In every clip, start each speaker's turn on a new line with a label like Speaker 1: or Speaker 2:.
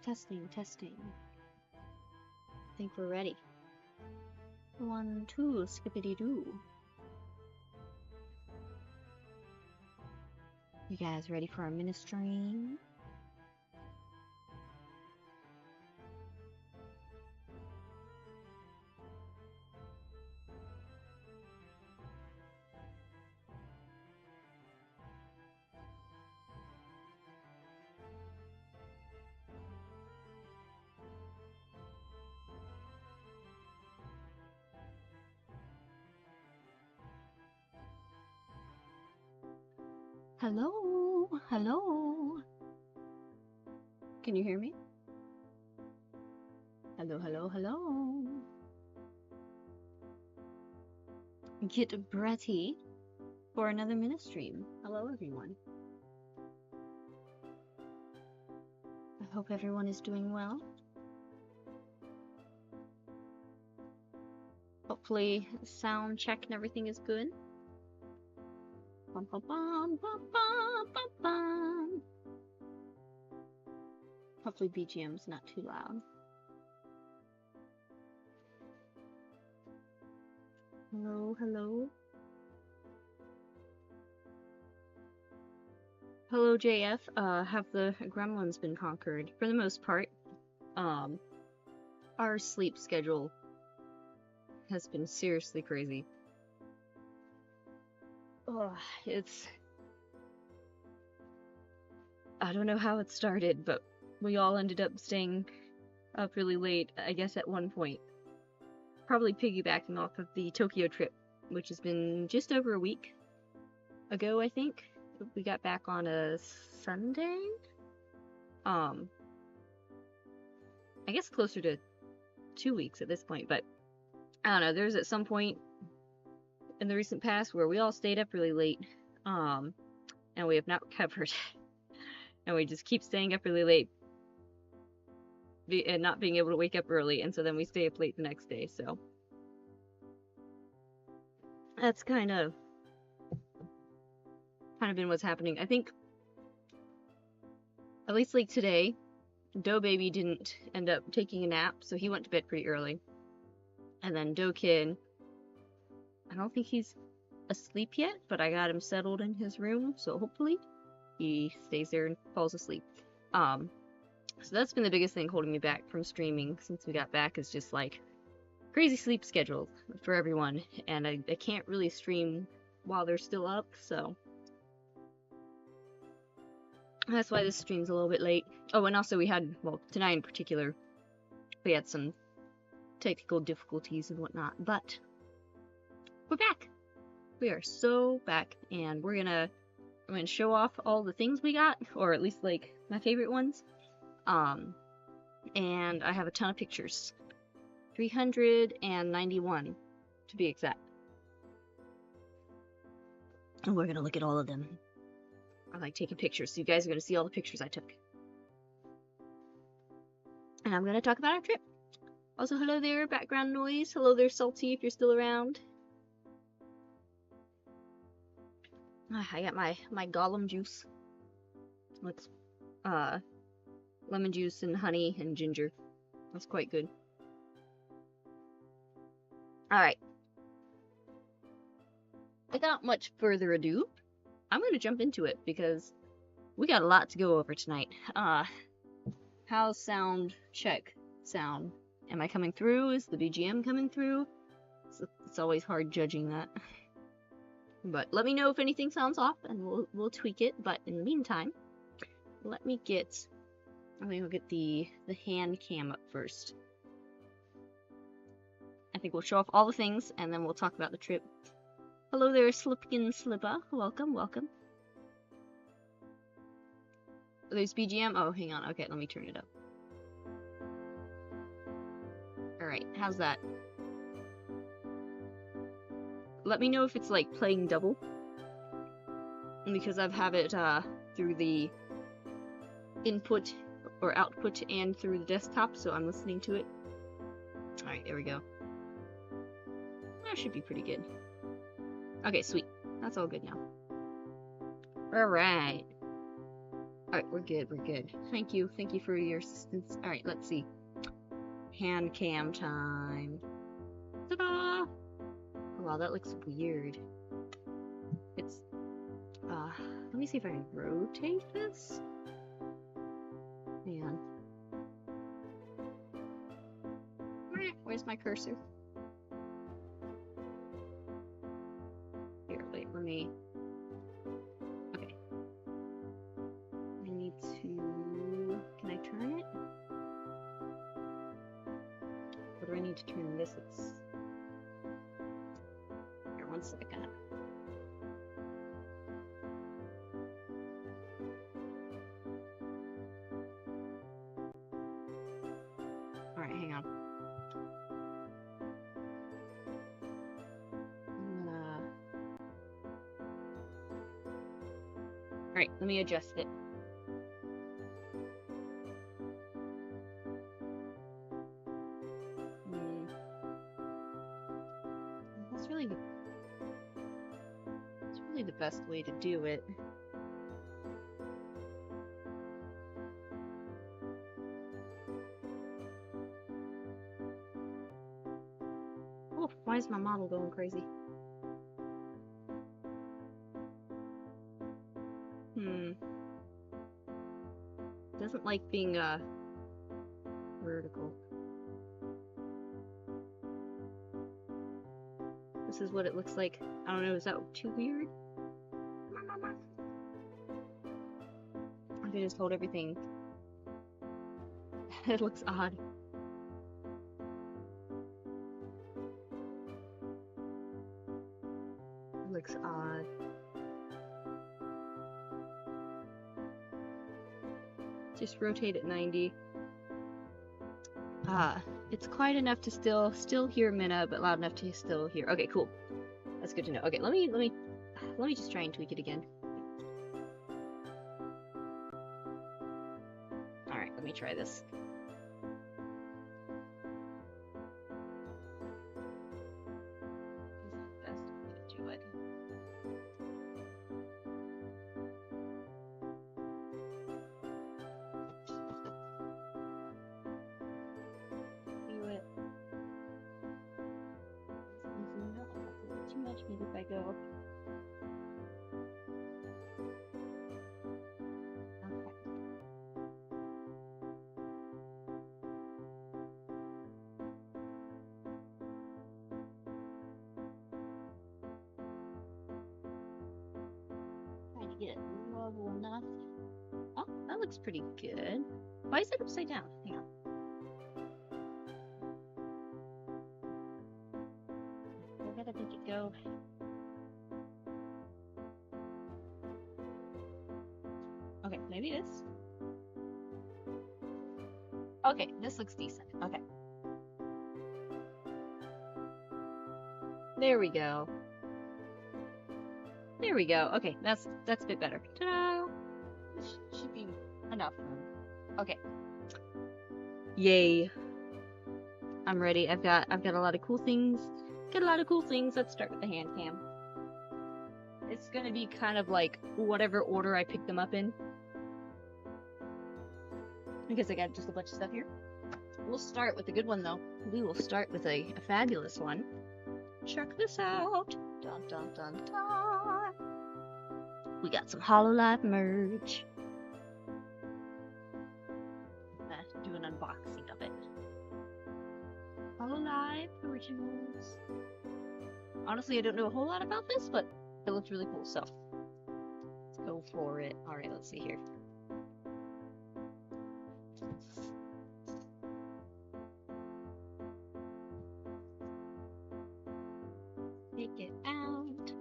Speaker 1: Testing, testing. I think we're ready. 1, 2, skippity-doo. You guys ready for our mini stream? Hello, hello. Can you hear me? Hello, hello, hello. Get ready for another mini stream. Hello, everyone. I hope everyone is doing well. Hopefully, sound check and everything is good. Bum, bum, bum, bum, bum, bum, bum. Hopefully BGM's not too loud. Hello, hello. Hello, JF. Have the gremlins been conquered? For the most part. Our sleep schedule has been seriously crazy. I don't know how it started, but we all ended up staying up really late, I guess at one point. Probably piggybacking off of the Tokyo trip, which has been just over a week ago, I think. We got back on a Sunday? I guess closer to 2 weeks at this point, but I don't know, there's at some point in the recent past where we all stayed up really late, and we have not recovered. And we just keep staying up really late and not being able to wake up early, and so then we stay up late the next day, so that's kind of been what's happening. I think, at least like today, Dough Baby didn't end up taking a nap, so he went to bed pretty early. And then Dough Kid, I don't think he's asleep yet, but I got him settled in his room, so hopefully he stays there and falls asleep. So that's been the biggest thing holding me back from streaming since we got back, is just like crazy sleep schedules for everyone, and I can't really stream while they're still up, so that's why this stream's a little bit late. Oh, and also we had, well, tonight in particular, we had some technical difficulties and whatnot, but we're back. We are so back, and I'm gonna show off all the things we got, or at least like my favorite ones. And I have a ton of pictures. 391 to be exact. And we're gonna look at all of them. I like taking pictures, so you guys are gonna see all the pictures I took. And I'm gonna talk about our trip. Also, hello there, background noise. Hello there, Salty, if you're still around. I got my Gollum juice with lemon juice and honey and ginger. That's quite good. Alright. Without much further ado, I'm gonna jump into it because we got a lot to go over tonight. How's sound check sound? Am I coming through? Is the BGM coming through? It's always hard judging that. But let me know if anything sounds off, and we'll tweak it. But in the meantime, let me go get the hand cam up first. I think we'll show off all the things, and then we'll talk about the trip. Hello there, Slipkin Slippa. Welcome, welcome. There's BGM. Oh, hang on. Okay, let me turn it up. Alright, how's that? Let me know if it's like playing double, because I've have it through the input or output and through the desktop, so I'm listening to it. Alright, there we go. That should be pretty good. Okay, sweet. That's all good now. Alright. Alright, we're good, we're good. Thank you for your assistance. Alright, let's see. Hand cam time. Ta-da! Oh, wow, that looks weird. It's, let me see if I can rotate this. Hang on. Where's my cursor? Here, wait, let me... Okay. I need to... Can I turn it? Or do I need to turn this? It's... Here, 1 second. Alright, hang on. Alright, let me adjust it. That's really the best way to do it. Oh, why is my model going crazy? Doesn't like being vertical. This is what it looks like. I don't know, is that too weird? I can just hold everything. It looks odd. It looks odd. Just rotate at 90. It's quiet enough to still hear Minna, but loud enough to still hear. Okay, cool. That's good to know. Okay, let me just try and tweak it again. All right, let me try this. Maybe if I go. Okay. Trying to get it level enough. Oh, that looks pretty good. Why is it upside down? Hang on. I gotta make it go. Okay, maybe this. Okay, this looks decent. Okay. There we go. There we go. Okay, that's a bit better. Ta-da! This should be enough room. Okay. Yay. I'm ready. I've got a lot of cool things. Let's start with the hand cam. It's gonna be kind of like whatever order I pick them up in. Because I got just a bunch of stuff here. We'll start with a good one though. We will start with a fabulous one. Check this out. Dun dun dun dun. We got some Hololive merch. Do an unboxing of it. Hololive originals. Honestly, I don't know a whole lot about this, but it looks really cool, so let's go for it. Alright, let's see here. Take it out.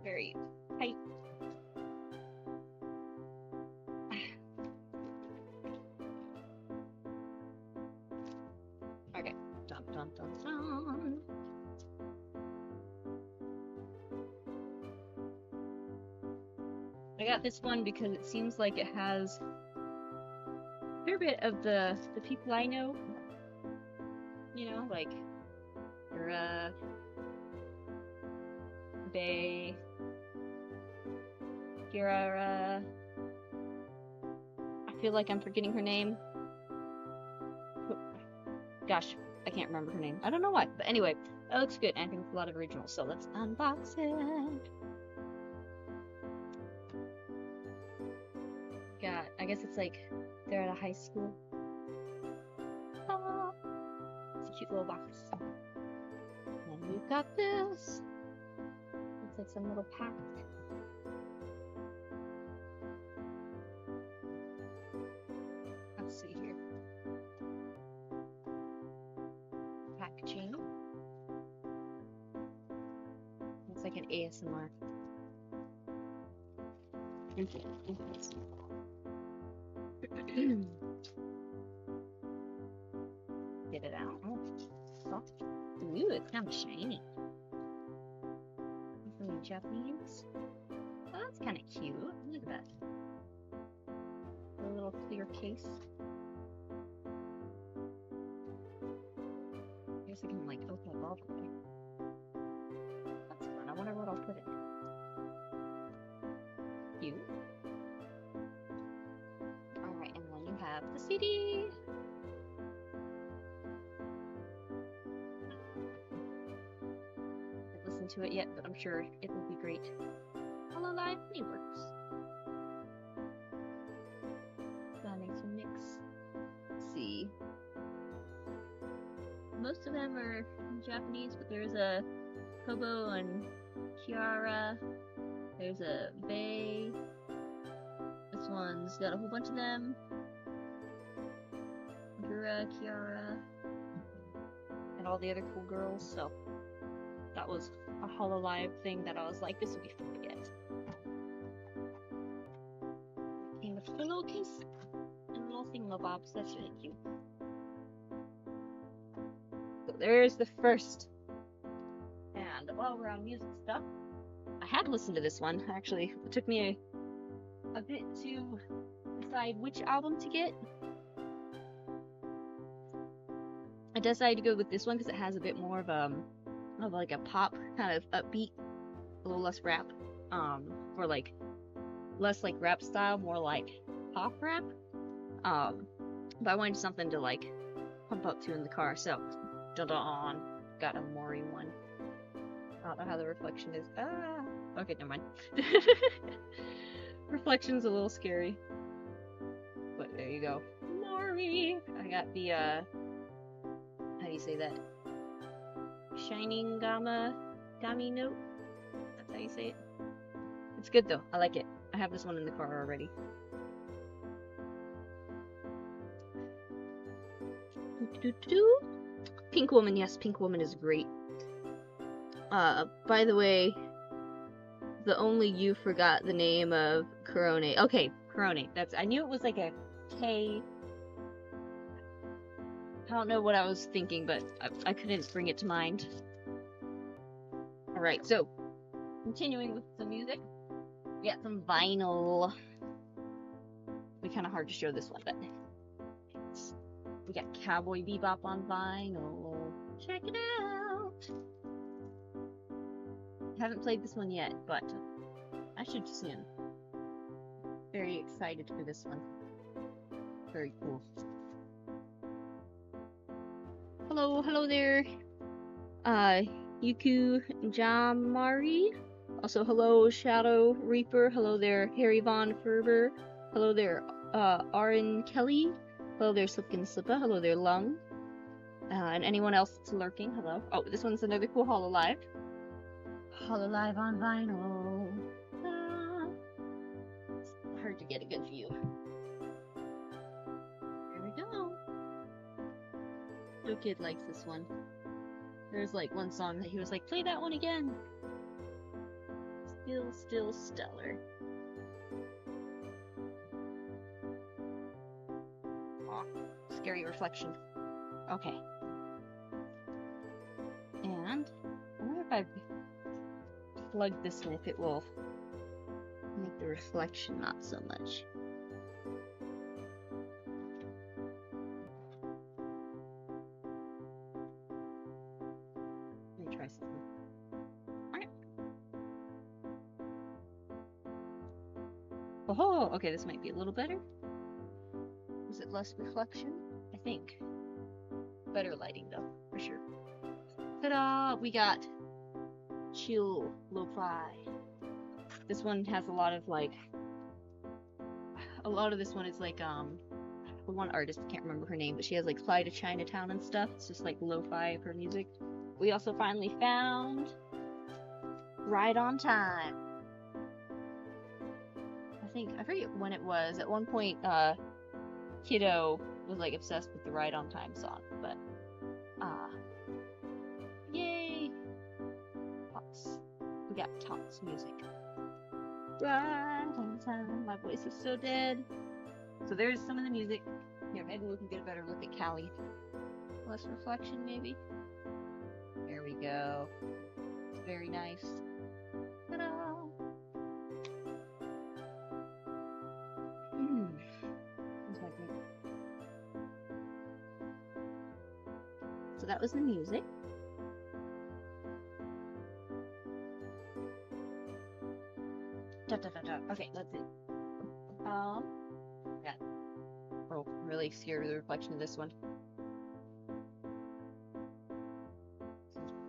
Speaker 1: Very tight. Okay. Dun dun dun dun. I got this one because it seems like it has a fair bit of the people I know. You know, like Bay, Kiara. I feel like I'm forgetting her name. Gosh, I can't remember her name. I don't know why. But anyway, that looks good. And I think it's a lot of originals. So let's unbox it. Got, I guess it's like they're at a high school. Oh, it's a cute little box. And we've got this. Looks like some little pack. Let's see here. Packaging. It's like an ASMR. Get it out. Oh, soft. Ooh, it's kind of shiny. Something Japanese. Oh, that's kind of cute. Look at that. A little clear case. I guess I can like open it all the way. That's fun. I wonder what I'll put in it. Cute. Alright, and then you have the CD. Haven't listened to it yet, but I'm sure it will be great. Lolime works. Planning to mix. Let's see. Most of them are in Japanese, but there's a Kobo and Kiara. There's a Bay. This one's got a whole bunch of them. Gura, Kiara, and all the other cool girls. So that was a Hololive thing that I was like, this would be fun to get. Came with a little case and a little thingamabobs. That's really cute. So there's the first. And while we're on music stuff, I had listened to this one. Actually, it took me a bit to decide which album to get. I decided to go with this one because it has a bit more of like a pop kind of upbeat, a little less rap, or like less like rap style, more like pop rap. But I wanted something to like pump up to in the car, so dun-dun, got a Mori one. I don't know how the reflection is. Okay, never mind. Reflection's a little scary, but there you go. Mori. I got the how do you say that? Shining Gami note. That's how you say it. It's good though. I like it. I have this one in the car already. Pink Woman, yes, Pink Woman is great. By the way, the only you forgot the name of Korone. Okay, Korone. That's, I knew it was like a K. I don't know what I was thinking, but I couldn't bring it to mind. Alright, so, continuing with the music, we got some vinyl. It'll be kind of hard to show this one, but we got Cowboy Bebop on vinyl. Check it out! Haven't played this one yet, but I should soon. Very excited for this one. Very cool. Hello there, Yuku Jamari. Also, hello, Shadow Reaper. Hello there, Harry Von Ferber. Hello there, Aaron Kelly. Hello there, Slipkin Slippa. Hello there, Lung. And anyone else that's lurking, hello. Oh, this one's another cool Hololive. Hololive on vinyl. It's hard to get a good view. There we go. No kid likes this one. There's like one song that he was like, play that one again. Still stellar. Aw, scary reflection. Okay. And I wonder if I plug this in, if it will make the reflection not so much. Let me try something. Alright. Oh, okay, this might be a little better. Is it less reflection? I think. Better lighting though, for sure. Ta-da! We got chill lo-fi. This one has a lot of like, this one is like one artist, I can't remember her name, but she has like Fly to Chinatown and stuff. It's just like lo-fi of her music. We also finally found Right on Time. I forget when it was. At one point, Kiddo was like obsessed with the Right on Time song, but yay! Tots. We got Tots music. Right on time. My voice is so dead. So there's some of the music. Here, maybe we can get a better look at Callie. Less reflection, maybe. There we go. It's very nice. Ta-da! So that was the music. Okay, that's it. Yeah. Oh, I'm really scared of the reflection of this one.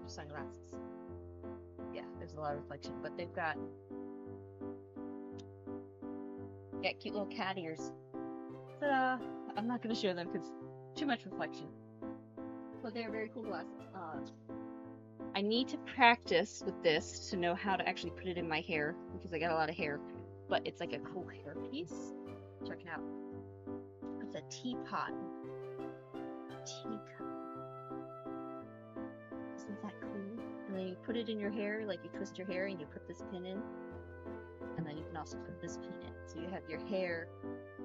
Speaker 1: Sunglasses. Yeah, there's a lot of reflection, but they've got cute little cat ears. Ta-da! I'm not gonna show them because too much reflection. But they're very cool glasses. I need to practice with this to know how to actually put it in my hair because I got a lot of hair. But it's like a cool hair piece. Check it out. It's a teapot. Teacup. Isn't that cool? And then you put it in your hair, like you twist your hair and you put this pin in. And then you can also put this pin in. So you have your hair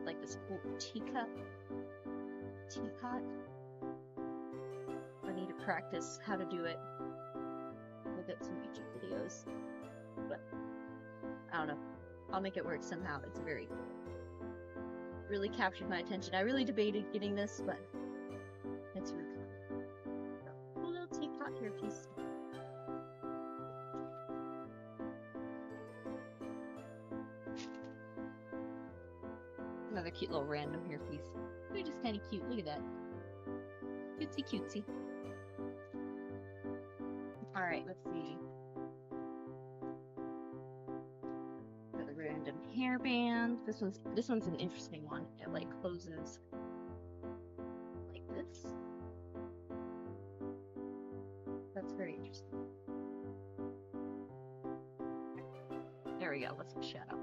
Speaker 1: like this cool teapot. I need to practice how to do it. Look at some YouTube videos. But I don't know. I'll make it work somehow. It's really captured my attention. I really debated getting this, but it's really cool. Cool little teapot hairpiece. Another cute little random hairpiece. They're just kind of cute. Look at that. Cutesy cutesy. Alright, let's see. Got the random hairband. This one's an interesting one. It like closes like this. That's very interesting. There we go. Let's get shadow.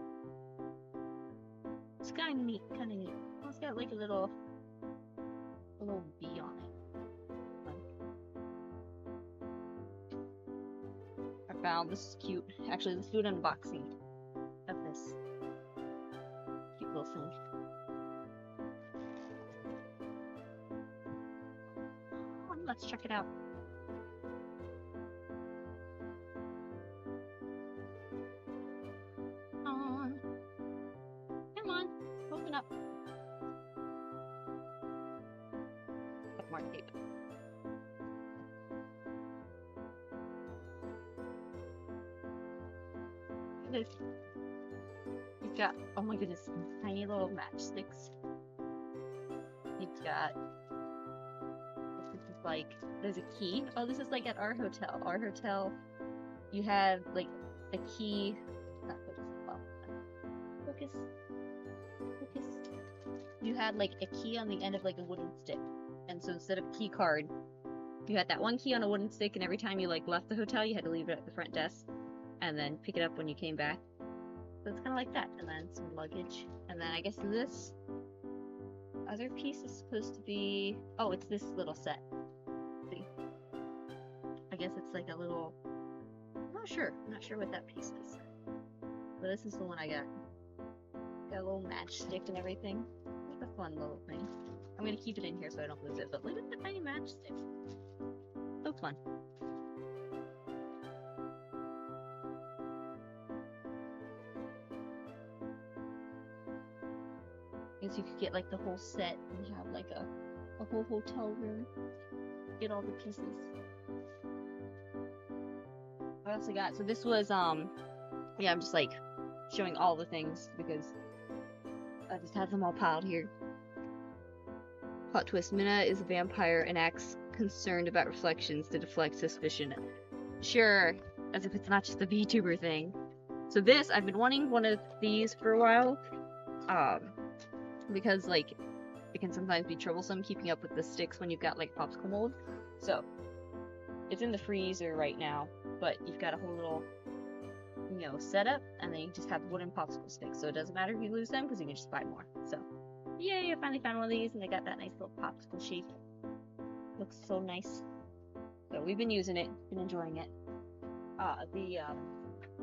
Speaker 1: It's kind of neat. Oh, it's got like a little bee on it. I found this is cute. Actually, let's do an unboxing of this cute little thing. Oh, let's check it out. Come on, open up. Bookmark tape. You've got, oh my goodness, tiny little matchsticks. You've got, this is like, there's a key. Oh, this is like at our hotel. Our hotel, you have like a key. Not focus, well, focus. You had like a key on the end of like a wooden stick. And so instead of a key card, you had that one key on a wooden stick, and every time you like left the hotel, you had to leave it at the front desk and then pick it up when you came back. So it's kind of like that. And then some luggage. And then I guess this other piece is supposed to be, oh, it's this little set. See? I guess it's like a little, I'm not sure what that piece is. But this is the one I got. Got a little matchstick and everything. It's a fun little thing. I'm gonna keep it in here so I don't lose it, but look at the tiny matchstick. So fun. I guess you could get like the whole set and have like a whole hotel room. Get all the pieces. What else I got? So this was yeah, I'm just like showing all the things because I just have them all piled here. Plot twist, Minna is a vampire and acts concerned about reflections to deflect suspicion. Sure, as if it's not just a VTuber thing. So this, I've been wanting one of these for a while, because like, it can sometimes be troublesome keeping up with the sticks when you've got like popsicle mold. So, it's in the freezer right now, but you've got a whole little, you know, setup, and then you just have wooden popsicle sticks, so it doesn't matter if you lose them, because you can just buy more. So, yay, I finally found one of these, and they got that nice little popsicle shape. Looks so nice. So we've been using it, been enjoying it.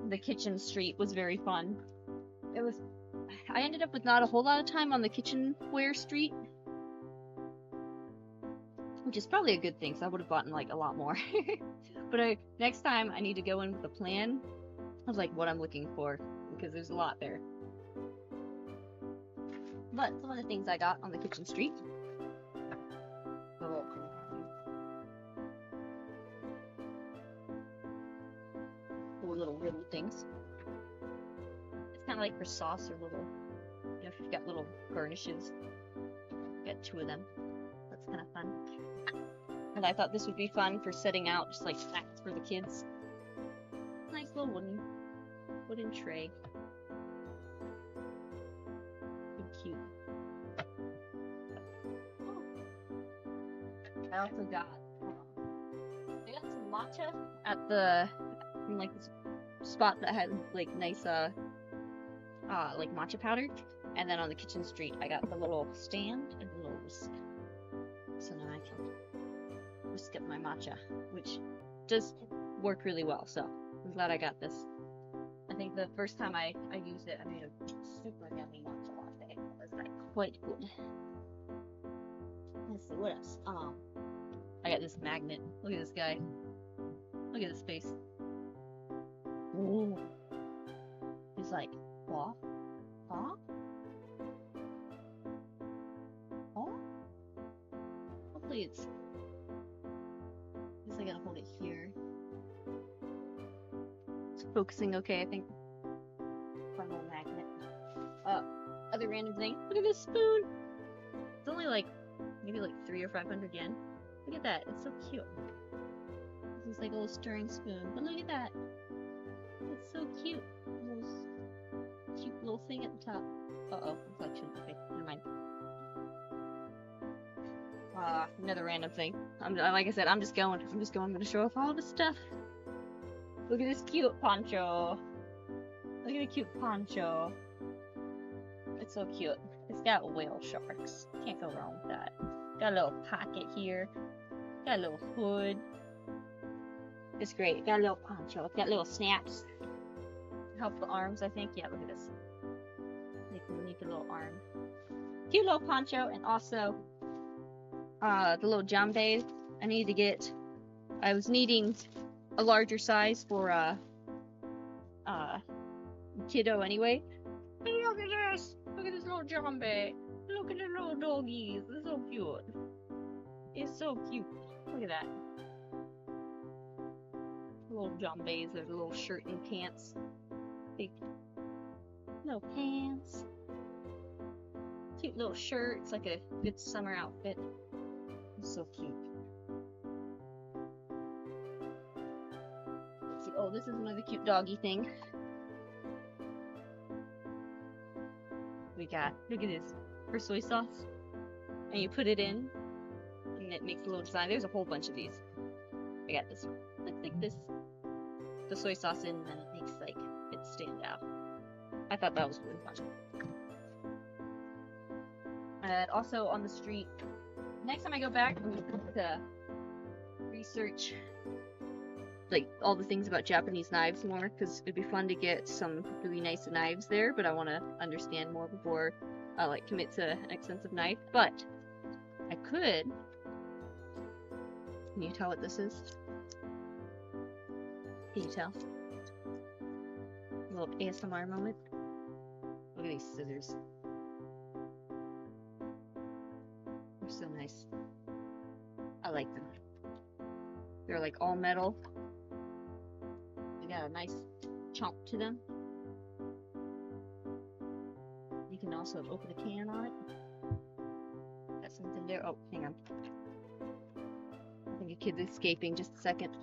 Speaker 1: The kitchen street was very fun. I ended up with not a whole lot of time on the kitchenware street, which is probably a good thing, so I would have bought like a lot more. But next time I need to go in with a plan of like what I'm looking for, because there's a lot there. But some of the things I got on the kitchen street. Little ribbon things. It's kind of like for sauce or little, you know, if you've got little garnishes, get 2 of them. That's kind of fun. And I thought this would be fun for setting out just like snacks for the kids. Nice little wooden tray. Cute. Oh. I also got some matcha at the like this spot that had like nice like matcha powder, and then on the kitchen street I got the little stand and the little whisk, so now I can whisk up my matcha, which does work really well, so I'm glad I got this. I think the first time I used it, I made a super yummy matcha latte. It was like quite good. Let's see what else. I got this magnet. Look at this guy. Look at his face. Ooh. He's like, what? Huh? Huh? Hopefully it's... I guess I gotta hold it here. It's focusing okay, I think. Fun little magnet. Other random thing. Look at this spoon! It's only like, maybe like 300 or 500 yen. Look at that, it's so cute. This is like a little stirring spoon, but look at that. It's so cute. Cute little thing at the top. Uh-oh, reflection. Okay, never mind. Another random thing. Like I said, I'm just going. I'm gonna show off all the stuff. Look at this cute poncho. Look at the cute poncho. It's so cute. It's got whale sharks. Can't go wrong with that. Got a little pocket here. Got a little hood. It's great. Got a little poncho. It's got little snaps. Help the arms, I think. Yeah, look at this. Make a little arm. Cute little poncho, and also the little jambe. I was needing a larger size for kiddo anyway. And look at this! Look at this little jambe! Look at the little doggies! They're so cute. It's so cute. Look at that. Little jambes, there's a little shirt and pants. Big little pants. Cute little shirt. It's like a good summer outfit. It's so cute. Let's see. Oh, this is another cute doggy thing. We got, look at this, for soy sauce. And you put it in, and it makes a little design. There's a whole bunch of these. I got this one. Looks like this. The soy sauce in, and then it makes like it stand out. I thought that was really fun. And also on the street, next time I go back, I'm going to research like all the things about Japanese knives more, because it'd be fun to get some really nice knives there, but I want to understand more before I like commit to an expensive knife. But I could. Can you tell what this is? Can you tell? A little ASMR moment. Look at these scissors. They're so nice. I like them. They're like all metal. They got a nice chomp to them. You can also open a can on it. Got something there. Oh, hang on. I think a kid's escaping. Just a second.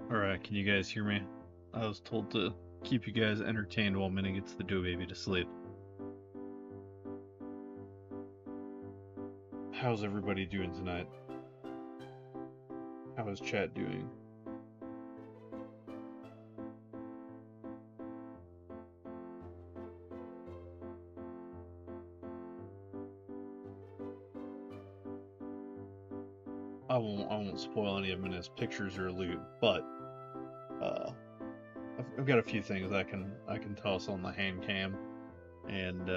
Speaker 2: Alright, can you guys hear me? I was told to keep you guys entertained while Minna gets the dough baby to sleep. How's everybody doing tonight? How is chat doing? I won't spoil any of Minna's pictures or loot, but uh, I've got a few things I can toss on the hand cam. And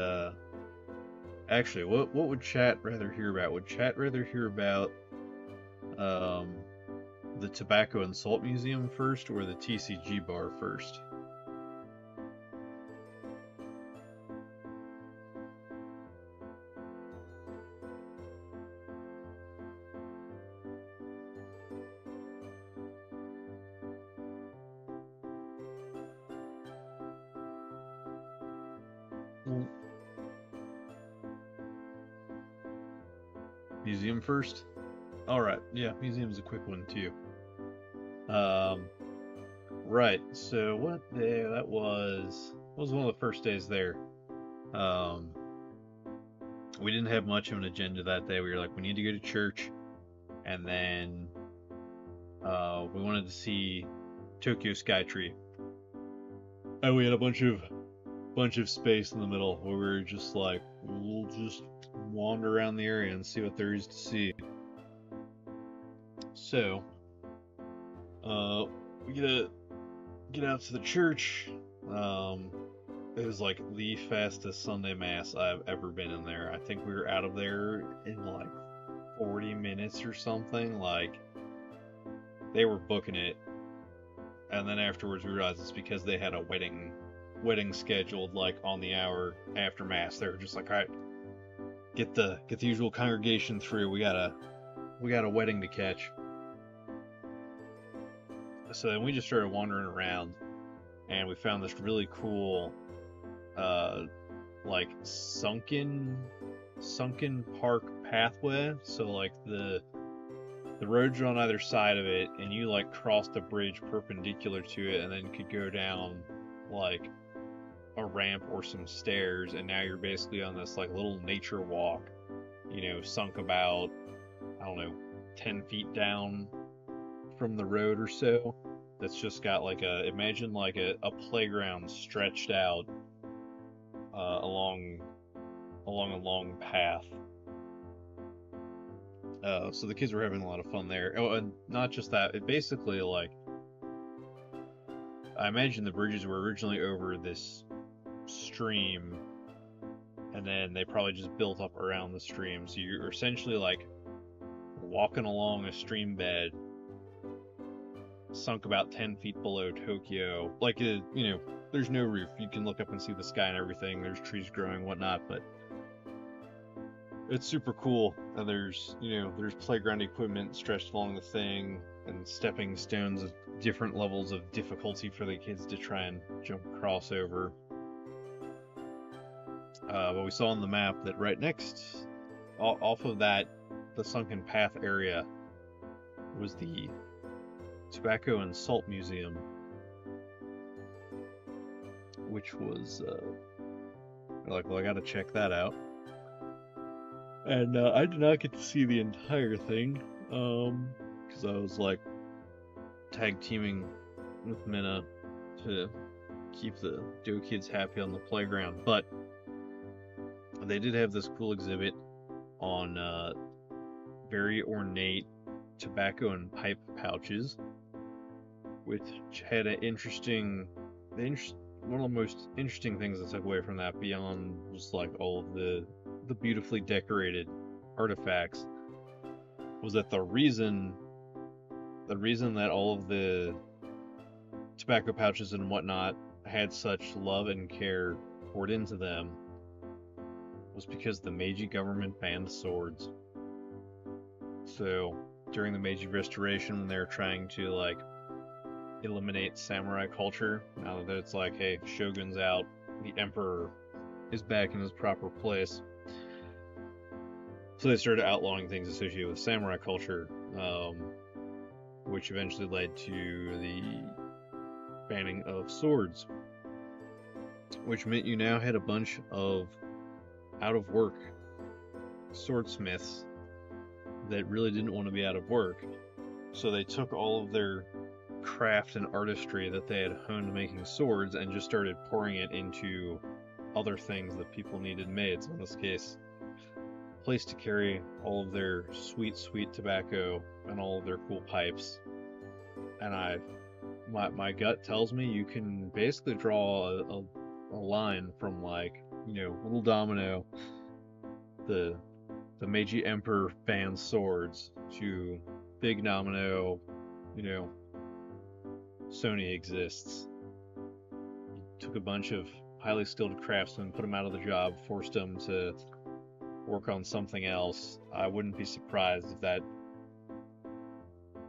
Speaker 2: actually, what would chat rather hear about? Would chat rather hear about um, the Tobacco and Salt Museum first, or the TCG bar first? Museum first? Alright, yeah, museum's a quick one too. Right, so what day that was one of the first days there. Um, we didn't have much of an agenda that day. We were like, we need to go to church, and then we wanted to see Tokyo Skytree. And we had a bunch of space in the middle where we were just like, we'll just wander around the area and see what there is to see. So, we get out to the church. It was like the fastest Sunday Mass I've ever been in there. I think we were out of there in like 40 minutes or something. Like, they were booking it. And then afterwards we realized it's because they had a wedding scheduled like on the hour after Mass. They were just like, alright, get the usual congregation through. We got a wedding to catch. So then we just started wandering around, and we found this really cool like sunken park pathway. So like the roads are on either side of it, and you like crossed a bridge perpendicular to it and then could go down like a ramp or some stairs, and now you're basically on this like little nature walk, sunk about, I don't know, 10 feet down from the road or so. That's just got like imagine like a playground stretched out along a long path. So the kids were having a lot of fun there. Oh, and not just that, it basically, like, I imagine the bridges were originally over this stream, and then they probably just built up around the stream. So you're essentially like walking along a stream bed sunk about 10 feet below Tokyo. Like, there's no roof. You can look up and see the sky and everything. There's trees growing, whatnot, but it's super cool. And there's playground equipment stretched along the thing, and stepping stones of different levels of difficulty for the kids to try and jump across over. But we saw on the map that right next, off of that, the sunken path area, was the Tobacco and Salt Museum, which was like, well, I gotta check that out. And I did not get to see the entire thing, because I was like tag teaming with Minna to keep the Doe kids happy on the playground. But they did have this cool exhibit on very ornate tobacco and pipe pouches, which had an one of the most interesting things I took away from that, beyond just like all of the beautifully decorated artifacts, was that the reason that all of the tobacco pouches and whatnot had such love and care poured into them was because the Meiji government banned swords. So during the Meiji Restoration, when they were trying to like eliminate samurai culture, now that it's like, hey, Shogun's out, the emperor is back in his proper place, so they started outlawing things associated with samurai culture. which eventually led to the banning of swords, which meant you now had a bunch of out-of-work swordsmiths that really didn't want to be out of work. So they took all of their craft and artistry that they had honed making swords and just started pouring it into other things that people needed made. So in this case, a place to carry all of their sweet tobacco and all of their cool pipes. And my gut tells me you can basically draw a line from, like, Little Domino, the Meiji Emperor band swords, to Big Domino, Sony exists. You took a bunch of highly skilled craftsmen, put them out of the job, forced them to work on something else. I wouldn't be surprised if that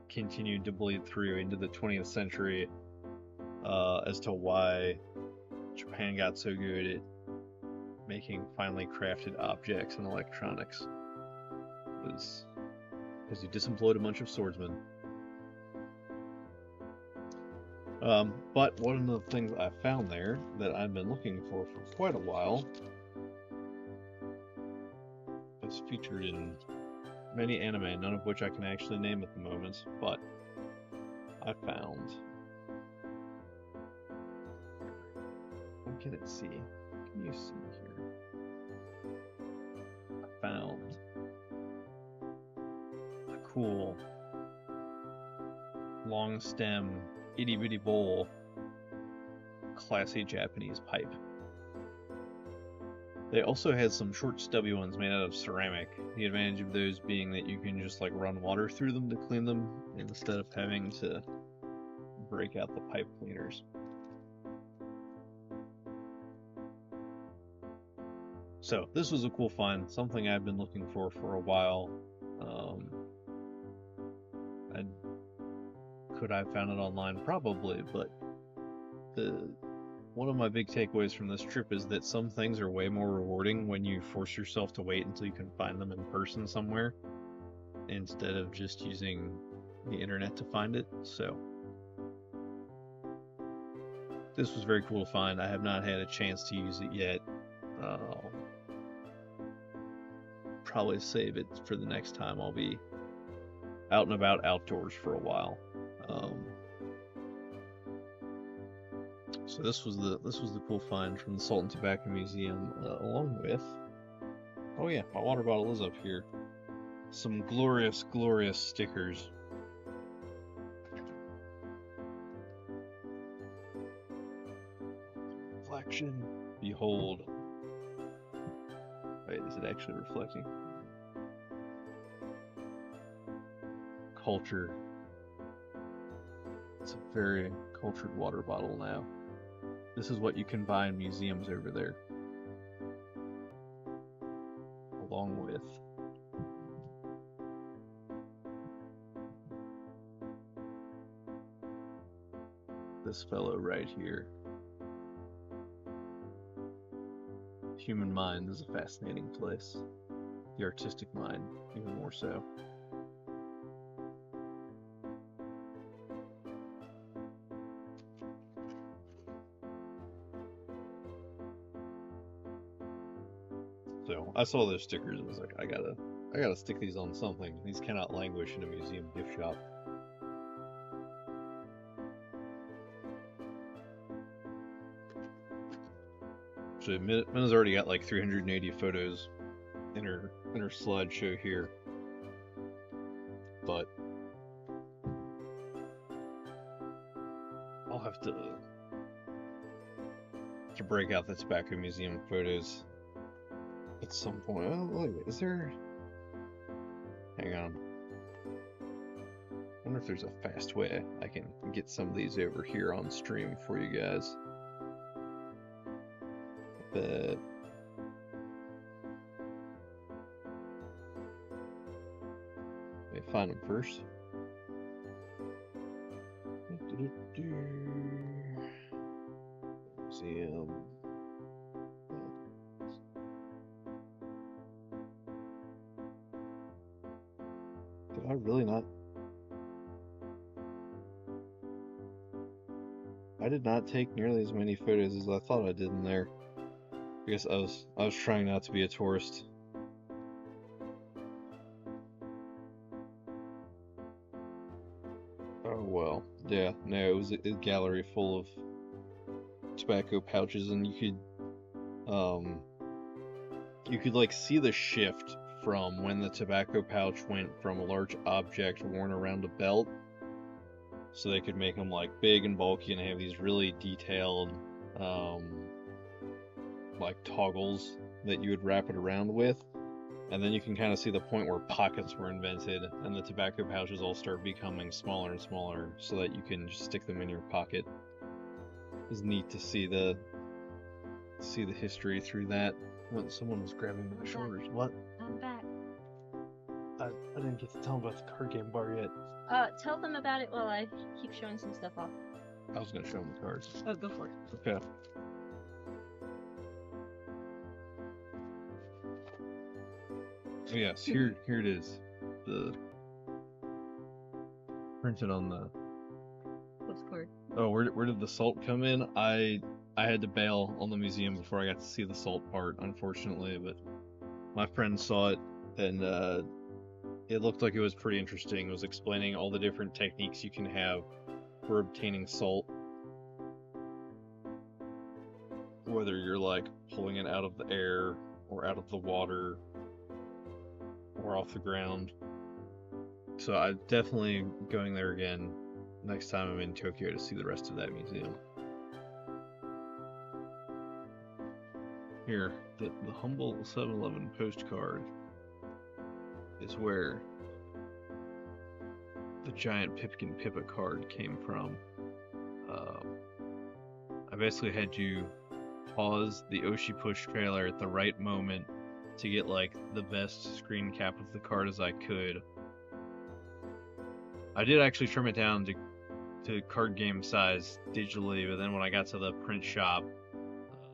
Speaker 2: continued to bleed through into the 20th century as to why Japan got so good at making finely crafted objects and electronics. It was because you disemployed a bunch of swordsmen. But one of the things I found there that I've been looking for quite a while is featured in many anime, none of which I can actually name at the moment, but I found... What can it see? Can you see here? I found a cool long stem itty bitty bowl classy Japanese pipe. They also had some short stubby ones made out of ceramic. The advantage of those being that you can just run water through them to clean them instead of having to break out the pipe cleaners. So this was a cool find, something I've been looking for a while. Could I have found it online? Probably, but one of my big takeaways from this trip is that some things are way more rewarding when you force yourself to wait until you can find them in person somewhere, instead of just using the internet to find it. So this was very cool to find. I have not had a chance to use it yet. I'll probably save it for the next time I'll be out and about outdoors for a while. So this was the cool find from the Salt and Tobacco Museum, along with, oh yeah, my water bottle is up here, some glorious stickers. Reflection. Behold. Wait, is it actually reflecting? Culture. It's a very cultured water bottle now. This is what you can buy in museums over there. Along with this fellow right here. Human mind is a fascinating place. The artistic mind, even more so. So I saw those stickers and was like, I gotta stick these on something. These cannot languish in a museum gift shop. So Minna's already got 380 photos in her slideshow here, but I'll have to break out the Tobacco Museum photos at some point. Oh, wait, is there? Hang on. I wonder if there's a fast way I can get some of these over here on stream for you guys. But let me find them first. Museum. Did I really not? I did not take nearly as many photos as I thought I did in there. I guess I was trying not to be a tourist. Oh well, yeah, no, it was a gallery full of tobacco pouches, and you could like see the shift from when the tobacco pouch went from a large object worn around a belt, so they could make them like big and bulky and have these really detailed like toggles that you would wrap it around with. And then you can kind of see the point where pockets were invented and the tobacco pouches all start becoming smaller and smaller so that you can just stick them in your pocket. It was neat to see the history through that. When someone was grabbing my shoulders. What?
Speaker 1: I'm back.
Speaker 2: I didn't get to tell them about the card game bar yet.
Speaker 1: Tell them about it while I keep showing some stuff off.
Speaker 2: I was gonna show them the cards.
Speaker 1: Oh, go for it.
Speaker 2: Okay. Oh, yes, here it is. The printed on the
Speaker 1: Postcard.
Speaker 2: Oh, where did the salt come in? I had to bail on the museum before I got to see the salt part, unfortunately, but my friend saw it and it looked like it was pretty interesting. It was explaining all the different techniques you can have for obtaining salt. Whether you're like pulling it out of the air or out of the water or off the ground. So I'm definitely going there again next time I'm in Tokyo to see the rest of that museum. Here, the humble 7-Eleven postcard is where the giant Pipkin Pippa card came from. I basically had to pause the Oshi Push trailer at the right moment to get like the best screen cap of the card as I could. I did actually trim it down to card game size digitally, but then when I got to the print shop,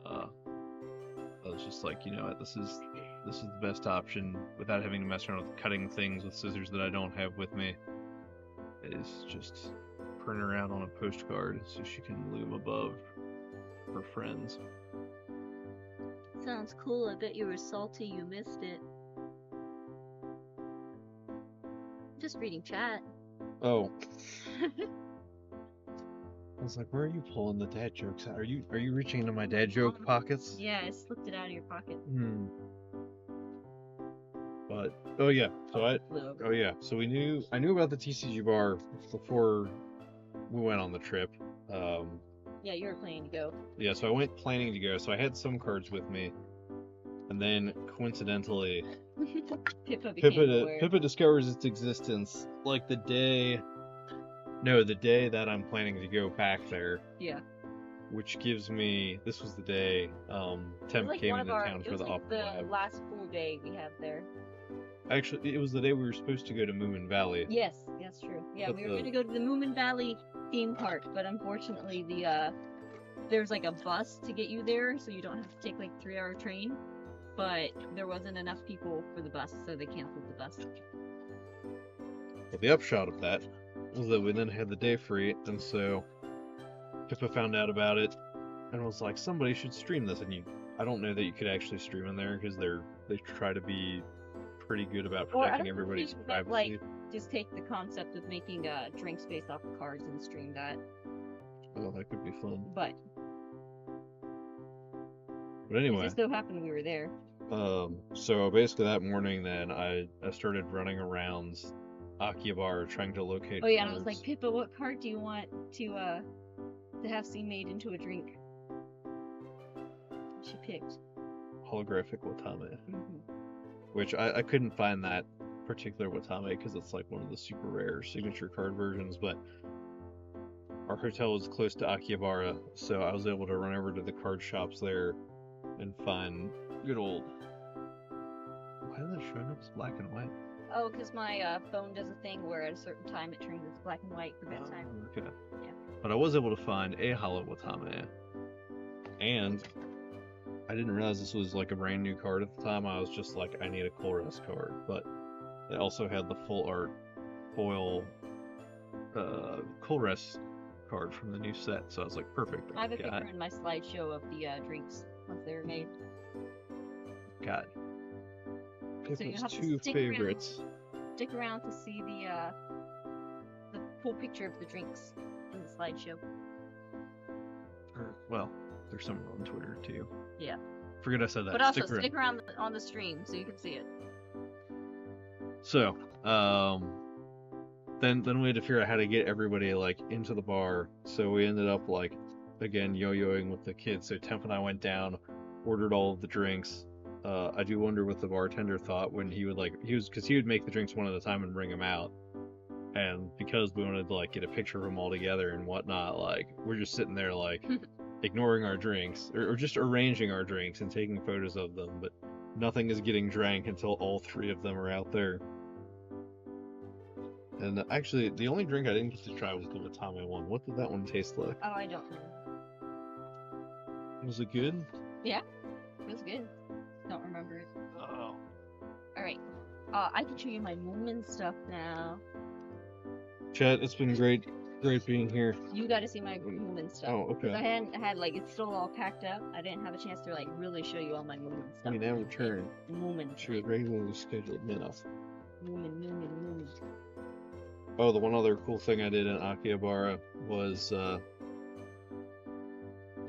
Speaker 2: I was just like, you know what, this is the best option without having to mess around with cutting things with scissors that I don't have with me. It is just print her out on a postcard so she can loom above her friends.
Speaker 1: Sounds cool. I bet you were salty you missed it. Just reading chat.
Speaker 2: Oh. I was like, where are you pulling the dad jokes out? Are you reaching into my dad joke pockets?
Speaker 1: Yeah, I slipped it out of your pocket.
Speaker 2: But oh yeah, so I knew about the TCG bar before we went on the trip.
Speaker 1: Yeah, you were planning to go.
Speaker 2: Yeah, so I went planning to go. So I had some cards with me, and then coincidentally, Pippa discovers its existence like the day that I'm planning to go back there.
Speaker 1: Yeah.
Speaker 2: Which gives me, this was the day Temp came into town for the Aqua Lab.
Speaker 1: The last full day we have there.
Speaker 2: Actually, it was the day we were supposed to go to Moomin Valley.
Speaker 1: Yes, that's true. Yeah, we were going to go to the Moomin Valley theme park, but unfortunately there's like a bus to get you there, so you don't have to take like a 3-hour train. But there wasn't enough people for the bus, so they canceled the bus.
Speaker 2: Well, the upshot of that was that we then had the day free, and so Pippa found out about it and was like, somebody should stream this. And I don't know that you could actually stream in there because they try to be pretty good about protecting everybody's privacy.
Speaker 1: Like, just take the concept of making a drink space off of cards and stream that.
Speaker 2: Oh, that could be fun.
Speaker 1: But
Speaker 2: anyway,
Speaker 1: it just so happened we were there.
Speaker 2: So basically that morning then I started running around Akihabara trying to locate
Speaker 1: Oh yeah,
Speaker 2: cards.
Speaker 1: and I was like, Pippa, what card do you want to have seen made into a drink? She picked
Speaker 2: Holographic Watame.
Speaker 1: Mm-hmm.
Speaker 2: Which I couldn't find that particular Watame because it's like one of the super rare signature card versions, but our hotel was close to Akihabara, so I was able to run over to the card shops there and find good old... Why is it showing up as black and white?
Speaker 1: Oh, because my phone does a thing where at a certain time it turns into black and white for bedtime.
Speaker 2: Okay.
Speaker 1: Yeah.
Speaker 2: But I was able to find a Holo Watame, and I didn't realize this was like a brand new card at the time. I was just like, I need a Colress card, but it also had the full art foil Colress card from the new set, so I was like, perfect.
Speaker 1: I have a picture in my slideshow of the drinks once they were made.
Speaker 2: Got
Speaker 1: So you
Speaker 2: Pippa's
Speaker 1: have to
Speaker 2: two
Speaker 1: stick
Speaker 2: favorites.
Speaker 1: Stick around to see the full picture of the drinks in the slideshow.
Speaker 2: Well, there's somewhere on Twitter too.
Speaker 1: Yeah.
Speaker 2: Forget I said that.
Speaker 1: But also stick around on the stream so you can see it.
Speaker 2: So, then we had to figure out how to get everybody like into the bar. So we ended up like again yo-yoing with the kids. So Temp and I went down, ordered all of the drinks. I do wonder what the bartender thought when he would because he would make the drinks one at a time and bring them out. And because we wanted to like get a picture of them all together and whatnot, like we're just sitting there like ignoring our drinks or just arranging our drinks and taking photos of them, but nothing is getting drank until all three of them are out there. And actually, the only drink I didn't get to try was the Watame one. What did that one taste like?
Speaker 1: Oh, I don't know.
Speaker 2: Was it good?
Speaker 1: Yeah, it was good. Don't remember it.
Speaker 2: Oh.
Speaker 1: Alright. I can show you my movement stuff now.
Speaker 2: Chat, it's been great being here.
Speaker 1: You got to see my movement stuff.
Speaker 2: Oh, okay.
Speaker 1: I had like it's still all packed up. I didn't have a chance to like really show you all my movement stuff.
Speaker 2: We now return
Speaker 1: Movement.
Speaker 2: to a regularly scheduled Minna.
Speaker 1: Movement.
Speaker 2: Oh, the one other cool thing I did in Akihabara was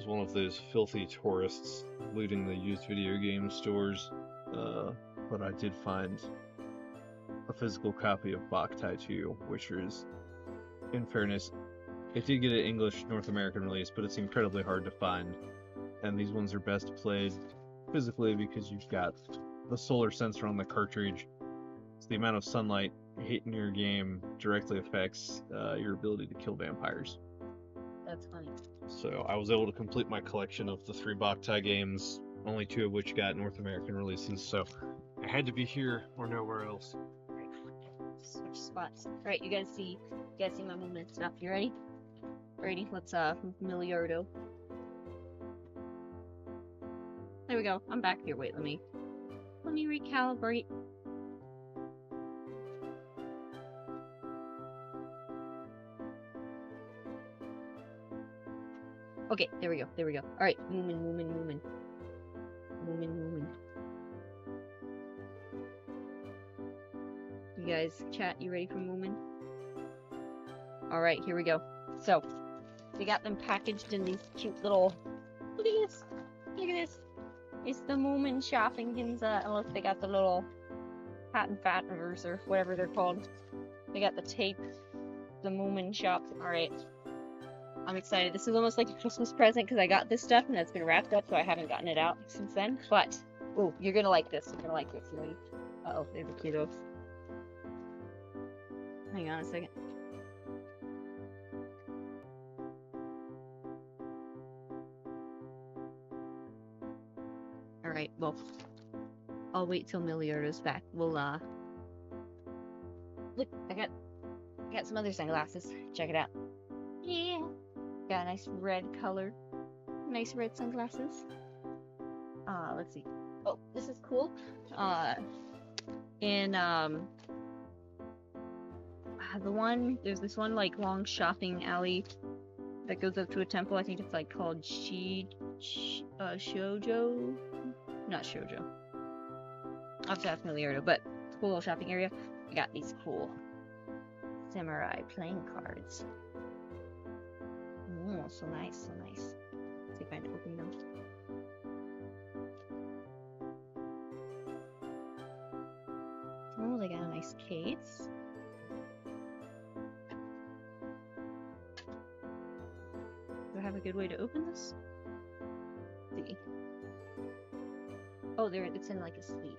Speaker 2: one of those filthy tourists looting the used video game stores. But I did find a physical copy of Boktai 2, which is, in fairness, it did get an English North American release, but it's incredibly hard to find. And these ones are best played physically because you've got the solar sensor on the cartridge. So the amount of sunlight hitting your game directly affects your ability to kill vampires.
Speaker 1: That's funny.
Speaker 2: So I was able to complete my collection of the 3 Boktai games, only 2 of which got North American releases, so I had to be here or nowhere else.
Speaker 1: Right. Switch spots. Alright, you guys see my movement stuff. You ready? Ready? Let's Milliardo. There we go. I'm back here. Wait, let me recalibrate. Okay, there we go. Alright, moving. You guys, chat, you ready for moving? Alright, here we go. So, we got them packaged in these cute little... Look at this! It's the Moomin shopping Ginza, and look, they got the little patent fatteners, or whatever they're called. They got the tape, the Moomin shop. Alright. I'm excited. This is almost like a Christmas present because I got this stuff and it's been wrapped up, so I haven't gotten it out since then. But, oh, you're gonna like this. You're gonna like this. Uh-oh, there's a kiddo. Hang on a second. Alright, well, I'll wait till Milliardo's back. We'll, look, I got some other sunglasses. Check it out. Yeah. Got a nice red color. Nice red sunglasses. Let's see. Oh, this is cool. There's this one like long shopping alley that goes up to a temple. I think it's like called Shoujo? Not Shoujo. I'll have to ask Milliardo, but it's a cool little shopping area. I got these cool samurai playing cards. Oh, so nice. Let's see if I can open them. Oh, they got a nice case. Do I have a good way to open this? Let's see. Oh, it's in like a sleeve.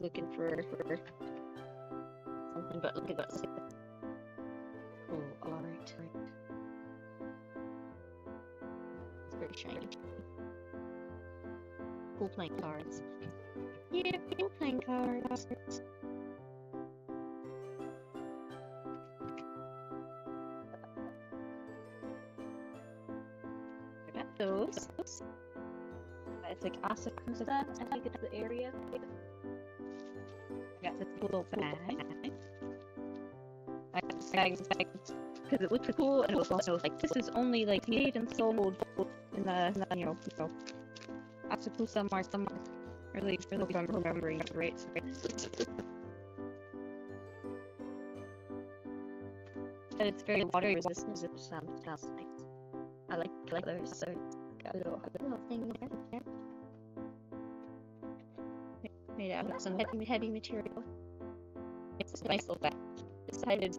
Speaker 1: looking for something, but look at this. Oh, alright. It's very shiny. Cool playing cards. Yeah, cool playing cards. I got those. It's like Asakusa, I think it's the area. I got this little bag. I got this bag because it looked cool, and it was also like, this is only like made and sold in the you know, Asakusa mark, really if I'm remembering it right. And it's very water resistant. It sounds nice. I like colors, so got a little thing there. Made out of some heavy material. It's a nice little bag. Decided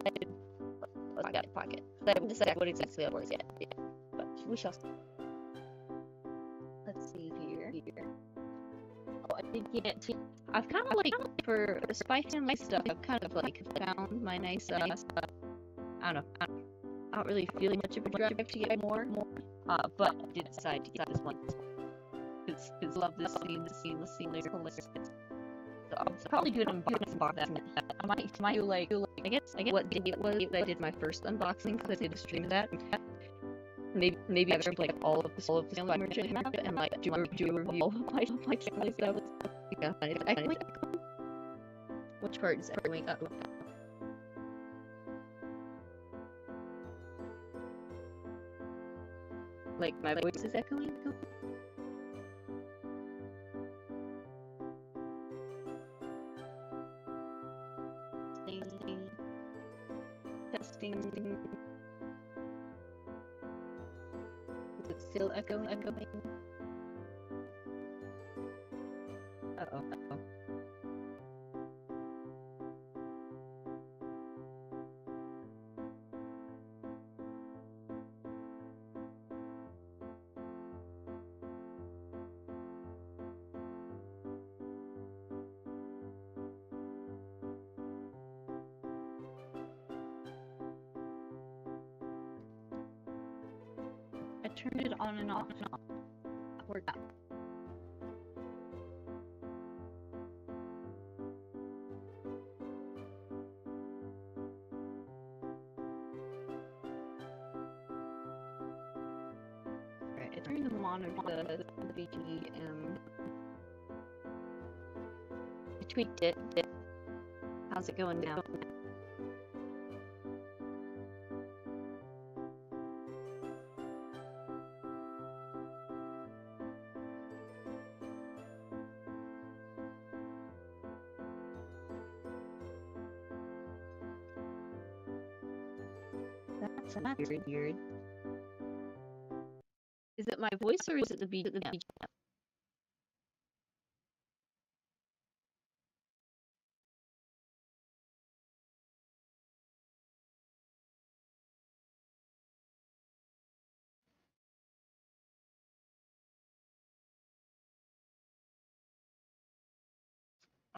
Speaker 1: I got a pocket. I haven't decided what exactly it was yet. But we shall see. Let's see here. Oh, I did get. I've kind of like, for the Spy Family stuff, I've kind of like found my nice I don't know. I don't really feel much of a drive to get more. But I did decide to get this one. Because love this scene later. So I'll probably do an unboxing box. I might do like I guess what day it was that I did my first unboxing, because I did a stream of that. Maybe I've like all of the family merch and like do a review of my family stuff. Yeah, it's actually which part is echoing up? Like my voice is echoing? Testing. Is it still echoing? Uh-oh. I turned it on and off. Worked out. Alright, I turned the monitor, the BGM. I tweaked it. How's it going now? That's weird. Is it my voice or is it the beat?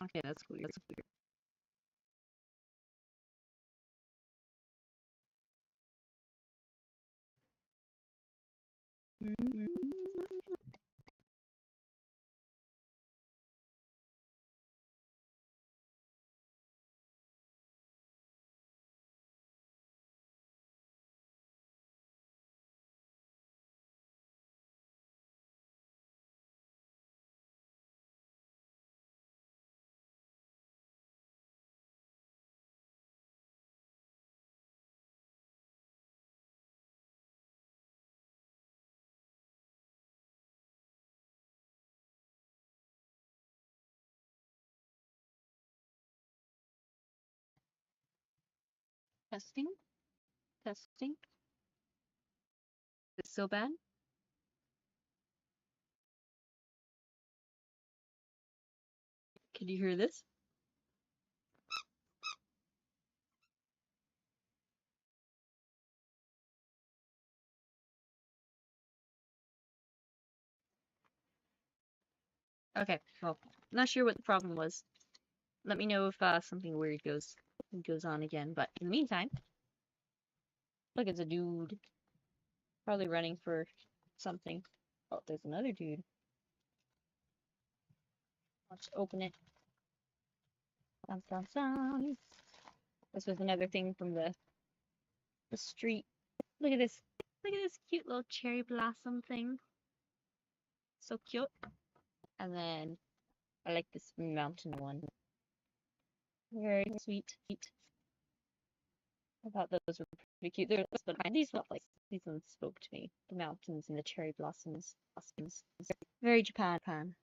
Speaker 1: Okay, that's weird. Testing? Is it so bad? Can you hear this? Okay, well, not sure what the problem was. Let me know if something weird goes on again. But in the meantime, look, it's a dude. Probably running for something. Oh, there's another dude. Let's open it. Dun, dun, dun. This was another thing from the street. Look at this. Look at this cute little cherry blossom thing. So cute. And then I like this mountain one. Very sweet. I thought those were pretty cute. These ones spoke to me. The mountains and the cherry blossoms. Very Japan.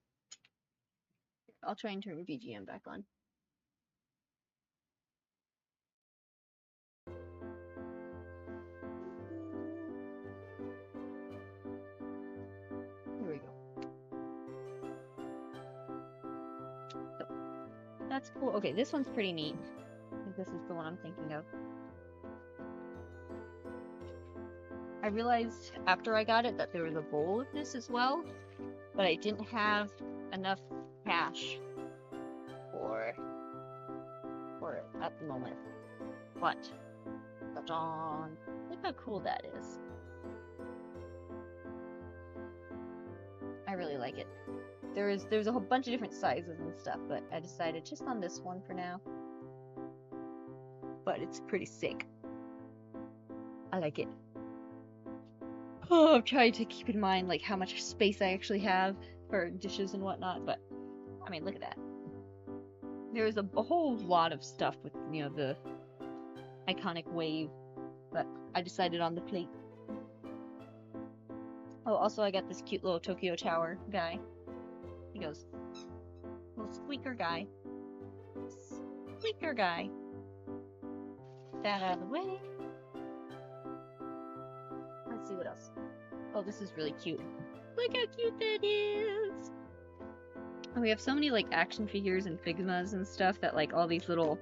Speaker 1: I'll try and turn the BGM back on. Here we go. So, that's cool. Okay, this one's pretty neat. I think this is the one I'm thinking of. I realized after I got it that there was a bowl of this as well, but I didn't have enough cash for it at the moment. But look how cool that is. I really like it. There's a whole bunch of different sizes and stuff, but I decided just on this one for now. But it's pretty sick. I like it. Oh, I'm trying to keep in mind like how much space I actually have for dishes and whatnot, but I mean, look at that. There's a whole lot of stuff with, you know, the iconic wave, but I decided on the plate. Oh, also I got this cute little Tokyo Tower guy. He goes, little squeaker guy. Squeaker guy. That out of the way. Let's see what else. Oh, this is really cute. Look how cute that is! And we have so many like action figures and Figmas and stuff that like all these little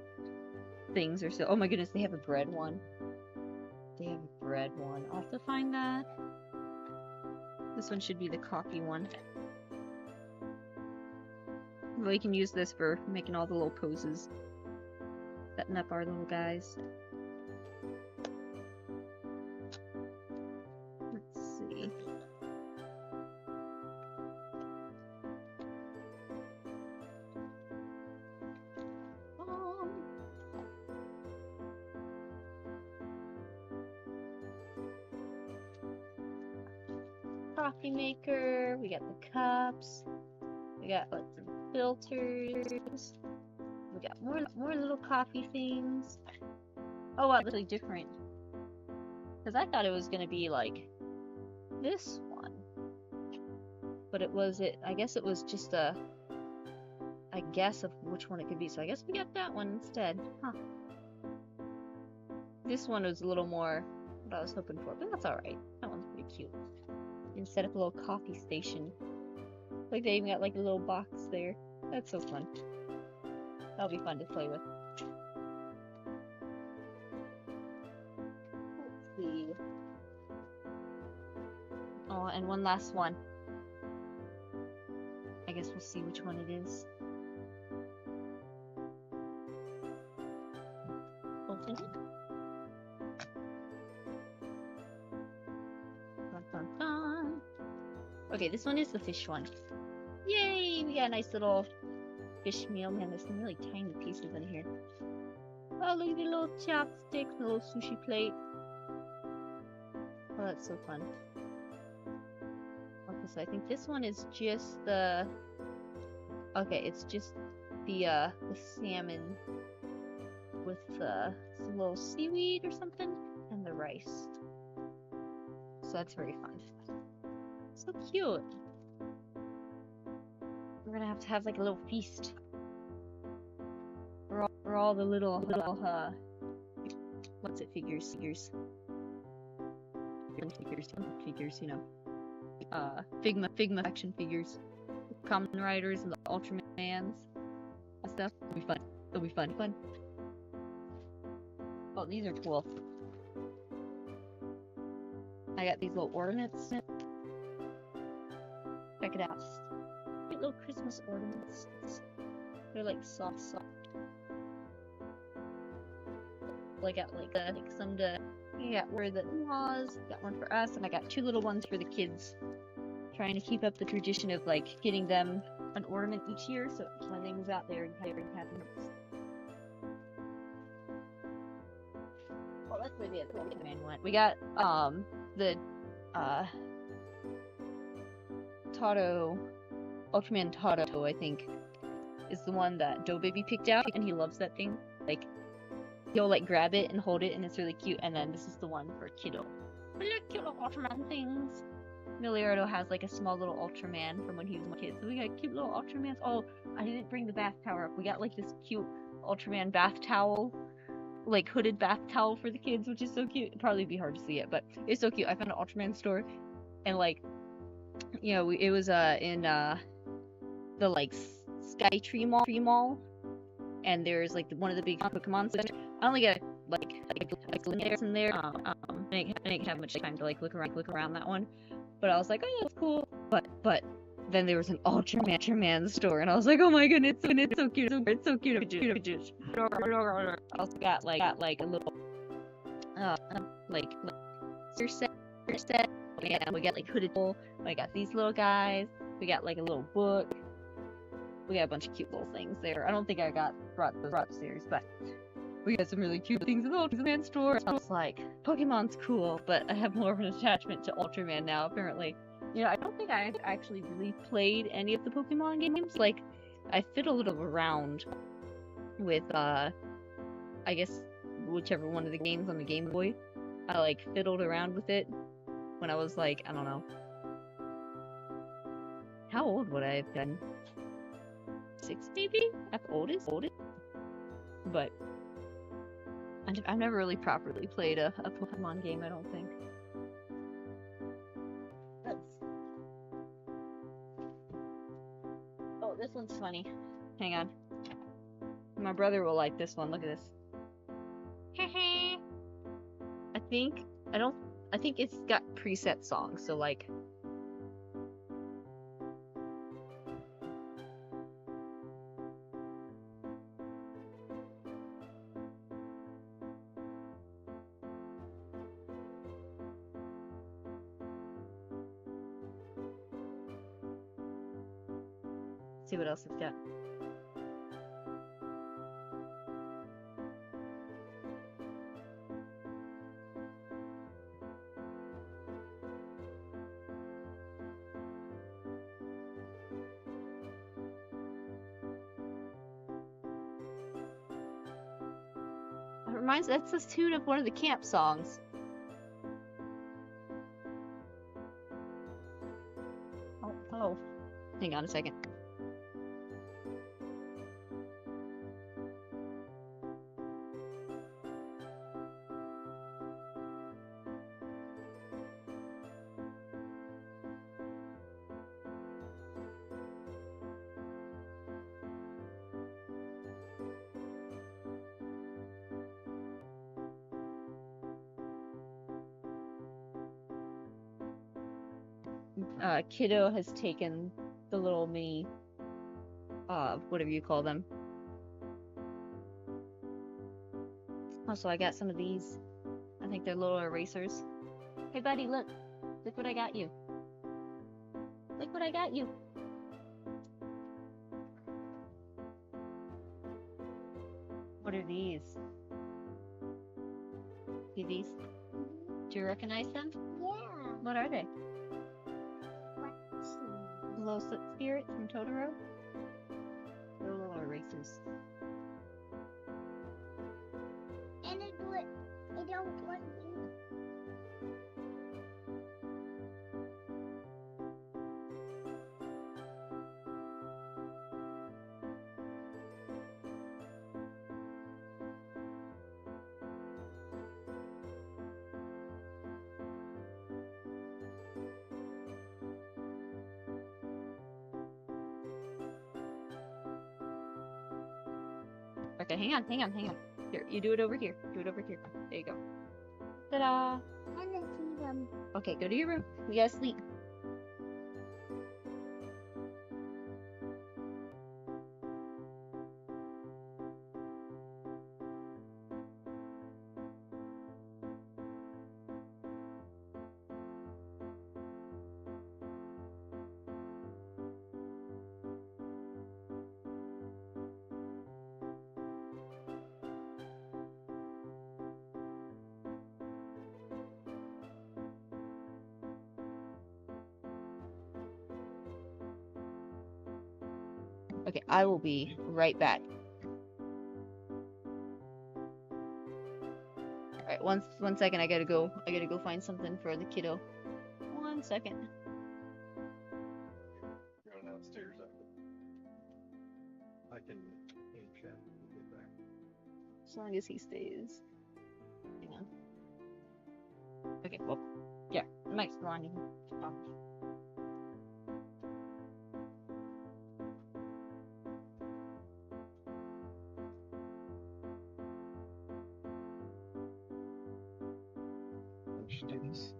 Speaker 1: things are so. Oh my goodness, they have a bread one. They have a bread one. I'll have to find that. This one should be the coffee one. We can use this for making all the little poses. Setting up our little guys. Let's see. Coffee maker. We got the cups. We got like some filters. We got more little coffee things. Oh wow, really different. Because I thought it was gonna be like this one, but it was it. I guess it was just a guess of which one it could be. So I guess we got that one instead. Huh. This one was a little more what I was hoping for, but that's all right. That one's pretty cute. And set up a little coffee station. Like they even got like a little box there. That's so fun. That'll be fun to play with. Let's see. Oh, and one last one. I guess we'll see which one it is. Open it. Dun, dun, dun. Okay, this one is the fish one. Yay! We got a nice little fish meal. Man, there's some really tiny pieces in here. Oh, look at the little chopsticks, the little sushi plate. Oh, that's so fun. Okay, so I think this one is just the... Okay, it's just the salmon with some little seaweed or something, and the rice. So that's very fun. So cute. We're gonna have to have like a little feast for all the little what's it, figures, you know, Figma action figures, Kamen Riders and the Ultramans and stuff. It'll be fun. Oh, these are cool. I got these little ornaments. Check it out. Cute little Christmas ornaments. They're like soft. I got like some to. I got for the in-laws, got one for us, and I got 2 little ones for the kids. Trying to keep up the tradition of like getting them an ornament each year, so when they move out there and have ornaments. Well, that's where the other man went. We got the Tato, Ultraman Tato, I think, is the one that Dough Baby picked out, and he loves that thing. Like, he'll like grab it and hold it, and it's really cute. And then this is the one for Kiddo. We like cute little Ultraman things. Milliardo has like a small little Ultraman from when he was a kid. So we got cute little Ultramans. Oh, I didn't bring the bath tower up. We got like this cute Ultraman bath towel, like hooded bath towel for the kids, which is so cute. It'd probably be hard to see it, but it's so cute. I found an Ultraman store, and like, you know, it was in the like Skytree Mall, and there's like one of the big Pokemon centers. I only got like in there. I didn't have much time to like look around that one, but I was like, oh, that's cool. But then there was an Ultraman store, and I was like, oh my goodness, it's so cute. It's so cute. I also got like a little like set. Yeah, we got like hooded. I got these little guys. We got like a little book. We got a bunch of cute little things there. I don't think I brought upstairs, but we got some really cute things in the Ultraman store. I was like, Pokemon's cool, but I have more of an attachment to Ultraman now, apparently. You know, I don't think I actually really played any of the Pokemon games. Like, I fiddled around with, I guess, whichever one of the games on the Game Boy. I, like, fiddled around with it when I was, like, I don't know. How old would I have been? 6, maybe? At the oldest? But I've never really properly played a Pokemon game, I don't think. Oh, this one's funny. Hang on. My brother will like this one. Look at this. I think it's got preset songs, so like. See what else it's got. That's the tune of one of the camp songs. Oh. Hang on a second. Kiddo has taken the little mini, whatever you call them. Also, I got some of these. I think they're little erasers. Hey, buddy, look. Look what I got you. Look what I got you. What are these? See these? Do you recognize them?
Speaker 3: Yeah.
Speaker 1: What are they? Little spirits from Totoro? They're little erasers.
Speaker 3: And I don't want you.
Speaker 1: Okay, hang on. Here, you do it over here. Do it over here. There you go. Ta-da!
Speaker 3: I want to see them.
Speaker 1: Okay, go to your room. We gotta sleep. Okay, I will be right back. Alright, one second, I gotta go find something for the kiddo. 1 second.
Speaker 2: Going downstairs after. I can chat when we get back.
Speaker 1: As long as he stays. Hang on. Okay, well, yeah, Mike's on. Oh.
Speaker 2: I should do this.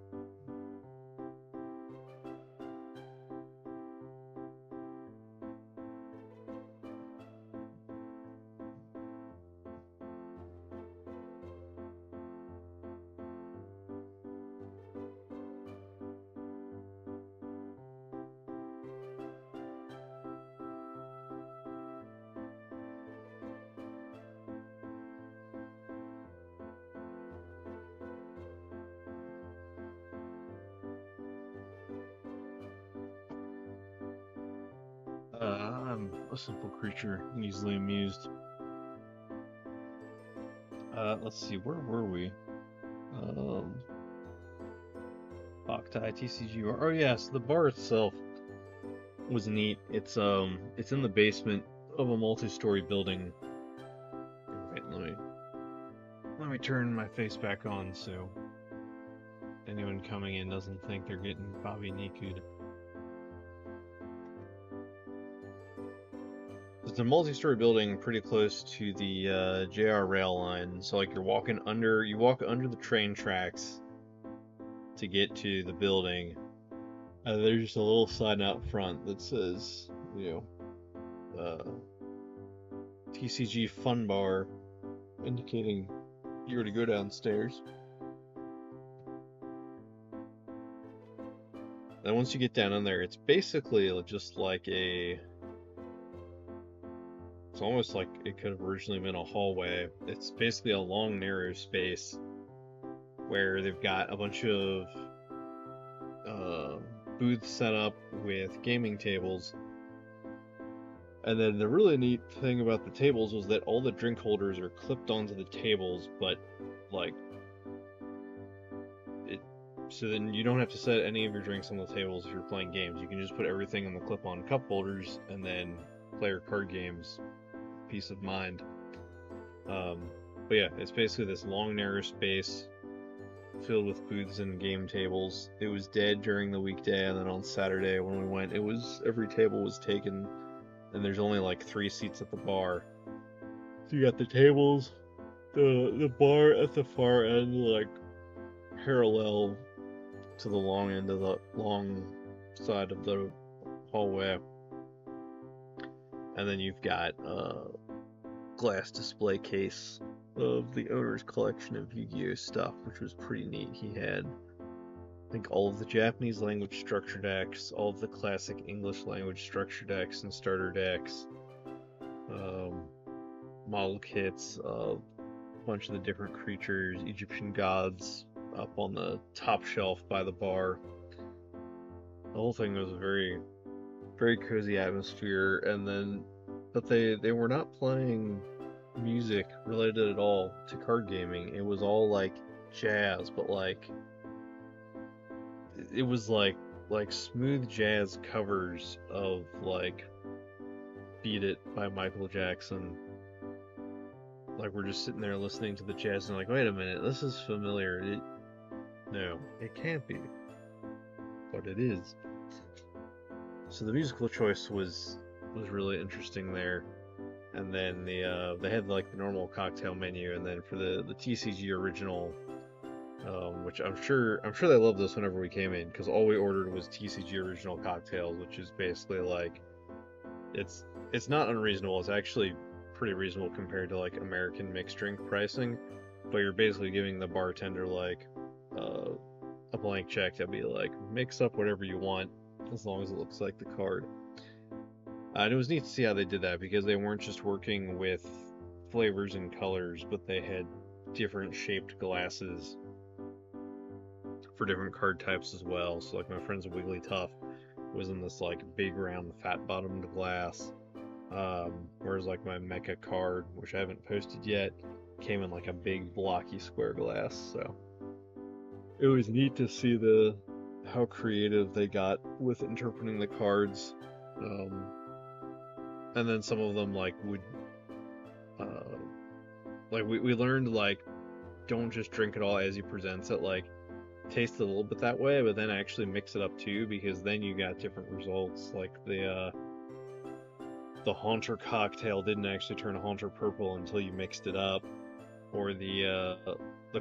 Speaker 2: I'm a simple creature, easily amused. Let's see, where were we? Boktai TCG. Oh yes, the bar itself was neat. It's in the basement of a multi-story building. Wait, let me turn my face back on so anyone coming in doesn't think they're getting Bobby Niku'd. It's a multi-story building pretty close to the JR rail line. So like you walk under the train tracks to get to the building. There's just a little sign out front that says, TCG Fun Bar, indicating you're to go downstairs. And once you get down in there, it's basically just like it's almost like it could have originally been a hallway. It's basically a long, narrow space where they've got a bunch of booths set up with gaming tables. And then the really neat thing about the tables was that all the drink holders are clipped onto the tables, but like so then you don't have to set any of your drinks on the tables if you're playing games. You can just put everything on the clip-on cup holders and then play your card games. Peace of mind. But yeah, it's basically this long, narrow space filled with booths and game tables. It was dead during the weekday, and then on Saturday when we went, every table was taken, and there's only like 3 seats at the bar. So you got the tables, the bar at the far end, like parallel to the long end of the long side of the hallway, and then you've got a glass display case of the owner's collection of Yu-Gi-Oh stuff, which was pretty neat. He had, I think, all of the Japanese language structure decks, all of the classic English language structure decks and starter decks, model kits, a bunch of the different creatures, Egyptian gods up on the top shelf by the bar. The whole thing was a very, very cozy atmosphere, and then, but they were not playing music related at all to card gaming. It was all like jazz, but like it was like smooth jazz covers of like Beat It by Michael Jackson. Like we're just sitting there listening to the jazz and like, wait a minute, this is familiar. No, it can't be, but it is. So the musical choice was really interesting there. And then they had like the normal cocktail menu, and then for the TCG original, which I'm sure they loved this whenever we came in, because all we ordered was TCG original cocktails, which is basically like it's not unreasonable. It's actually pretty reasonable compared to like American mixed drink pricing, but you're basically giving the bartender like a blank check to be like, mix up whatever you want as long as it looks like the card. And it was neat to see how they did that, because they weren't just working with flavors and colors, but they had different shaped glasses for different card types as well. So like my friend's Wigglytuff was in this like big round fat bottomed glass. Whereas like my mecha card, which I haven't posted yet, came in like a big blocky square glass. So it was neat to see how creative they got with interpreting the cards. And then some of them like would like we learned like don't just drink it all as he presents it, like taste it a little bit that way, but then actually mix it up too, because then you got different results. Like the Haunter cocktail didn't actually turn Haunter purple until you mixed it up. Or the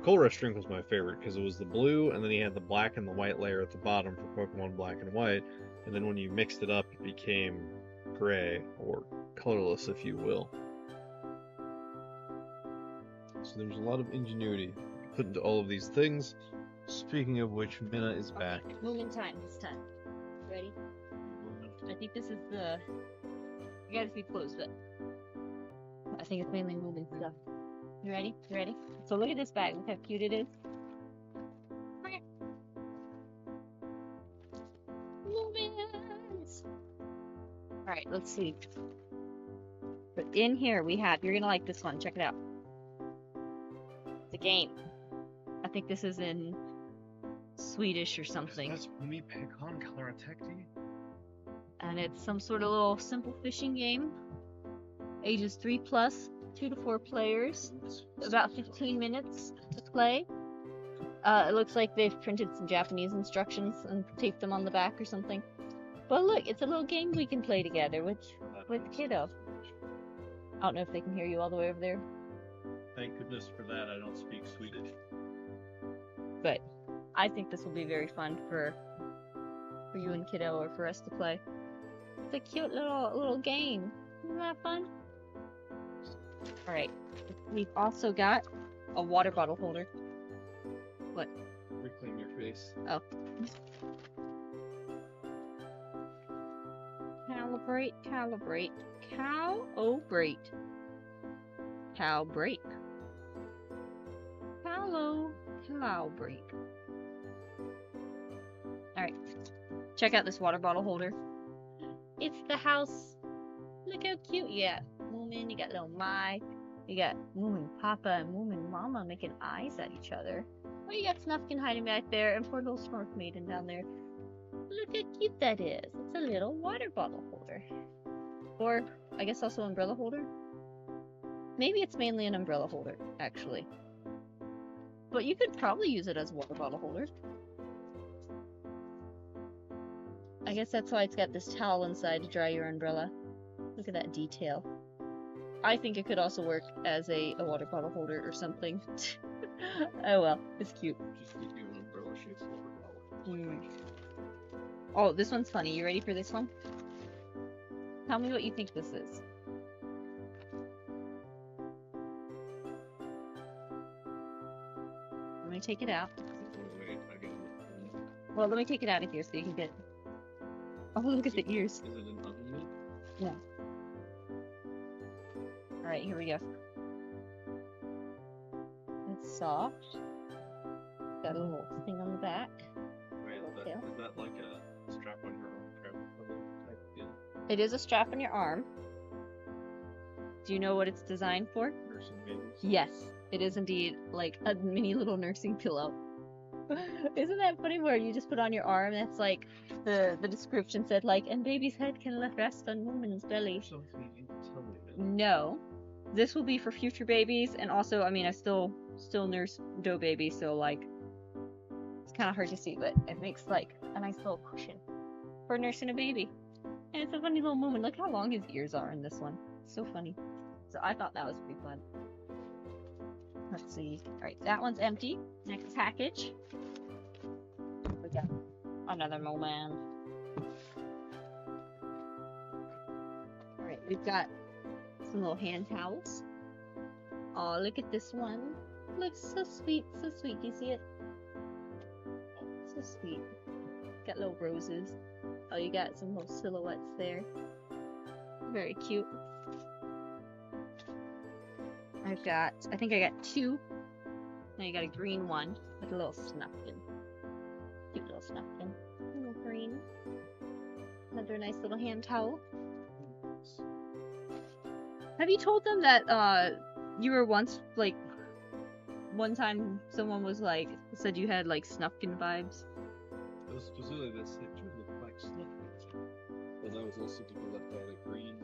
Speaker 2: Cold Rush drink was my favorite because it was the blue, and then you had the black and the white layer at the bottom for Pokemon Black and White, and then when you mixed it up, it became gray, or colorless, if you will. So there's a lot of ingenuity put into all of these things. Speaking of which, Minna is back.
Speaker 1: Movement time this time. Ready? I think this is the. You gotta be close, but I think it's mainly moving stuff. You ready? You ready? So look at this bag. Look how cute it is. Movements. All right, let's see. But in here we have. You're gonna like this one. Check it out. It's a game. I think this is in Swedish or something.
Speaker 2: That's me Pekon Kalaratecti.
Speaker 1: And it's some sort of little simple fishing game. Ages 3+, 2 to 4 players. About 15 minutes to play. It looks like they've printed some Japanese instructions and taped them on the back or something. But look, it's a little game we can play together with kiddo. I don't know if they can hear you all the way over there.
Speaker 2: Thank goodness for that. I don't speak Swedish.
Speaker 1: But I think this will be very fun for you and kiddo, or for us to play. It's a cute little game. Isn't that fun? Alright. We've also got a water bottle holder. What?
Speaker 2: Reclaim your face.
Speaker 1: Oh. Calibrate. Cow-o-brate. Cow break. Cow break. Alright. Check out this water bottle holder. It's the house. Look how cute you got. Moomin, you got little Mai. You got Moomin Papa and Moomin Mama making eyes at each other. Oh, you got Snufkin hiding back there, and poor little Smurf Maiden down there. Look how cute that is. It's a little water bottle holder. Or, I guess also umbrella holder? Maybe it's mainly an umbrella holder, actually. But you could probably use it as a water bottle holder. I guess that's why it's got this towel inside to dry your umbrella. Look at that detail. I think it could also work as a water bottle holder or something. Oh well, it's cute.
Speaker 2: Just give you an umbrella shaped water bottle.
Speaker 1: Oh, this one's funny. You ready for this one? Tell me what you think this is. Let me take it out. Well, let me take it out of here so you can get. Oh, look at the ears.
Speaker 2: Is it an oven mitt?
Speaker 1: Yeah. Alright, here we go. It's soft. Got a little thing on the back.
Speaker 2: Wait, is that like a strap on your arm type deal?
Speaker 1: It is a strap on your arm. Do you know what it's designed for?
Speaker 2: Nursing babies?
Speaker 1: Yes, it is indeed like a mini little nursing pillow. Isn't that funny where you just put on your arm? That's like the description said, like, and baby's head can rest on woman's belly. No, this will be for future babies, and also, I mean, I still nurse doe baby, so like it's kind of hard to see, but it makes like a nice little cushion for nursing a baby. And it's a funny little moment. Look how long his ears are in this one. It's so funny. So I thought that was pretty fun. Let's see. Alright, that one's empty. Next package. We got another moment. Alright, we've got some little hand towels. Oh, look at this one. Looks so sweet, so sweet. Do you see it? So sweet. Got little roses. Oh, you got some little silhouettes there. Very cute. I think I got two. Now you got a green one with a little snufkin. Cute little snufkin. A little green. Another nice little hand towel. Have you told them that you were once like one time someone was like said you had like Snufkin vibes?
Speaker 4: It was specifically this picture looked like Snuffles. But that was also because I've got a green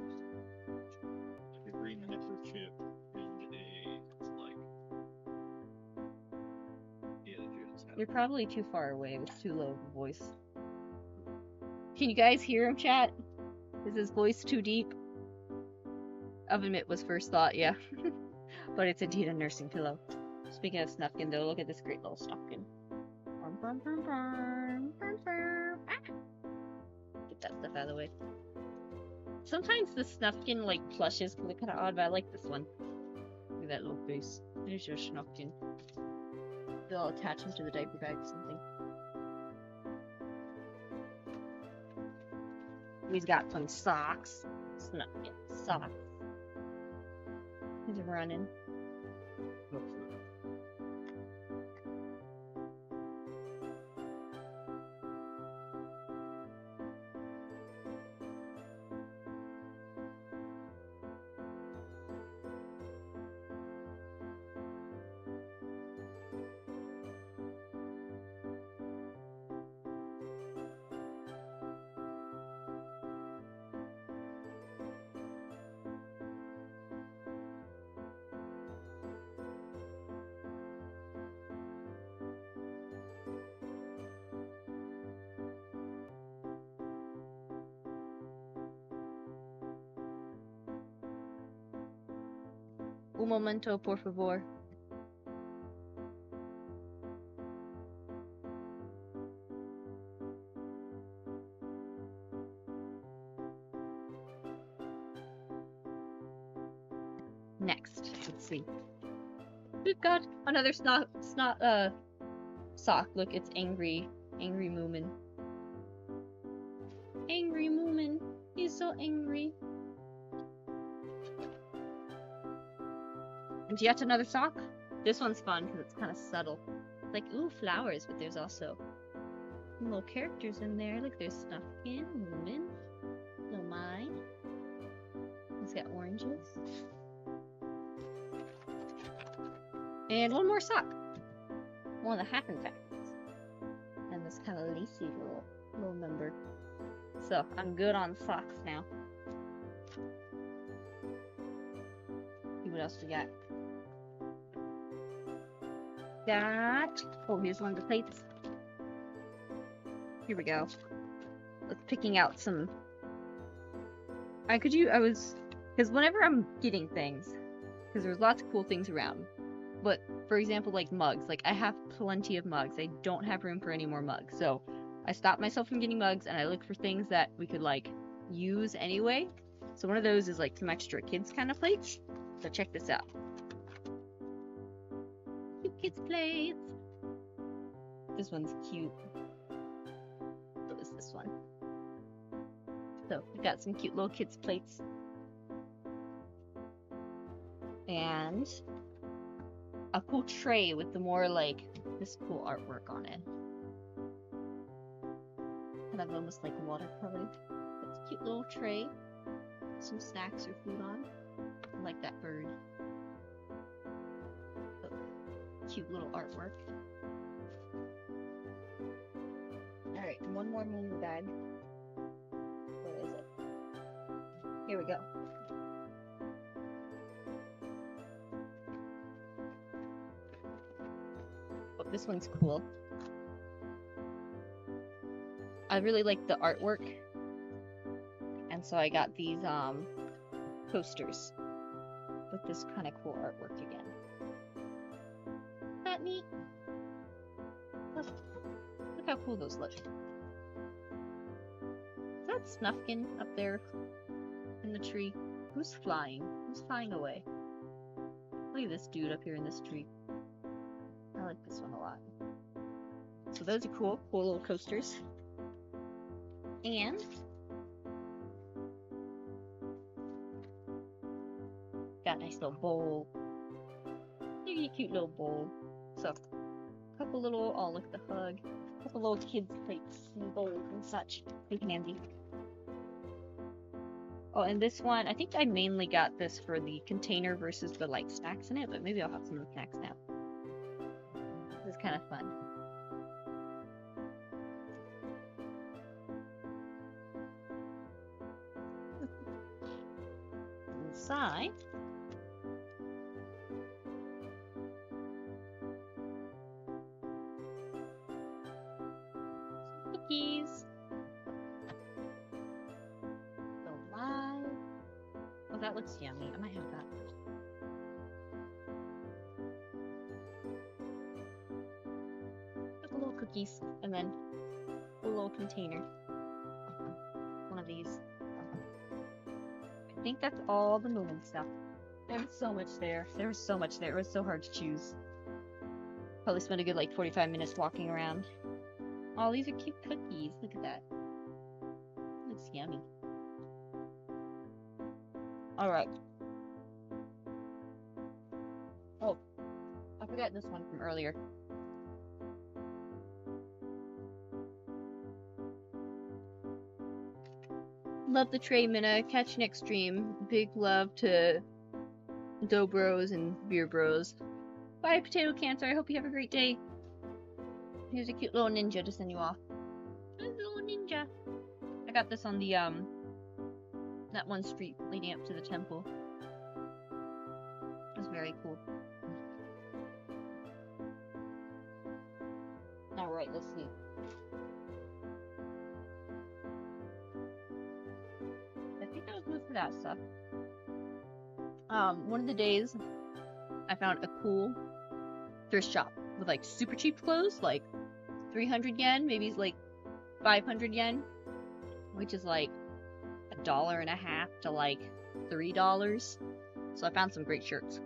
Speaker 4: neckerchief and a like
Speaker 1: You're probably too far away with too low of a voice. Can you guys hear him, chat? Is his voice too deep? Oven mitt was first thought, yeah. But it's indeed a nursing pillow. Speaking of Snufkin, though, look at this great little Snufkin. Get that stuff out of the way. Sometimes the Snufkin, like, plushes can look kind of odd, but I like this one. Look at that little face. There's your Snufkin. They'll attach him to the diaper bag or something. He's got some socks. Snufkin socks. He's running. Un momento, por favor. Next, let's see. We've got another sock. Look, it's Angry Moomin. Angry Moomin. He's so angry. And yet another sock. This one's fun because it's kind of subtle. It's like, ooh, flowers, but there's also little characters in there. Look, there's Snufkin, Moomin, Lolime. He's got oranges. And one more sock. One of the Hackenfacts. And this kind of lacy little number. So, I'm good on socks now. See what else we got. Oh, here's one of the plates. Here we go. Let's picking out some. Because whenever I'm getting things, because there's lots of cool things around. But for example, like mugs, like I have plenty of mugs. I don't have room for any more mugs, so I stopped myself from getting mugs, and I look for things that we could like use anyway. So one of those is like some extra kids kind of plates. So check this out. Kids plates. This one's cute. So is this one. So we've got some cute little kids plates. And a cool tray with the more like this cool artwork on it. Kind of almost like watercolor. It's a cute little tray. Some snacks or food on. I like that bird. Cute little artwork. Alright, one more mini bag. Where is it? Here we go. Oh, this one's cool. I really like the artwork. And so I got these coasters with this kind of cool artwork again. That neat. Look how cool those look. Is that Snufkin up there in the tree? Who's flying? Who's flying away? Look at this dude up here in this tree. I like this one a lot. So those are cool little coasters. And got a nice little bowl. Look at your cute little bowl. So, a couple little, oh look at the hug. A couple little kids' plates and bowls and such. Pretty handy. Oh, and this one, I think I mainly got this for the container versus the like snacks in it, but maybe I'll have some of the snacks now. This is kind of fun. Inside. Cookies. Lolime. Oh, that looks yummy. I might have that. Little cookies, and then a little container. One of these. I think that's all the moving stuff. There was so much there. There was so much there. It was so hard to choose. Probably spent a good like 45 minutes walking around. Oh, these are cute cookies. Look at that. Looks yummy. Alright. Oh, I forgot this one from earlier. Love the tray, Minna. Catch next stream. Big love to Dough Bros and Beer Bros. Bye, Potato Cancer. I hope you have a great day. Here's a cute little ninja to send you off. A little ninja. I got this on the, that one street leading up to the temple. It was very cool. Alright, let's see. I think that was most of that stuff. One of the days, I found a cool thrift shop with like super cheap clothes, like 300 yen, maybe like 500 yen, which is like $1.50 to like $3. So I found some great shirts.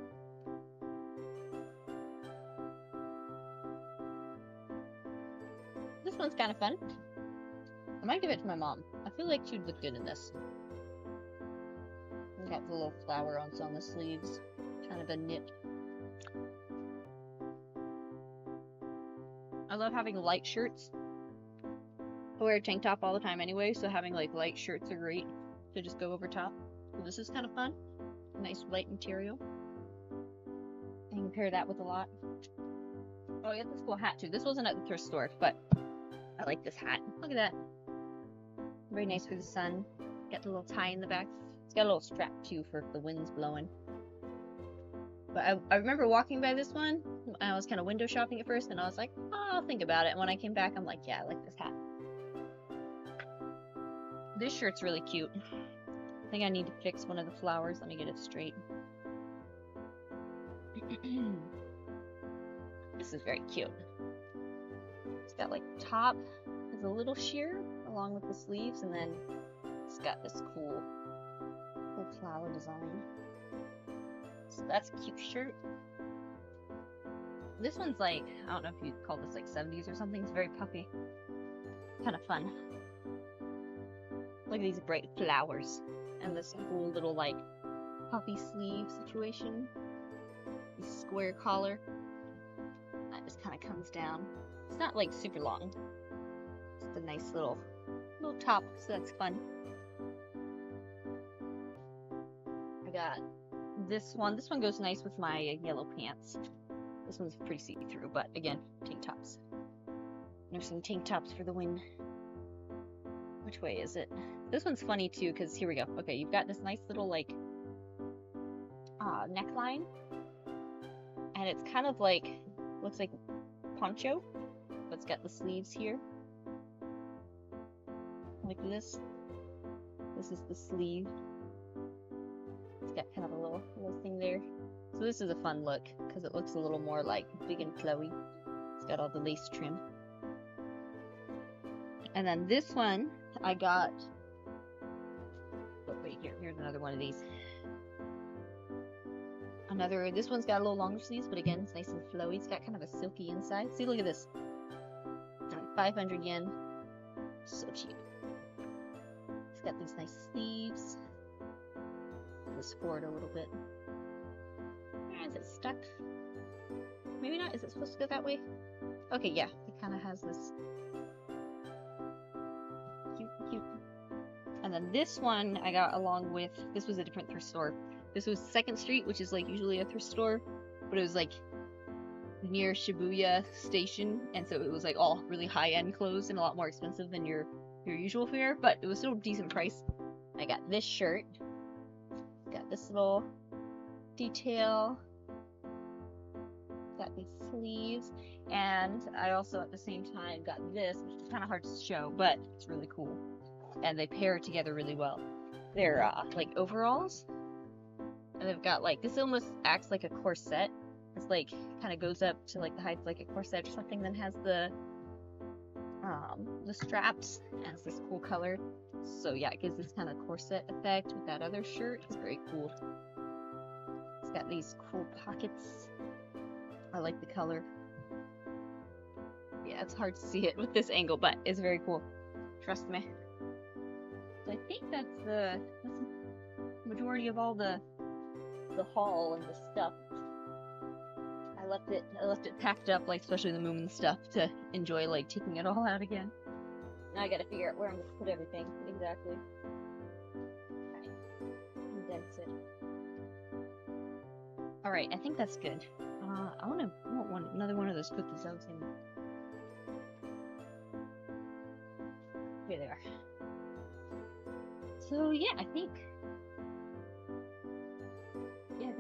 Speaker 1: This one's kind of fun. I might give it to my mom. I feel like she'd look good in this. We got the little flower on the sleeves, kind of a knit. I love having light shirts. I wear a tank top all the time anyway, so having like light shirts are great to just go over top. So this is kind of fun. Nice light material. I can pair that with a lot. Oh, I got this cool hat too. This wasn't at the thrift store, but I like this hat. Look at that. Very nice for the sun. Got the little tie in the back. It's got a little strap too for if the wind's blowing. But I remember walking by this one. I was kind of window shopping at first, and I was like, oh, I'll think about it. And when I came back, I'm like, yeah, I like this hat. This shirt's really cute. I think I need to fix one of the flowers. Let me get it straight. This is very cute. It's got like top is a little sheer along with the sleeves, and then it's got this cool flower design. So that's a cute shirt. This one's like, I don't know if you'd call this like 70s or something. It's very puffy. Kind of fun. Look at these bright flowers. And this cool little like puffy sleeve situation. This square collar. That just kind of comes down. It's not like super long. Just a nice little top, so that's fun. I got this one. This one goes nice with my yellow pants. This one's pretty see-through, but again, tank tops. There's some tank tops for the win. Which way is it? This one's funny too, because here we go. Okay, you've got this nice little like neckline, and it's kind of like looks like poncho, but it's got the sleeves here, like this. This is the sleeve. It's got kind of a little thing there. So this is a fun look because it looks a little more like big and flowy. It's got all the lace trim. And then this one I got. Oh wait, here's another one of these. This one's got a little longer sleeves, but again, it's nice and flowy. It's got kind of a silky inside. See, look at this. 500 yen. So cheap. It's got these nice sleeves. This forward a little bit. Is it stuck? Maybe not. Is it supposed to go that way? Okay, yeah. It kind of has this cute. And then this one I got along with, this was a different thrift store. This was 2nd Street, which is like usually a thrift store, but it was like near Shibuya Station, and so it was like all really high-end clothes and a lot more expensive than your usual fare, but it was still a decent price. I got this shirt. Got this little detail. Got these sleeves, and I also at the same time got this, which is kind of hard to show, but it's really cool. And they pair together really well. They're like overalls, and they've got like, this almost acts like a corset. It's like kind of goes up to like the height of like a corset or something. Then has the straps, and it's this cool color. So yeah, it gives this kind of corset effect with that other shirt. It's very cool. It's got these cool pockets. I like the color. Yeah, it's hard to see it with this angle, but it's very cool. Trust me. So I think that's the majority of all the haul and the stuff. I left it packed up, like especially the moon and stuff, to enjoy like taking it all out again. Now I gotta figure out where I'm gonna put everything exactly. Okay. Condense it. Alright, I think that's good. I want another one of those cookies I was in. Here they are. So yeah, I think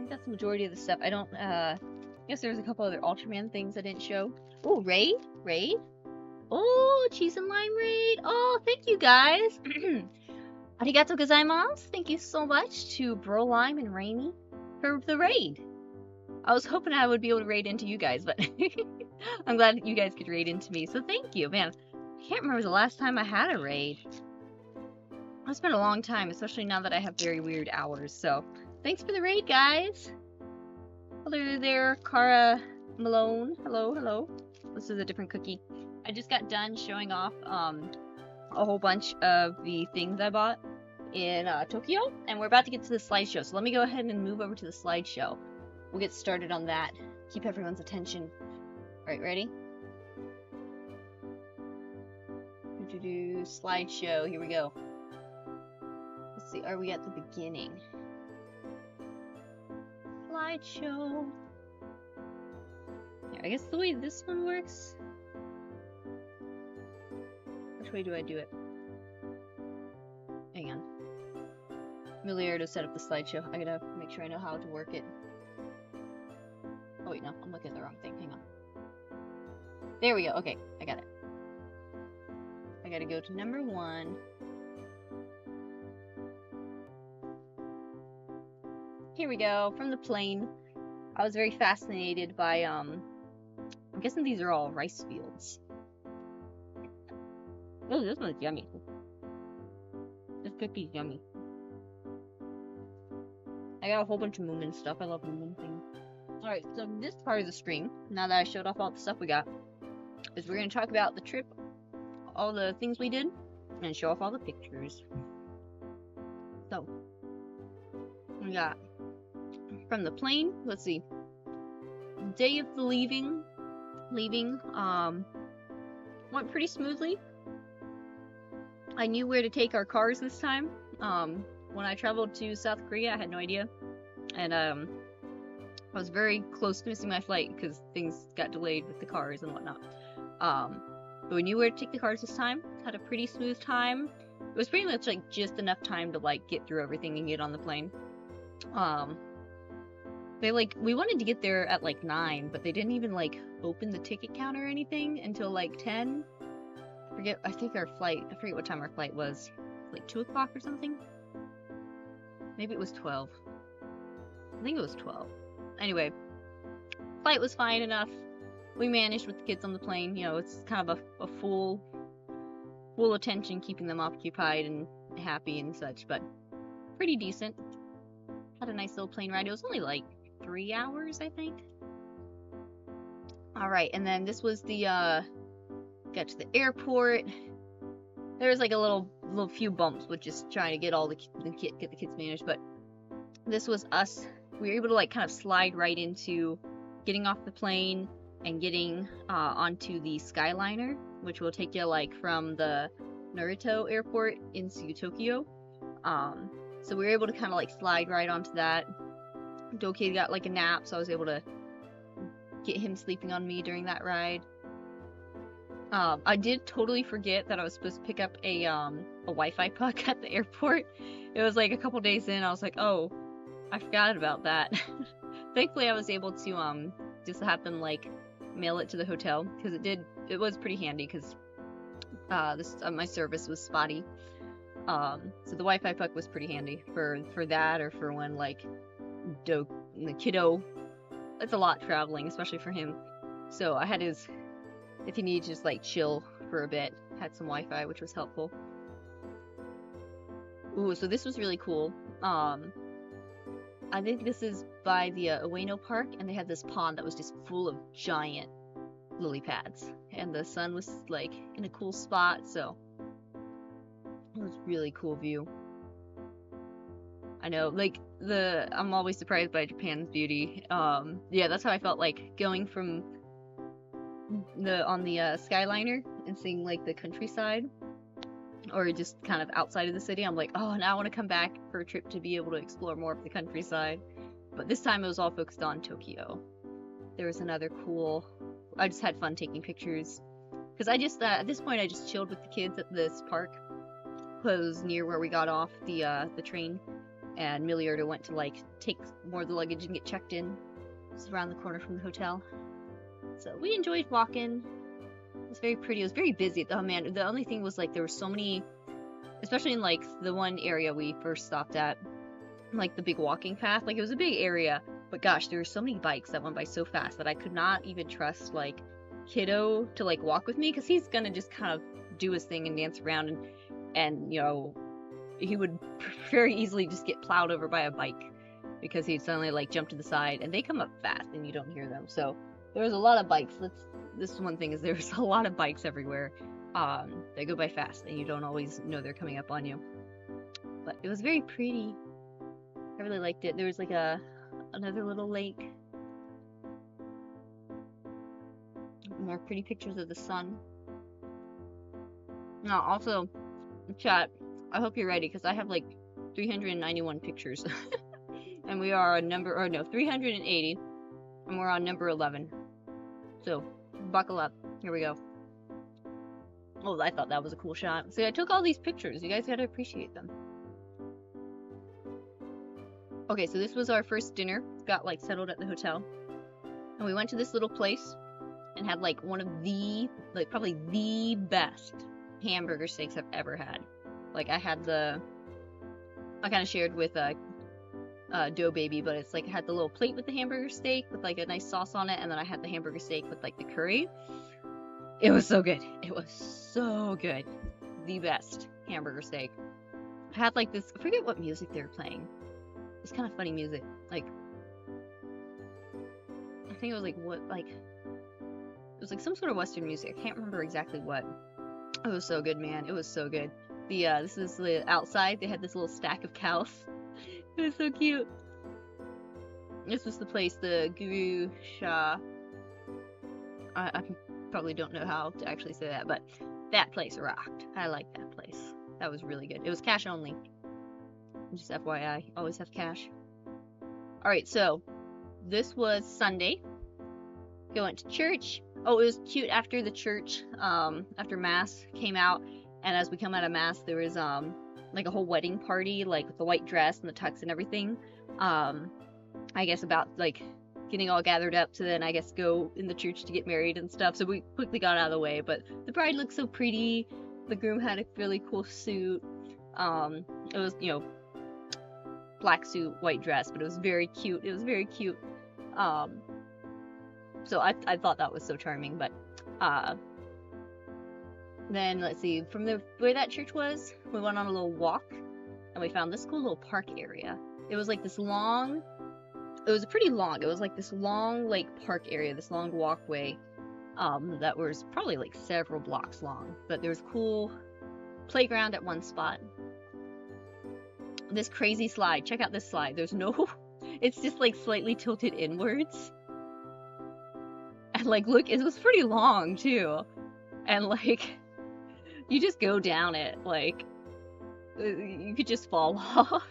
Speaker 1: that's the majority of the stuff. I don't guess there's a couple other Ultraman things I didn't show. Oh, raid? Oh, cheese and lime raid. Oh, thank you guys. Arigato gozaimasu. Thank you so much to Bro Lime and Rainy for the raid. I was hoping I would be able to raid into you guys, but I'm glad you guys could raid into me. So thank you, man. I can't remember the last time I had a raid. It's been a long time, especially now that I have very weird hours. So thanks for the raid, guys. Hello there, Cara Malone. Hello. This is a different cookie. I just got done showing off a whole bunch of the things I bought in Tokyo, and we're about to get to the slideshow. So let me go ahead and move over to the slideshow. We'll get started on that. Keep everyone's attention. Alright, ready? Slideshow. Here we go. Let's see, are we at the beginning? Slideshow. Yeah, I guess the way this one works. Which way do I do it? Hang on. Milliardo set up the slideshow. I gotta make sure I know how to work it. Oh wait, no, I'm looking at the wrong thing. Hang on. There we go. Okay, I got it. I gotta go to number 1. Here we go, from the plane. I was very fascinated by, I'm guessing these are all rice fields. Oh, this one's yummy. This cookie's yummy. I got a whole bunch of Moomin stuff. I love Moomin things. Alright, so this part of the stream, now that I showed off all the stuff we got, is we're going to talk about the trip, all the things we did, and show off all the pictures. So, we got from the plane, let's see, day of the leaving, went pretty smoothly. I knew where to take our cars this time. When I traveled to South Korea, I had no idea, and I was very close to missing my flight because things got delayed with the cars and whatnot. But we knew where to take the cars this time. Had a pretty smooth time. It was pretty much like just enough time to like get through everything and get on the plane. We wanted to get there at like 9, but they didn't even like open the ticket counter or anything until like 10. I forget what time our flight was. Like 2 o'clock or something? Maybe it was 12. I think it was 12. Anyway, flight was fine enough. We managed with the kids on the plane. You know, it's kind of a full attention, keeping them occupied and happy and such, but pretty decent. Had a nice little plane ride. It was only like 3 hours, I think. Alright, and then this was the, got to the airport. There was like a little few bumps with just trying to get all get the kids managed, but this was us. We were able to like kind of slide right into getting off the plane and getting onto the Skyliner, which will take you like from the Narita airport into Tokyo. So we were able to kind of like slide right onto that. Doki got like a nap, so I was able to get him sleeping on me during that ride. I did totally forget that I was supposed to pick up a Wi-Fi puck at the airport. It was like a couple days in, I was like, oh, I forgot about that. Thankfully, I was able to just have them like mail it to the hotel, because it was pretty handy, because my service was spotty. So the Wi-Fi puck was pretty handy for that, or for when like the kiddo. It's a lot traveling, especially for him. So I had his, if he needed to just like chill for a bit, had some Wi-Fi, which was helpful. Ooh, so this was really cool. I think this is by the Ueno Park, and they had this pond that was just full of giant lily pads, and the sun was like in a cool spot, so it was really cool view. I know, like I'm always surprised by Japan's beauty. Yeah, that's how I felt like going from on the Skyliner and seeing like the countryside, or just kind of outside of the city. I'm like, oh, now I want to come back for a trip to be able to explore more of the countryside. But this time it was all focused on Tokyo. There was another cool, I just had fun taking pictures, because I just at this point I just chilled with the kids at this park, because it was near where we got off the train, and Milliardo went to like take more of the luggage and get checked in. It's around the corner from the hotel. So we enjoyed walking. It was very pretty. It was very busy. Oh man, the only thing was like there were so many, especially in like the one area we first stopped at, like the big walking path. Like it was a big area, but gosh, there were so many bikes that went by so fast that I could not even trust like kiddo to like walk with me, because he's gonna just kind of do his thing and dance around, and you know, he would very easily just get plowed over by a bike, because he'd suddenly like jump to the side, and they come up fast and you don't hear them. So there was a lot of bikes. This one thing is there's a lot of bikes everywhere. They go by fast and you don't always know they're coming up on you. But it was very pretty. I really liked it. There was like another little lake. More pretty pictures of the sun. Now also, chat, I hope you're ready, because I have like 391 pictures. And we are on 380. And we're on number 11. So, buckle up. Here we go. Oh, I thought that was a cool shot. See, I took all these pictures. You guys gotta appreciate them. Okay, so this was our first dinner. Got like settled at the hotel. And we went to this little place and had like one of the, like probably the best hamburger steaks I've ever had. Like I kind of shared with Dough Baby, but it's like I had the little plate with the hamburger steak with like a nice sauce on it, and then I had the hamburger steak with like the curry. It was so good. It was so good. The best hamburger steak. I had like this, I forget what music they were playing. It was kind of funny music. Like, I think it was like it was like some sort of Western music. I can't remember exactly what. It was so good, man. It was so good. This is the outside. They had this little stack of cows. It was so cute. This was the place, the Guru Shah. I probably don't know how to actually say that, but that place rocked. I like that place. That was really good. It was cash only. Just FYI, always have cash. Alright, so this was Sunday. We went to church. Oh, it was cute after the church, after Mass came out, and as we come out of Mass, there was, like a whole wedding party, like with the white dress and the tux and everything. I guess about, like, getting all gathered up to then, I guess, go in the church to get married and stuff, so we quickly got out of the way, but the bride looked so pretty. The groom had a really cool suit. It was, you know, black suit, white dress, but it was very cute. It was very cute. So I thought that was so charming, but then let's see, from the way that church was, we went on a little walk and we found this cool little park area. It was like this long, it was pretty long, it was like this long like park area, this long walkway that was probably like several blocks long, but there was a cool playground at one spot. This crazy slide, check out this slide, there's no, it's just like slightly tilted inwards. And like, look, it was pretty long too. And like, you just go down it, like, you could just fall off.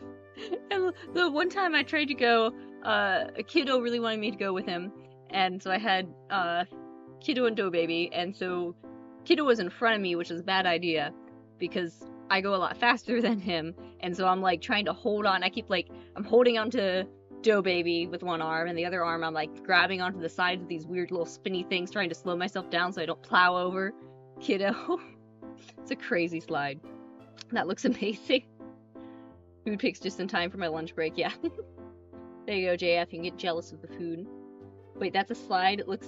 Speaker 1: And the one time I tried to go, a kiddo really wanted me to go with him, and so I had kiddo and dough baby, and so kiddo was in front of me, which was a bad idea because I go a lot faster than him, and so I'm like trying to hold on. I keep like I'm holding onto dough baby with one arm, and the other arm I'm like grabbing onto the sides of these weird little spinny things, trying to slow myself down so I don't plow over kiddo. It's a crazy slide. That looks amazing. Food picks just in time for my lunch break, yeah. There you go, JF, you can get jealous of the food. Wait, that's a slide? It looks,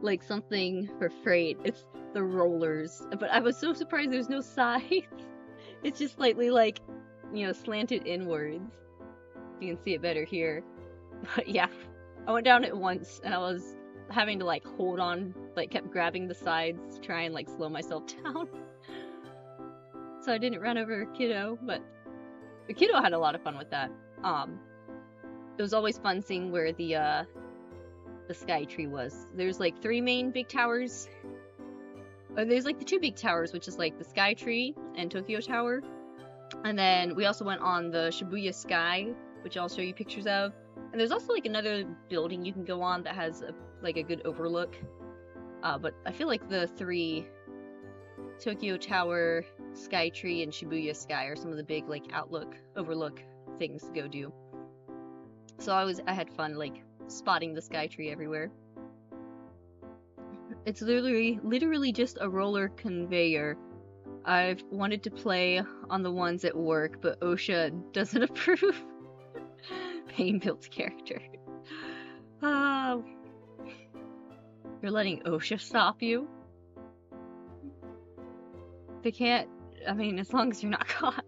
Speaker 1: like something for freight. It's the rollers. But I was so surprised there's no sides. It's just slightly, like, you know, slanted inwards. You can see it better here. But yeah, I went down it once, and I was having to, like, hold on, like, kept grabbing the sides to try and, like, slow myself down. So I didn't run over kiddo, but the kiddo had a lot of fun with that. It was always fun seeing where the sky tree was. There's like 3 main big towers. There's like the 2 big towers, which is like the Sky Tree and Tokyo Tower. And then we also went on the Shibuya Sky, which I'll show you pictures of. And there's also like another building you can go on that has like a good overlook. But I feel like the 3, Tokyo Tower, Sky Tree, and Shibuya Sky are some of the big like overlook things to go do. So I had fun like spotting the Sky Tree everywhere. It's literally just a roller conveyor. I've wanted to play on the ones at work, but OSHA doesn't approve. Pain-built character. You're letting OSHA stop you? They can't, I mean, as long as you're not caught.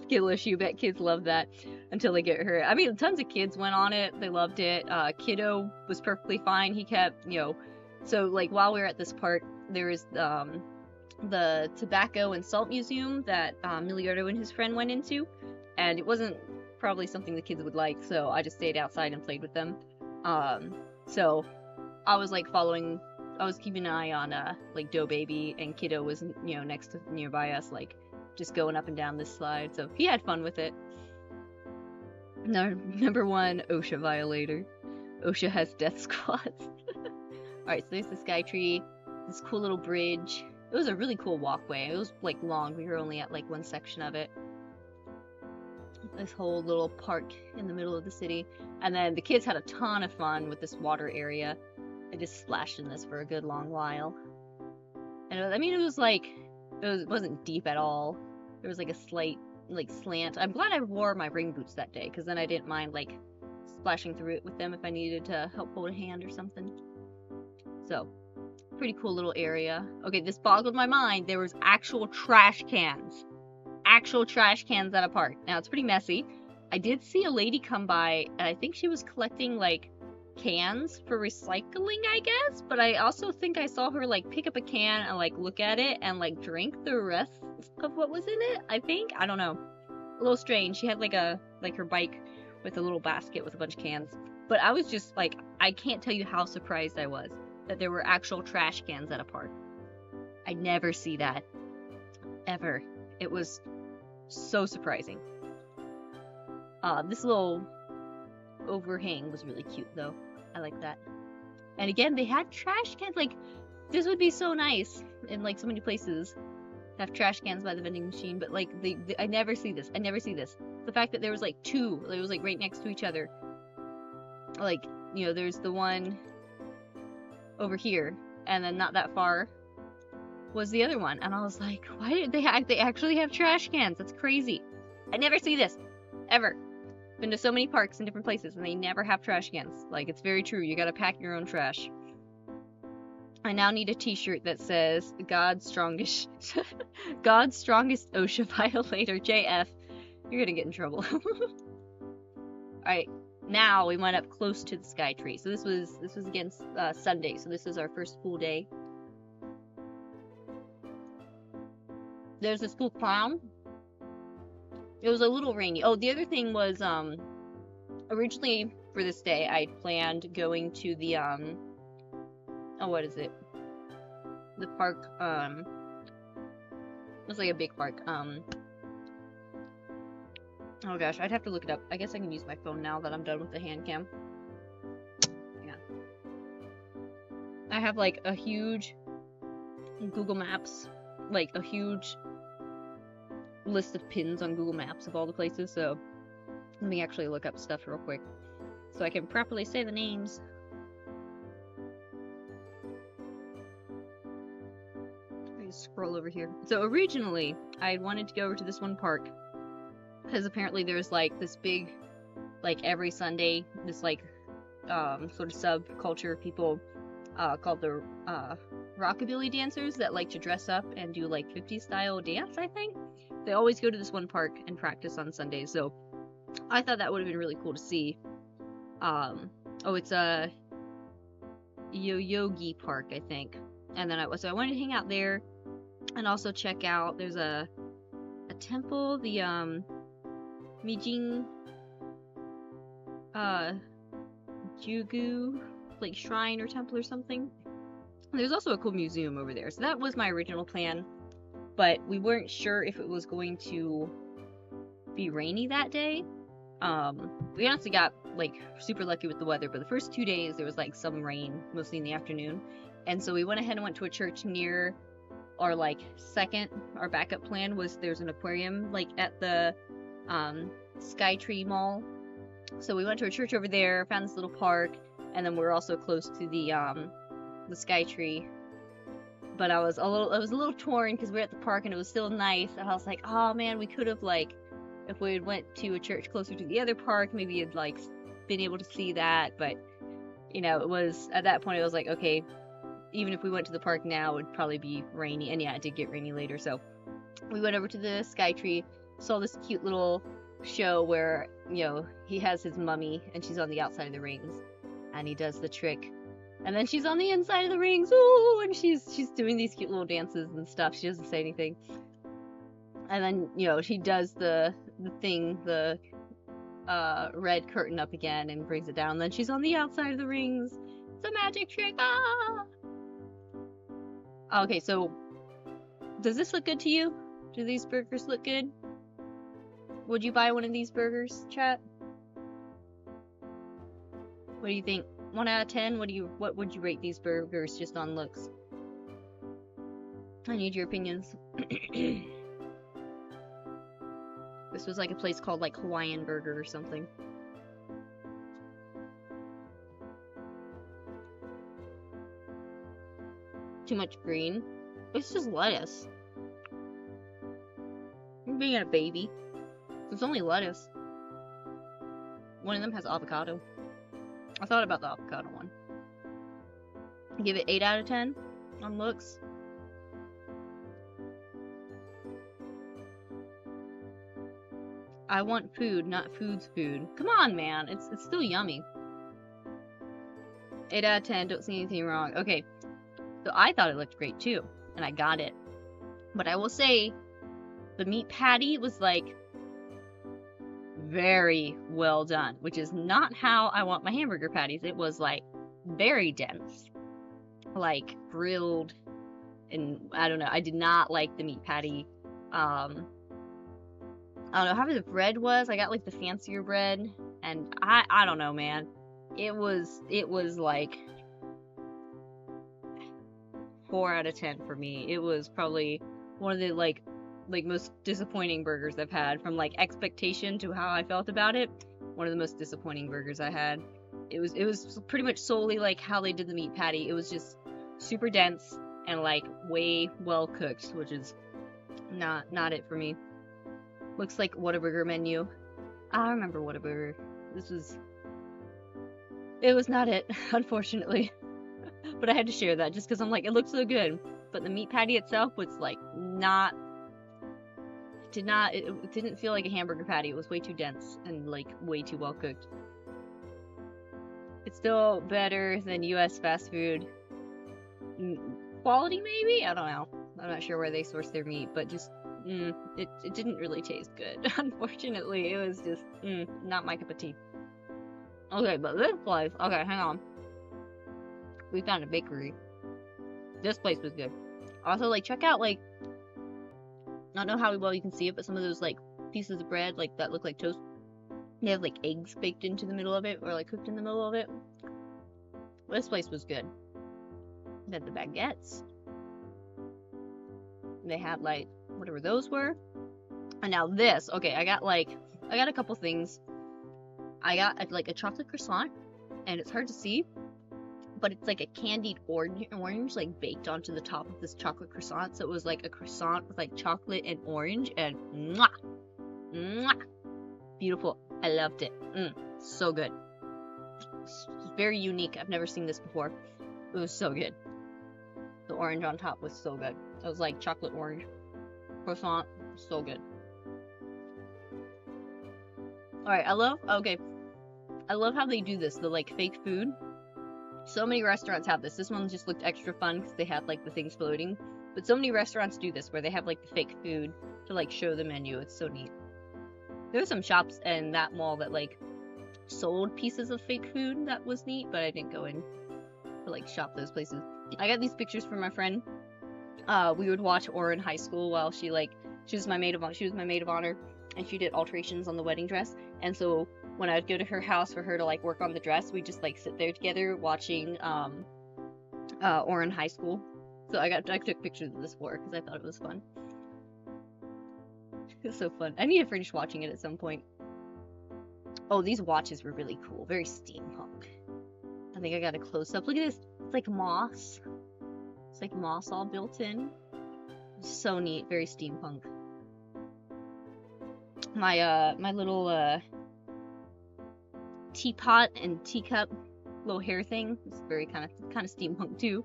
Speaker 1: Skill issue, bet kids love that until they get hurt. I mean, tons of kids went on it, they loved it. Kiddo was perfectly fine, he kept, you know, so like while we were at this park, there was the tobacco and salt museum that Milliardo and his friend went into, and it wasn't probably something the kids would like, so I just stayed outside and played with them. So I was like I was keeping an eye on like Dough Baby, and Kiddo was, you know, nearby us, like just going up and down this slide, so he had fun with it. Number 1 OSHA violator. OSHA has death squads. Alright, so there's the Sky Tree, this cool little bridge. It was a really cool walkway. It was like long, we were only at like one section of it. This whole little park in the middle of the city. And then the kids had a ton of fun with this water area. They just splashed in this for a good long while. And I mean, it was like, it wasn't deep at all. There was like a slight like slant. I'm glad I wore my ring boots that day, because then I didn't mind like splashing through it with them if I needed to help hold a hand or something. So, pretty cool little area. Okay, this boggled my mind. There was actual trash cans. Actual trash cans at a park. Now, it's pretty messy. I did see a lady come by, and I think she was collecting, like, cans for recycling, I guess? But I also think I saw her, like, pick up a can and, like, look at it and, like, drink the rest of what was in it, I think? I don't know. A little strange. She had, like, her bike with a little basket with a bunch of cans. But I was just, like, I can't tell you how surprised I was that there were actual trash cans at a park. I never see that. Ever. It was so surprising. This little overhang was really cute, though. I like that. And again, they had trash cans. Like, this would be so nice in, like, so many places. Have trash cans by the vending machine, but, like, I never see this. I never see this. The fact that there was, like, 2. It was, like, right next to each other. Like, you know, there's the one over here, and then not that far was the other one, and I was like, why did they actually have trash cans? That's crazy. I never see this ever. Been to so many parks in different places, and they never have trash cans. Like, it's very true. You gotta pack your own trash. I now need a t-shirt that says God's strongest OSHA violator, JF. You're gonna get in trouble. Alright, now we went up close to the Sky Tree. So this was again Sunday, so this is our first full day. There's this cool clown. It was a little rainy. Oh, the other thing was, originally for this day, I planned going to the, oh, what is it? The park, It's like a big park. Oh gosh, I'd have to look it up. I guess I can use my phone now that I'm done with the hand cam. Yeah. I have like a huge Google Maps, like a huge list of pins on Google Maps of all the places, so let me actually look up stuff real quick so I can properly say the names. Let me scroll over here. So originally, I wanted to go over to this one park because apparently there's like this big, like every Sunday, this like sort of subculture of people called the rockabilly dancers that like to dress up and do like 50s style dance, I think. They always go to this one park and practice on Sundays, so I thought that would have been really cool to see. Oh, it's a Yogi Park, I think. And then I wanted to hang out there and also check out, there's a temple, the Mijing Jugu like shrine or temple or something. And there's also a cool museum over there. So that was my original plan, but we weren't sure if it was going to be rainy that day. We honestly got like super lucky with the weather, but the first 2 days there was like some rain, mostly in the afternoon. And so we went ahead and went to a church near our like our backup plan was there's an aquarium like at the Skytree Mall. So we went to a church over there, found this little park, and then we were also close to the Skytree. But I was a little torn because we were at the park and it was still nice, and I was like, oh man, we could have like, if we had went to a church closer to the other park, maybe you'd like been able to see that. But you know, it was at that point it was like, okay, even if we went to the park now, it would probably be rainy. And yeah, it did get rainy later. So we went over to the Skytree, saw this cute little show where, you know, he has his mummy and she's on the outside of the rings and he does the trick. And then she's on the inside of the rings, ooh, and she's doing these cute little dances and stuff. She doesn't say anything. And then, you know, she does the thing, the red curtain up again and brings it down. And then she's on the outside of the rings. It's a magic trick. Ah! Okay, so does this look good to you? Do these burgers look good? Would you buy one of these burgers, chat? What do you think? 1 out of 10? What would you rate these burgers just on looks? I need your opinions. This was like a place called like Hawaiian Burger or something. Too much green. It's just lettuce. I'm being a baby. It's only lettuce. One of them has avocado. I thought about the avocado one. Give it 8 out of 10 on looks. I want food, not food's food. Come on, man. It's still yummy. 8 out of 10. Don't see anything wrong. Okay. So I thought it looked great too, and I got it. But I will say, the meat patty was like very well done, which is not how I want my hamburger patties. It was like very dense, like grilled, and I don't know. I did not like the meat patty. I don't know how the bread was. I got like the fancier bread, and I don't know, man. It was like 4 out of 10 for me. It was probably one of the like most disappointing burgers I've had. From like expectation to how I felt about it, one of the most disappointing burgers I had. It was pretty much solely like how they did the meat patty. It was just super dense and like way well cooked, which is not it for me. Looks like Whataburger menu. I remember Whataburger. It was not it, unfortunately. But I had to share that just because I'm like, it looks so good. But the meat patty itself was like it didn't feel like a hamburger patty. It was way too dense and like way too well cooked. It's still better than US fast food. Quality maybe? I don't know. I'm not sure where they source their meat, but just it didn't really taste good. Unfortunately, it was just not my cup of tea. Okay, but this place, okay, hang on. We found a bakery. This place was good. Also, like, check out, like, I don't know how well you can see it, but some of those like pieces of bread like that look like toast, they have like eggs baked into the middle of it or like cooked in the middle of it. This place was good. They had the baguettes. They had like whatever those were. And now this, okay, I got a couple things. I got like a chocolate croissant, and it's hard to see, but it's like a candied orange like baked onto the top of this chocolate croissant. So it was like a croissant with like chocolate and orange, and mwah, mwah, beautiful. I loved it. So good. It's very unique. I've never seen this before. It was so good. The orange on top was so good. It was like chocolate orange croissant. So good. Alright, I love how they do this, the like fake food. So many restaurants have this. This one just looked extra fun because they had like the things floating. But so many restaurants do this where they have like the fake food to like show the menu. It's so neat. There were some shops in that mall that like sold pieces of fake food that was neat, but I didn't go in to like shop those places. I got these pictures from my friend. We would watch Aura in high school while she was my maid of honor, and she did alterations on the wedding dress. And so when I would go to her house for her to like work on the dress, we'd just like sit there together watching Aura in high school. So I took pictures of this for her because I thought it was fun. It was so fun. I need to finish watching it at some point. Oh, these watches were really cool. Very steampunk. I think I got a close-up. Look at this. It's like moss. It's like moss all built in. So neat. Very steampunk. My little teapot and teacup little hair thing is very kind of steampunk too.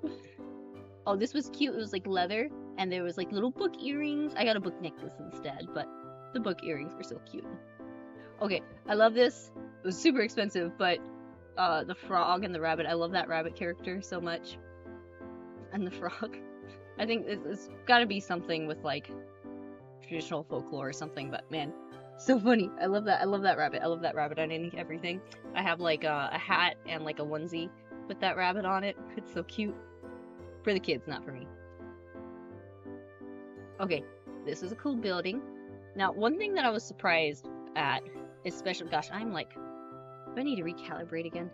Speaker 1: Oh, this was cute. It was like leather, and there was like little book earrings. I got a book necklace instead, but the book earrings were so cute. Okay, I love this. It was super expensive, but the frog and the rabbit, I love that rabbit character so much. And the frog. I think it's gotta be something with like traditional folklore or something, but man, so funny. I love that rabbit. I love that rabbit on everything. I have like a hat and like a onesie with that rabbit on it. It's so cute. For the kids, not for me. Okay, this is a cool building. Now, one thing that I was surprised at, especially, gosh, I'm like, do I need to recalibrate again?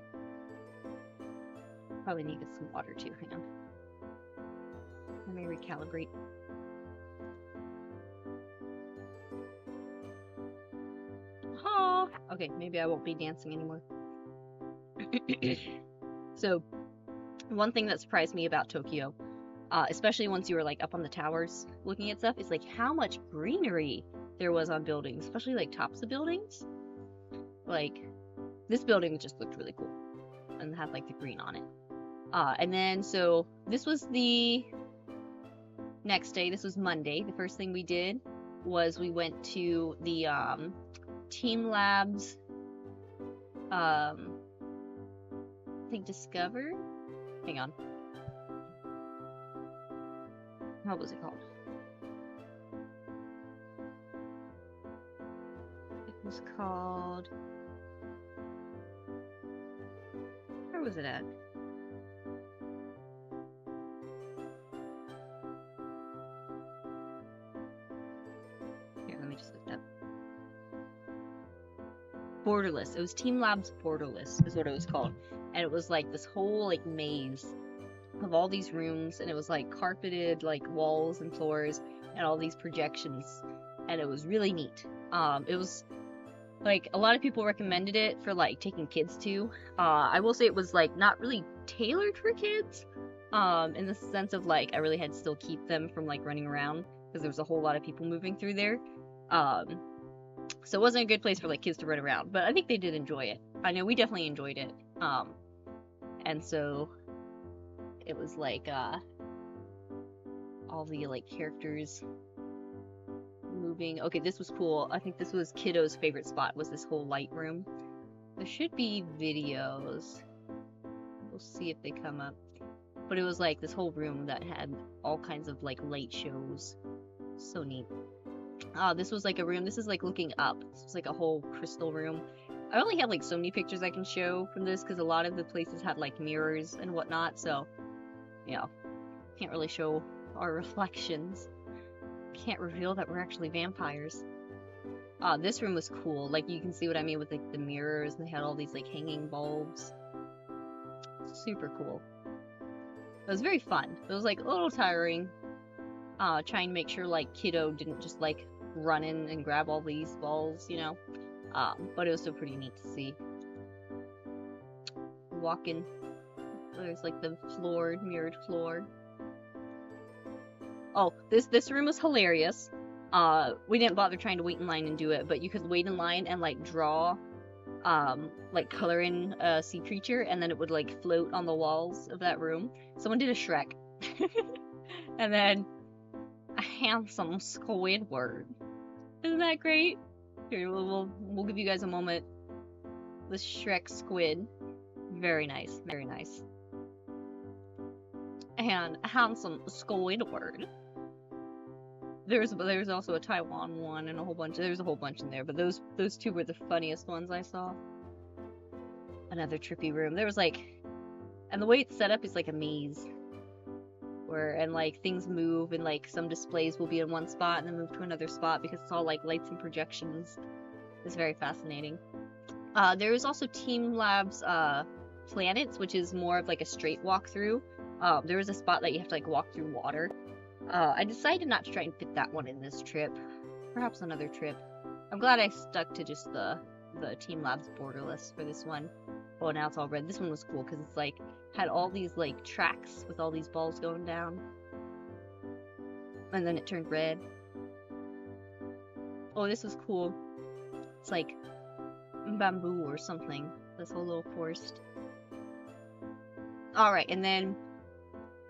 Speaker 1: Probably needed some water too, hang on. Let me recalibrate. Oh, okay, maybe I won't be dancing anymore. So, one thing that surprised me about Tokyo, especially once you were like up on the towers looking at stuff, is like how much greenery there was on buildings, especially like tops of buildings. Like this building just looked really cool and had like the green on it. And then so this was the next day. This was Monday. The first thing we did was we went to the Team Labs. I think Discover. Hang on. What was it called? It was called... Where was it at? Here, let me just look it up. Borderless. It was Team Labs Borderless is what it was called. And it was like this whole like maze of all these rooms, and it was like carpeted like walls and floors and all these projections, and it was really neat. It was like a lot of people recommended it for like taking kids to. I will say it was like not really tailored for kids, in the sense of like I really had to still keep them from like running around because there was a whole lot of people moving through there. So it wasn't a good place for like kids to run around, but I think they did enjoy it. I know we definitely enjoyed it. And so it was like all the like characters moving. Okay, this was cool. I think this was Kiddo's favorite spot, was this whole light room. There should be videos. We'll see if they come up. But it was like this whole room that had all kinds of like light shows. So neat. This was like a room. This is like looking up. This was like a whole crystal room. I only have like so many pictures I can show from this because a lot of the places had like mirrors and whatnot, so you know, can't really show our reflections. can't reveal that we're actually vampires. This room was cool. Like, you can see what I mean with like the mirrors, and they had all these like hanging bulbs. Super cool. It was very fun. It was like a little tiring. Trying to make sure like Kiddo didn't just like run in and grab all these balls, you know. But it was still pretty neat to see. Walking. There's like the floor, mirrored floor. Oh, this room was hilarious. We didn't bother trying to wait in line and do it, but you could wait in line and like draw, like color in a sea creature, and then it would like float on the walls of that room. Someone did a Shrek. And then a handsome Squidward. Isn't that great? Here, we'll give you guys a moment. This Shrek squid. Very nice, very nice. And a handsome Squidward. There's also a Taiwan one and a whole bunch. There's a whole bunch in there, but those two were the funniest ones I saw. Another trippy room. There was like, and the way it's set up is like a maze, and like things move, and like some displays will be in one spot and then move to another spot because it's all like lights and projections. It's very fascinating. There is also Team Labs Planets, which is more of like a straight walkthrough. There was a spot that you have to like walk through water. I decided not to try and fit that one in this trip. Perhaps another trip. I'm glad I stuck to just the Team Labs Borderless for this one. Oh, now it's all red. This one was cool because it's like had all these like tracks with all these balls going down, and then it turned red. Oh, this was cool. It's like bamboo or something. This whole little forest. All right, and then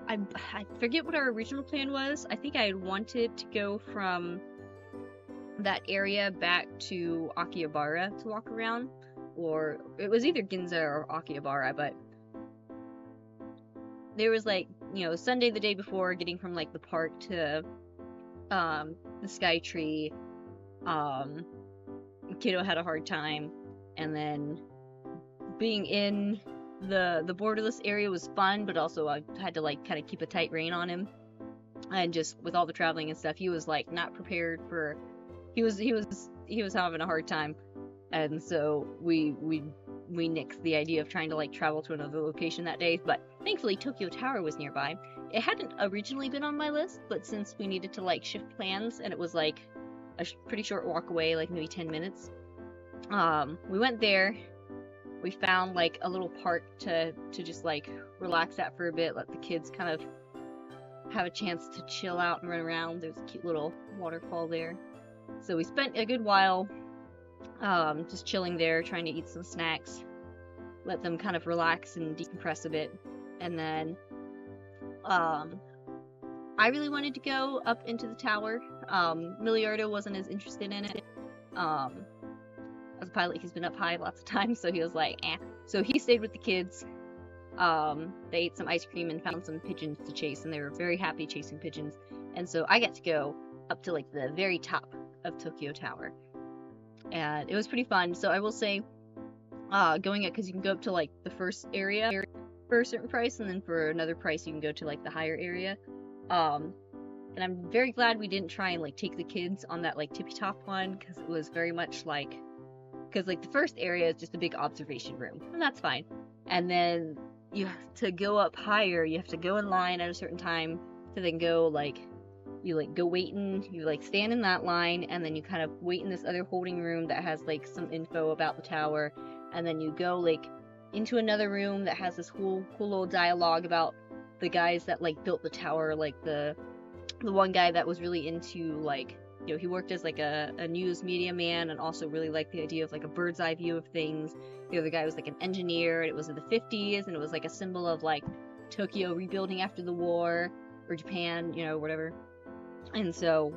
Speaker 1: I forget what our original plan was. I think I had wanted to go from that area back to Akihabara to walk around, or it was either Ginza or Akihabara, but there was like, you know, Sunday the day before, getting from like the park to the Sky Tree. Kiddo had a hard time, and then being in the borderless area was fun, but also I had to like kind of keep a tight rein on him, and just with all the traveling and stuff, he was like not prepared for. He was having a hard time, and so we nixed the idea of trying to like travel to another location that day. But thankfully Tokyo Tower was nearby. It hadn't originally been on my list, but since we needed to like shift plans, and it was like a pretty short walk away, like maybe 10 minutes, we went there. We found like a little park to just like relax at for a bit, let the kids kind of have a chance to chill out and run around. There's a cute little waterfall there. So we spent a good while just chilling there, trying to eat some snacks, let them kind of relax and decompress a bit. And then I really wanted to go up into the tower. Milliardo wasn't as interested in it. As a pilot, he's been up high lots of times, so he was like, eh. So he stayed with the kids. They ate some ice cream and found some pigeons to chase, and they were very happy chasing pigeons. And so I got to go up to like the very top of Tokyo Tower, and it was pretty fun. So I will say, going up, because you can go up to like the first area for a certain price, and then for another price you can go to like the higher area. And I'm very glad we didn't try and like take the kids on that like tippy top one, because it was very much like, because like the first area is just a big observation room, and that's fine. And then you have to go up higher. You have to go in line at a certain time to then go like, you like go waiting, you like stand in that line, and then you kind of wait in this other holding room that has like some info about the tower, and then you go like into another room that has this cool little dialogue about the guys that like built the tower. Like the one guy that was really into like, you know, he worked as like a news media man, and also really liked the idea of like a bird's eye view of things. The other guy was like an engineer, and it was in the 50s, and it was like a symbol of like Tokyo rebuilding after the war, or Japan, you know, whatever. And so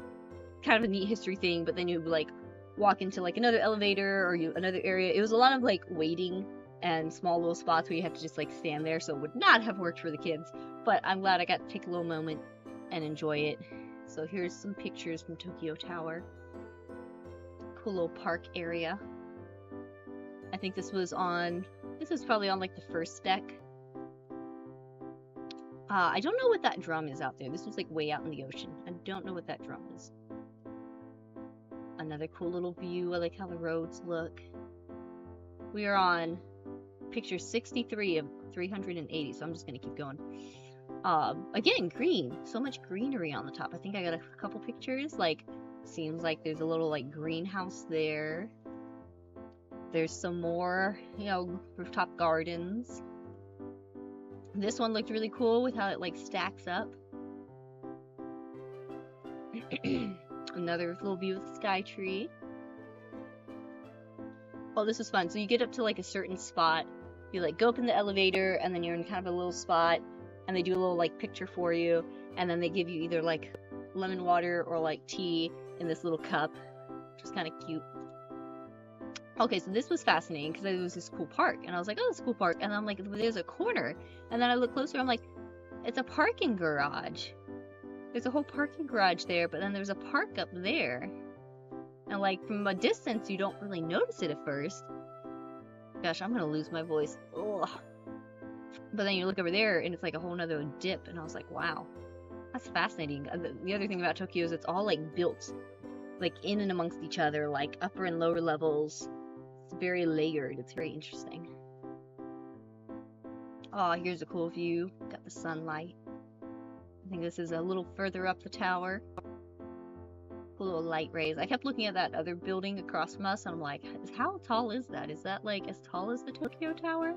Speaker 1: kind of a neat history thing. But then you would like walk into like another elevator or another area. It was a lot of like waiting and small little spots where you have to just like stand there, so it would not have worked for the kids. But I'm glad I got to take a little moment and enjoy it. So here's some pictures from Tokyo Tower. Cool little park area. I think this was probably on like the first deck. I don't know what that drum is out there. This was like way out in the ocean. I don't know what that drum is. Another cool little view. I like how the roads look. We are on picture 63 of 380, so I'm just gonna keep going. Again, green. So much greenery on the top. I think I got a couple pictures. Like, seems like there's a little like greenhouse there. There's some more, you know, rooftop gardens. This one looked really cool with how it like stacks up. Another little view of the sky tree. Oh, this was fun. So you get up to like a certain spot. You like go up in the elevator, and then you're in kind of a little spot, and they do a little like picture for you, and then they give you either like lemon water or like tea in this little cup, which is kind of cute. Okay, so this was fascinating because it was this cool park, and I was like, oh, this is a cool park, and I'm like, there's a corner, and then I look closer, I'm like, it's a parking garage. There's a whole parking garage there, but then there's a park up there, and like from a distance, you don't really notice it at first. Gosh, I'm gonna lose my voice. Ugh. But then you look over there, and it's like a whole nother dip, and I was like, wow, that's fascinating. The other thing about Tokyo is it's all like built, like in and amongst each other, like upper and lower levels. It's very layered. It's very interesting. Oh, here's a cool view. Got the sunlight. I think this is a little further up the tower. Cool little light rays. I kept looking at that other building across from us, and I'm like, how tall is that? Is that like as tall as the Tokyo Tower?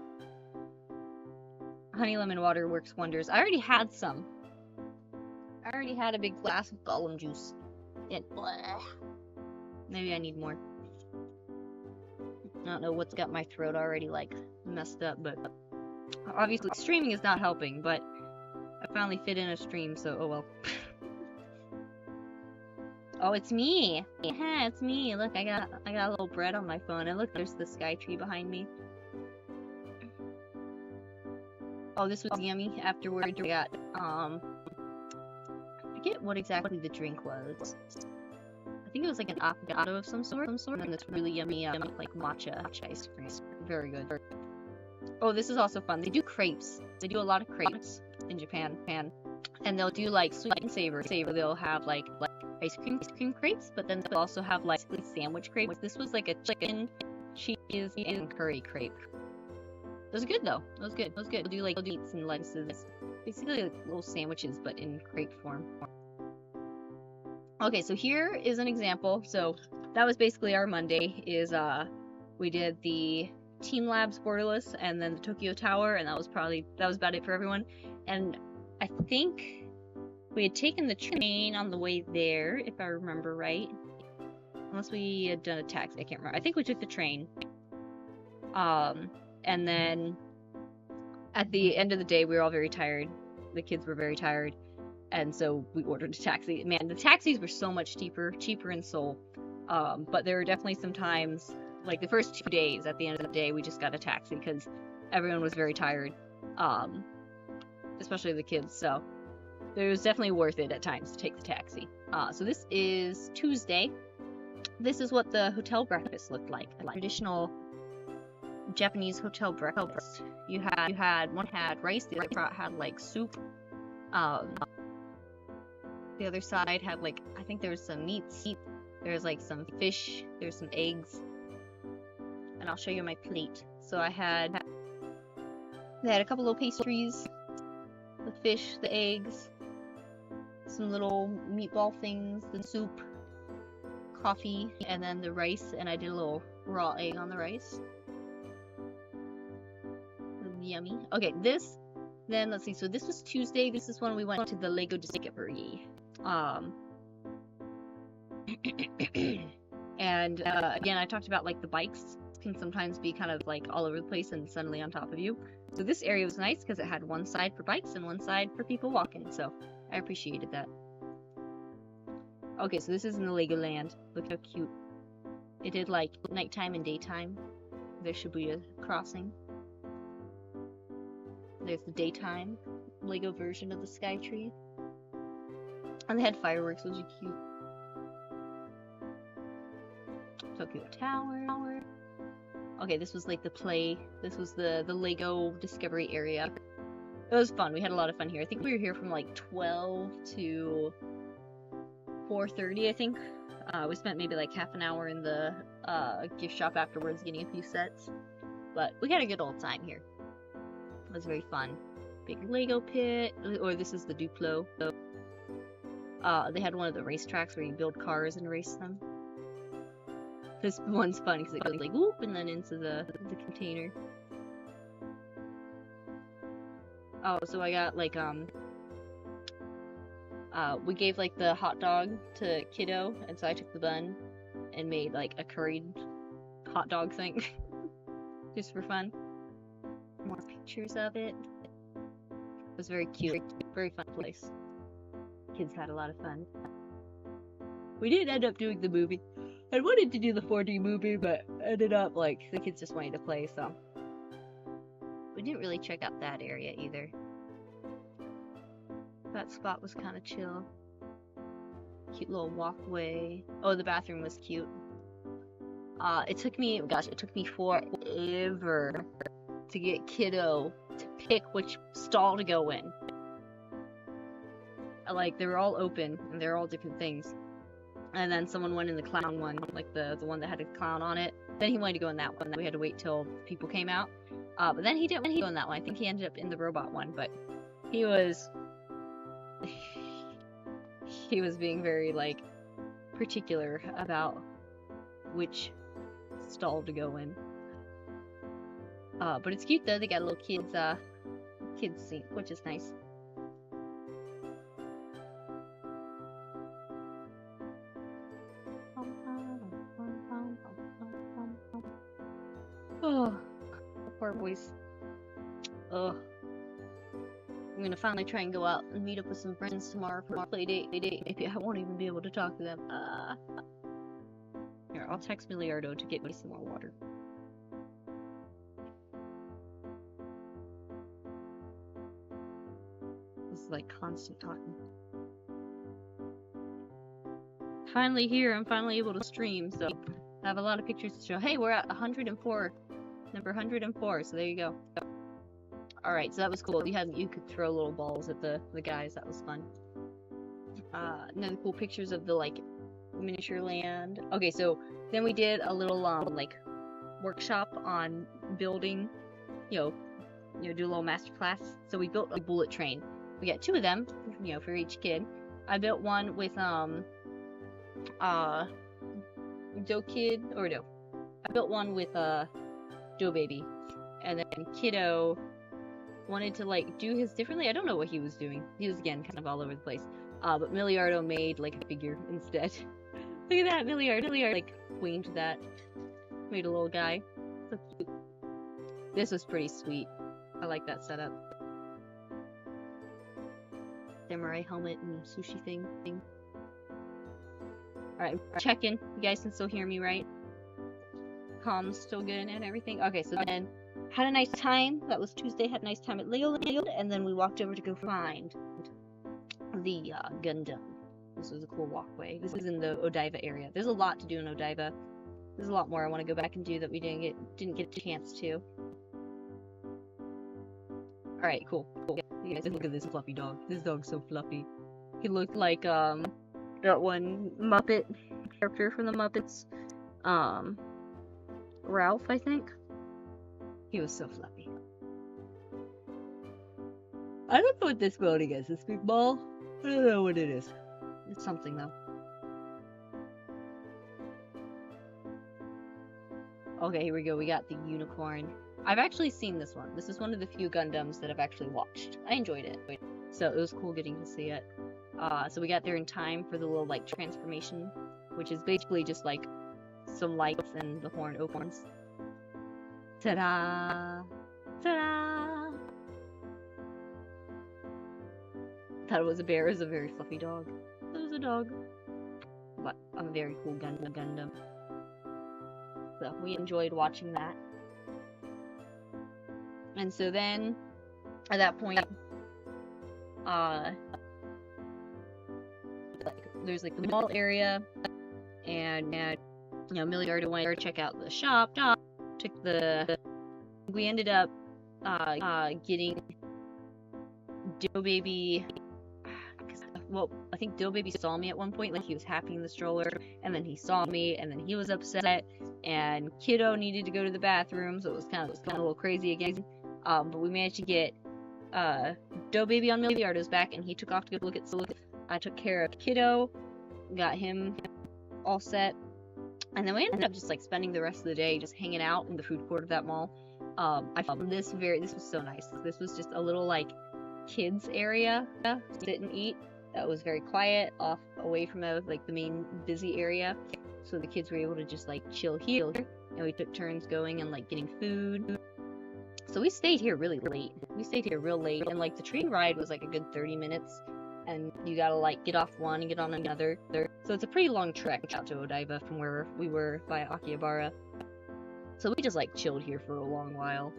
Speaker 1: Honey lemon water works wonders. I already had some. I already had a big glass of Gollum juice. Maybe I need more. I don't know what's got my throat already like messed up, but obviously streaming is not helping, but I finally fit in a stream, so oh well. Oh, it's me! Yeah, it's me. Look, I got a little bread on my phone, and look, there's the sky tree behind me. Oh, this was yummy. Afterward, I got I forget what exactly the drink was. I think it was like an avocado of some sort, and this really yummy, like matcha ice cream. Very good. Oh, this is also fun. They do crepes. They do a lot of crepes in Japan, and they'll do like sweet and savory. They'll have like ice cream crepes, but then they'll also have like sandwich crepes. This was like a chicken, cheese, and curry crepe. It was good though. It was good. They'll do like meats and lettuces. Basically like little sandwiches, but in crepe form. Okay, so here is an example. So that was basically our Monday. We did the Team Labs Borderless and then the Tokyo Tower, and that was about it for everyone. And I think we had taken the train on the way there, if I remember right. Unless we had done a taxi, I can't remember. I think we took the train. And then at the end of the day, we were all very tired. The kids were very tired. And so we ordered a taxi. Man, the taxis were so much cheaper in Seoul. But there were definitely some times, like the first 2 days, at the end of the day, we just got a taxi because everyone was very tired. Especially the kids. So it was definitely worth it at times to take the taxi. So this is Tuesday. This is what the hotel breakfast looked like. A traditional Japanese hotel breakfast. One had rice, the other had like soup. The other side had like, I think there was some meats. There's like some fish. There's some eggs. And I'll show you my plate. So they had a couple little pastries, the fish, the eggs, some little meatball things, the soup, coffee, and then the rice. And I did a little raw egg on the rice. Yummy. Okay, then let's see. So this was Tuesday. This is when we went to the Lego Discovery. And again, I talked about like the bikes can sometimes be kind of like all over the place and suddenly on top of you. So this area was nice because it had one side for bikes and one side for people walking. So I appreciated that. Okay, so this is in the Legoland. Look how cute. It did like nighttime and daytime. There should be a crossing. There's the daytime Lego version of the sky tree. And they had fireworks, which was cute. Tokyo Tower. Okay, this was like the play. This was the Lego Discovery area. It was fun. We had a lot of fun here. I think we were here from like 12 to 4:30, I think. We spent maybe like half an hour in the gift shop afterwards getting a few sets. But we had a good old time here. It was very fun. Big Lego pit, or this is the Duplo. They had one of the racetracks where you build cars and race them. This one's fun because it goes like whoop and then into the container. Oh, so I got like we gave like the hot dog to Kiddo, and so I took the bun and made like a curried hot dog thing, just for fun. More pictures of it. It was very cute, very fun place. Kids had a lot of fun. We did end up doing the movie. I wanted to do the 4D movie, but ended up like the kids just wanted to play, so we didn't really check out that area either. That spot was kind of chill. Cute little walkway. Oh, the bathroom was cute. It took me forever to get Kiddo to pick which stall to go in. Like, they were all open, and they're all different things. And then someone went in the clown one, like the one that had a clown on it. Then he wanted to go in that one. Then we had to wait till people came out. But then he didn't want to go in that one. I think he ended up in the robot one, but he was being very, like, particular about which stall to go in. But it's cute though. They got a little kids seat, which is nice. Oh, poor boys. Oh, I'm gonna finally try and go out and meet up with some friends tomorrow for a play date. Maybe I won't even be able to talk to them. Here, I'll text Milliardo to get me some more water. This is like constant talking. Finally here, I'm finally able to stream, so I have a lot of pictures to show. Hey, we're at 104. Number 104, so there you go. Alright, so that was cool. You could throw little balls at the guys, that was fun. Another cool pictures of the, like, miniature land. Okay, so then we did a little, like, workshop on building, do a little master class. So we built a bullet train. We got 2 of them, for each kid. I built one with, I built one with, Doe Baby, and then Kiddo wanted to like do his differently. I don't know what he was doing. He was again kind of all over the place. But Milliardo made like a figure instead. Look at that, Milliardo like queened that. Made a little guy. So cute. This was pretty sweet. I like that setup. Samurai helmet and sushi thing. Alright, check in. You guys can still hear me, right? Comms still good and everything. Okay, so then had a nice time. That was Tuesday. Had a nice time at Legoland, and then we walked over to go find the Gundam. This was a cool walkway. This is in the Odaiba area. There's a lot to do in Odaiba. There's a lot more I want to go back and do that we didn't get a chance to. All right, cool. You guys look at this fluffy dog. This dog's so fluffy. He looked like that one Muppet character from the Muppets. Ralph, I think. He was so fluffy. I don't know what this building is. This big ball? I don't know what it is. It's something though. Okay, here we go. We got the unicorn. I've actually seen this one. This is one of the few Gundams that I've actually watched. I enjoyed it. So it was cool getting to see it. So we got there in time for the little like transformation, which is basically just like some lights and the horn opens. Ta-da! Ta-da! Thought it was a bear. It was a very fluffy dog. It was a dog. But a very cool Gundam. So we enjoyed watching that. And so then, at that point, there's like the mall area, and Milliardo went to check out the shop. We ended up getting Doe Baby. well, I think Dill Baby saw me at one point, like he was happy in the stroller, and then he saw me, and then he was upset, and Kiddo needed to go to the bathroom, so it was kind of a little crazy again. But we managed to get Dough Baby on Milliardo's back, and he took off to go look at. I took care of Kiddo, got him all set, and then we ended up just like spending the rest of the day just hanging out in the food court of that mall. I found this was so nice. This was just a little like kids area to sit and eat that was very quiet, off away from like the main busy area, so the kids were able to just like chill here, and we took turns going and like getting food. So we stayed here really late. We stayed here real late, and like the train ride was like a good 30 minutes, and you gotta like get off one and get on another. So it's a pretty long trek out to Odaiba from where we were by Akihabara. So we just like chilled here for a long while,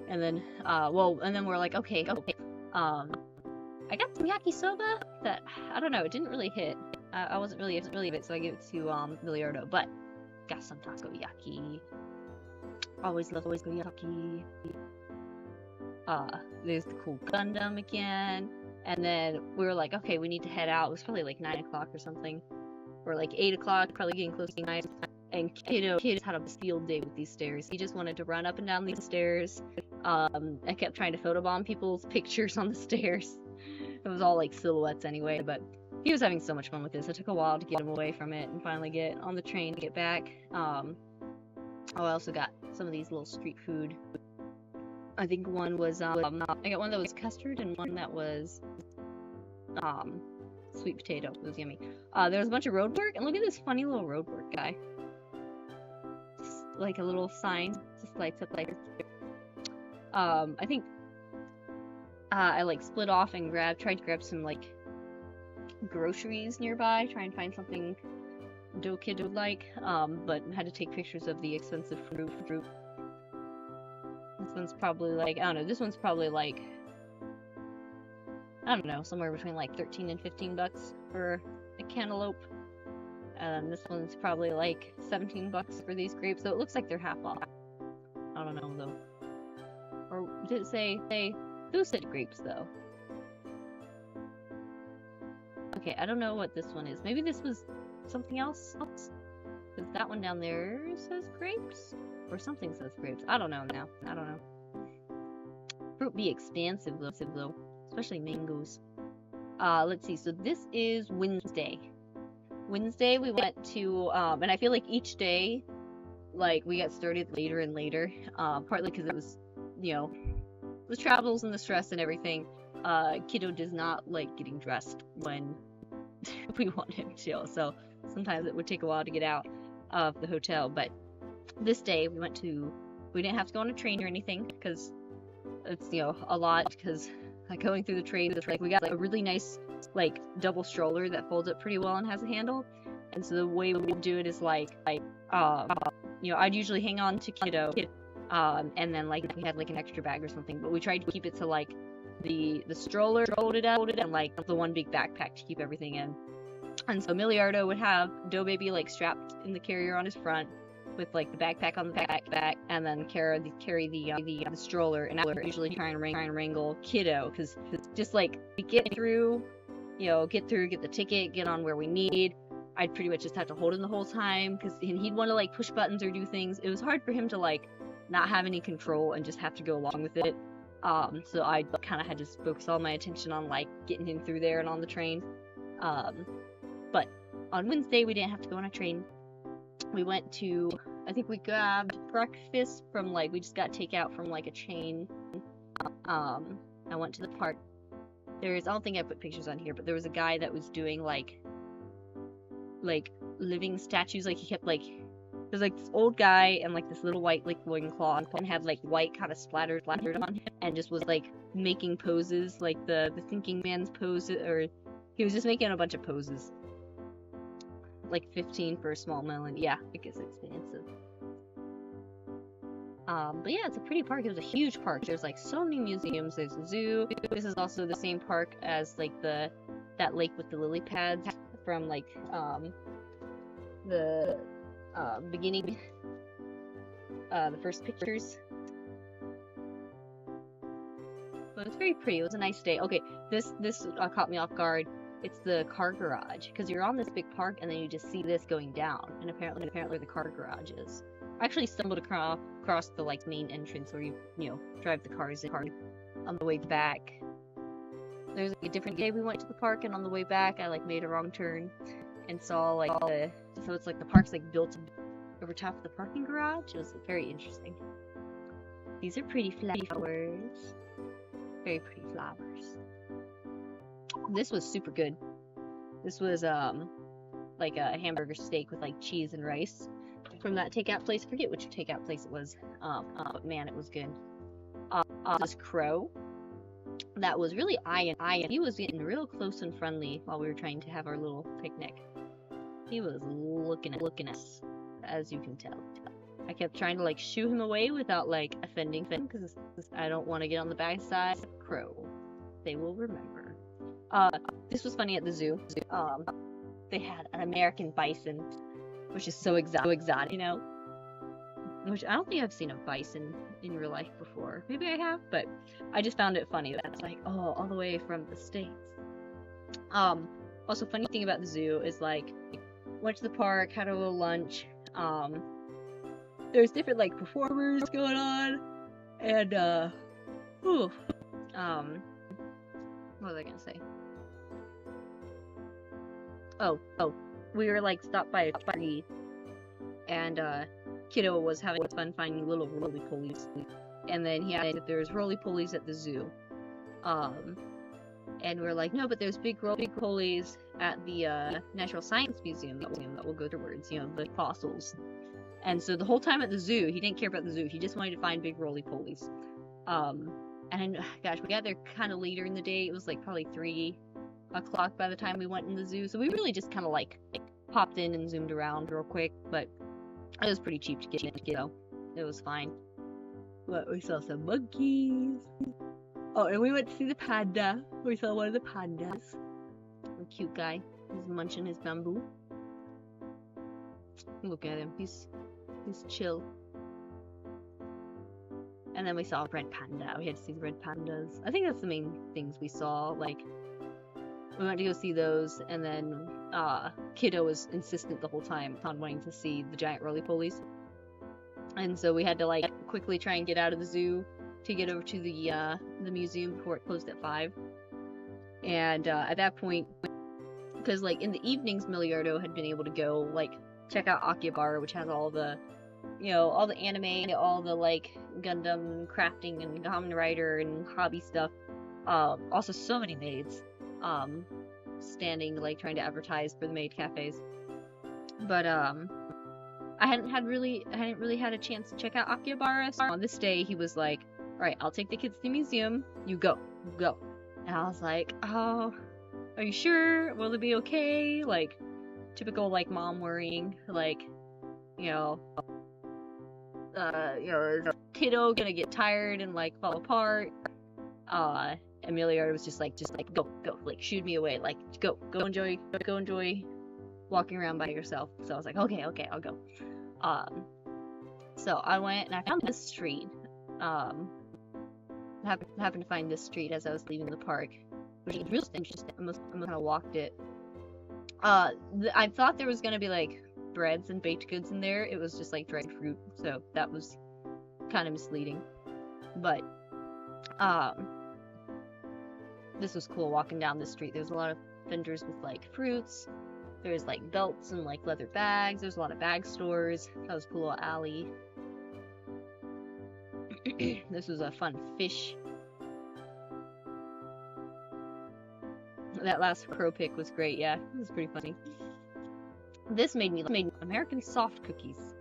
Speaker 1: and then and then we're like, okay. I got some yakisoba that I don't know, it didn't really hit. I wasn't really of it, so I gave it to Milliardo. But got some takoyaki. Always love takoyaki. There's the cool Gundam again. And then we were like, okay, we need to head out. It was probably like 9 o'clock or something. Or like 8 o'clock, probably getting close to 9. And Kiddo had a field day with these stairs. He just wanted to run up and down these stairs. I kept trying to photobomb people's pictures on the stairs. It was all like silhouettes anyway, but he was having so much fun with this. It took a while to get him away from it and finally get on the train to get back. I also got some of these little street food. I think one was, I got one that was custard and one that was, sweet potato. It was yummy. There was a bunch of road work, and look at this funny little road work guy. Just like a little sign, just lights up like. I think I like split off and tried to grab some like groceries nearby, try and find something Dough Kid would like, but had to take pictures of the expensive fruit. This one's probably like, I don't know, this one's probably like, I don't know, somewhere between like 13 and 15 bucks for a cantaloupe. And this one's probably like 17 bucks for these grapes, so it looks like they're half off. I don't know though. Or did it say who said grapes though? Okay, I don't know what this one is. Maybe this was something else? Because that one down there says grapes? Or something says grapes. I don't know now. I don't know. Fruit be expansive though. Especially mangoes. Let's see. So this is Wednesday. Wednesday we went to, and I feel like each day, like, we got started later and later. Partly because it was, you know, the travels and the stress and everything. Kiddo does not like getting dressed when we want him to, so sometimes it would take a while to get out of the hotel. But this day we didn't have to go on a train or anything, because it's, you know, a lot, because like going through the train, it's like we got like a really nice like double stroller that folds up pretty well and has a handle. And so the way we would do it is like you know, I'd usually hang on to Kiddo, and then like we had like an extra bag or something, but we tried to keep it to like the stroller folded up and like the one big backpack to keep everything in. And so Milliardo would have Dough Baby like strapped in the carrier on his front with like the backpack on the back, and then carry the stroller, and I would usually try and wrangle Kiddo, because just like get through, get the ticket, get on where we need. I'd pretty much just have to hold him the whole time, because he'd want to like push buttons or do things. It was hard for him to like not have any control and just have to go along with it. So I kind of had to focus all my attention on like getting him through there and on the train. But on Wednesday we didn't have to go on a train. We went to, I think we grabbed breakfast from like, we just got takeout from like a chain. I went to the park. I don't think I put pictures on here, but there was a guy that was doing like living statues. Like he kept like, there's like this old guy and like this little white like loincloth, and had like white kind of splattered on him, and just was like making poses, like the thinking man's pose, or he was just making a bunch of poses. Like 15 for a small melon. Yeah, it gets expensive. But yeah, it's a pretty park. It was a huge park. There's like so many museums. There's a zoo. This is also the same park as like that lake with the lily pads from like the beginning, the first pictures. But it's very pretty. It was a nice day. Okay, this caught me off guard. It's the car garage, because you're on this big park and then you just see this going down, and apparently the car garage is. I actually stumbled across the like main entrance where you drive the cars in. On the way back, there's like, a different day we went to the park, and on the way back I like made a wrong turn and saw like so it's like the park's like built over top of the parking garage. It was very interesting. These are pretty flowers. Very pretty flowers. This was super good. This was like a hamburger steak with like cheese and rice from that takeout place. I forget which takeout place it was. But man, it was good. This crow that was really eyeing. He was getting real close and friendly while we were trying to have our little picnic. He was looking at us, as you can tell. I kept trying to like shoo him away without like offending him, because I don't want to get on the backside. Crow, they will remember. This was funny at the zoo. They had an American bison, which is so exotic, you know. Which I don't think I've seen a bison in real life before. Maybe I have, but I just found it funny that it's like, oh, all the way from the States. Also, funny thing about the zoo is like, went to the park, had a little lunch. There's different like performers going on, and what was I gonna say? Oh, we were like stopped by a tree, and Kiddo was having fun finding little roly-polies, and then he asked if there's roly-polies at the zoo. And we're like, no, but there's big roly-polies at the Natural Science Museum that we'll go towards, you know, the fossils. And so the whole time at the zoo, he didn't care about the zoo. He just wanted to find big roly-polies. And gosh, we got there kind of later in the day. It was like probably 3 o'clock by the time we went in the zoo. So we really just kind of like popped in and zoomed around real quick. But it was pretty cheap to get in, so it was fine. But we saw some monkeys. Oh, and we went to see the panda. We saw one of the pandas. A cute guy. He's munching his bamboo. Look at him. He's chill. And then we saw a red panda. We had to see the red pandas. I think that's the main things we saw. Like, we went to go see those, and then Kiddo was insistent the whole time on wanting to see the giant roly-polies. And so we had to like quickly try and get out of the zoo to get over to the museum before it closed at 5. And at that point, because like in the evenings, Milliardo had been able to go like check out Akihabara, which has all the, you know, all the anime, all the like Gundam crafting and Kamen Rider and hobby stuff. Also so many maids standing like trying to advertise for the maid cafes. But I hadn't really had a chance to check out Akihabara. So on this day he was like, alright, I'll take the kids to the museum, you go. And I was like, oh, are you sure? Will it be okay? Like, typical like mom worrying, like, you know, is Kiddo gonna get tired and like fall apart? And Milliardo was just like go, like shoot me away, like go enjoy walking around by yourself. So I was like, okay, I'll go. So I went and I found this street. Happened to find this street as I was leaving the park, which is really interesting. I almost kind of walked it. I thought there was gonna be like breads and baked goods in there. It was just like dried fruit, so that was kind of misleading. But this was cool walking down the street. There's a lot of vendors with like fruits. There's like belts and like leather bags. There's a lot of bag stores. That was a cool little alley. This was a fun fish. That last crow pick was great. Yeah, it was pretty funny. This made American soft cookies.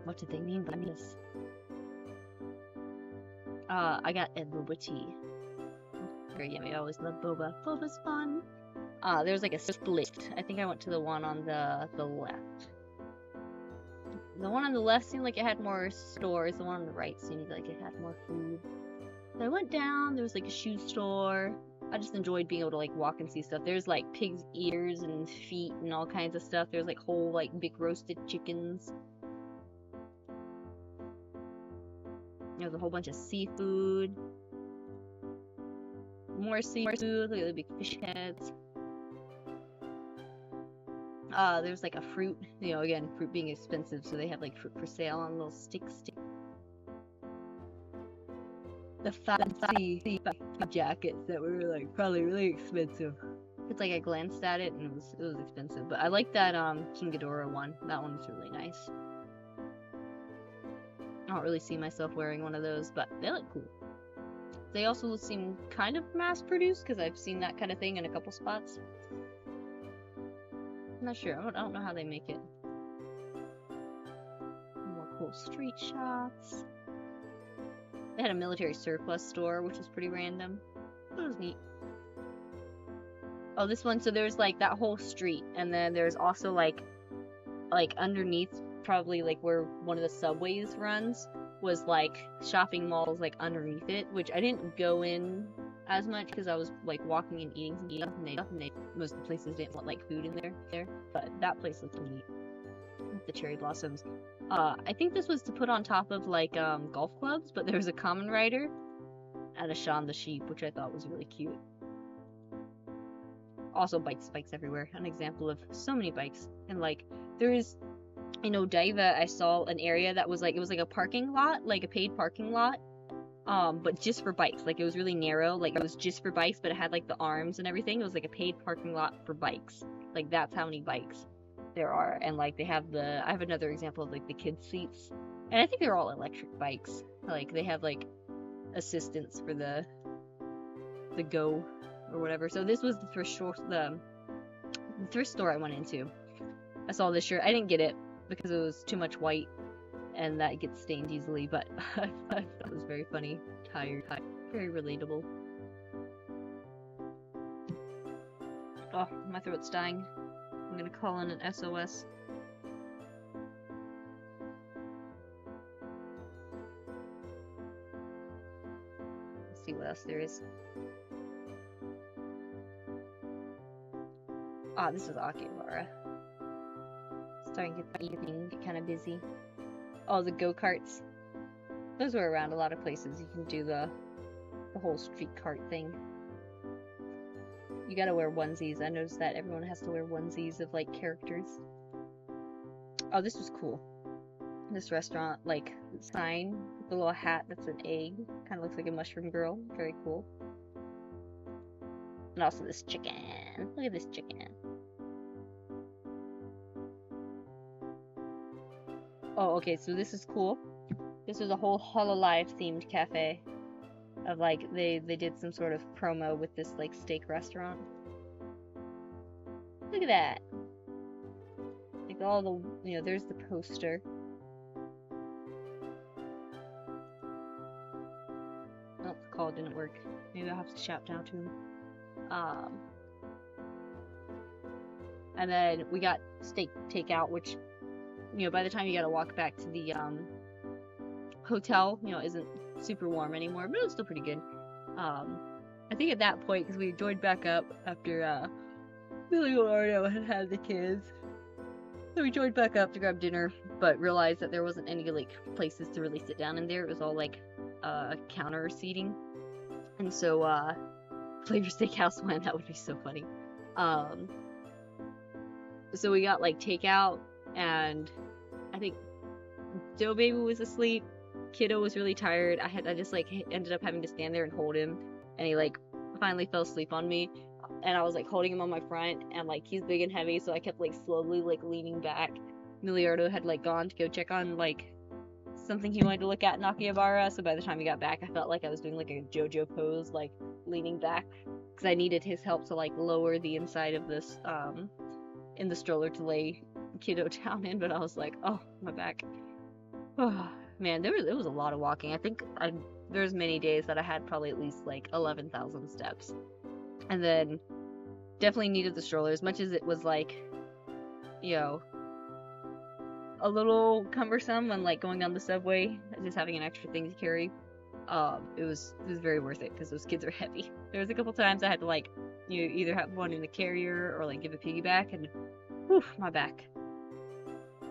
Speaker 1: What did they mean by this? I got a boba tea. Very yummy. I always love boba. Boba's fun. There was like a split. I think I went to the one on the left. The one on the left seemed like it had more stores. The one on the right seemed like it had more food. So I went down. There was like a shoe store. I just enjoyed being able to like walk and see stuff. There's like pig's ears and feet and all kinds of stuff. There's like whole like big roasted chickens. There's a whole bunch of seafood. more seafood. Look at the big fish heads. There's like a fruit, you know, again, fruit being expensive, so they have like fruit for sale on little sticks. The fancy jackets that were like probably really expensive. It's like I glanced at it and it was expensive, but I like that King Ghidorah one. That one was really nice. I don't really see myself wearing one of those, but they look cool. They also seem kind of mass-produced because I've seen that kind of thing in a couple spots. I'm not sure. I don't know how they make it. More cool street shots. They had a military surplus store, which was pretty random. That was neat. Oh, this one, so there's like that whole street, and then there's also like underneath, probably like where one of the subways runs, was like shopping malls like underneath it, which I didn't go in as much because I was like walking and eating some stuff, and most of the places didn't want like food in there, but that place looked neat with the cherry blossoms. I think this was to put on top of like golf clubs, but there was a common rider and a Shaun the Sheep, which I thought was really cute. Also bikes everywhere. An example of so many bikes. And like there's in Odaiva, I saw an area that was like, it was like a parking lot, like a paid parking lot, but just for bikes. Like it was really narrow, like it was just for bikes, but it had like the arms and everything. It was like a paid parking lot for bikes. Like that's how many bikes there are. And like they have I have another example of like the kids seats, and I think they're all electric bikes. Like they have like assistance for the go or whatever. So this was the thrift store I went into. I saw this shirt. I didn't get it because it was too much white and that gets stained easily, but I thought it was very funny. Tired, very relatable. Oh, my throat's dying. I'm gonna call in an SOS. Let's see what else there is. Ah, this is Akihabara. Starting to get the evening, get kind of busy. Oh, the go-karts. Those were around a lot of places. You can do the whole street cart thing. You gotta wear onesies. I noticed that everyone has to wear onesies of like characters. Oh, this was cool. This restaurant, like sign with a little hat that's an egg. Kind of looks like a mushroom girl. Very cool. And also this chicken. Look at this chicken. Oh, okay, so this is cool. This was a whole Hololive themed cafe. Of like, they did some sort of promo with this like steak restaurant. Look at that. Like all the, you know, there's the poster. Oh, the call didn't work. Maybe I'll have to shout down to him. And then we got steak takeout, which, you know, by the time you gotta walk back to the hotel, you know, isn't super warm anymore, but it was still pretty good. I think at that point, because we joined back up after Milliardo had the kids, so we joined back up to grab dinner, but realized that there wasn't any like places to really sit down in there. It was all like counter seating, and so FlaVR Steakhouse went. That would be so funny. So we got like takeout, and I think Doe Baby was asleep. Kiddo was really tired. I just like ended up having to stand there and hold him, and he like finally fell asleep on me, and I was like holding him on my front, and like he's big and heavy, so I kept like slowly like leaning back. Milliardo had like gone to go check on like something he wanted to look at in Akihabara, so by the time he got back, I felt like I was doing like a JoJo pose, like leaning back, because I needed his help to like lower the inside of this in the stroller to lay Kiddo down in, but I was like, oh, my back. Oh, man, there was a lot of walking. I think there's many days that I had probably at least like 11,000 steps. And then definitely needed the stroller, as much as it was like, you know, a little cumbersome when like going on the subway, just having an extra thing to carry. It was very worth it because those kids are heavy. There was a couple times I had to like, you know, either have one in the carrier or like give a piggyback, and whew, my back.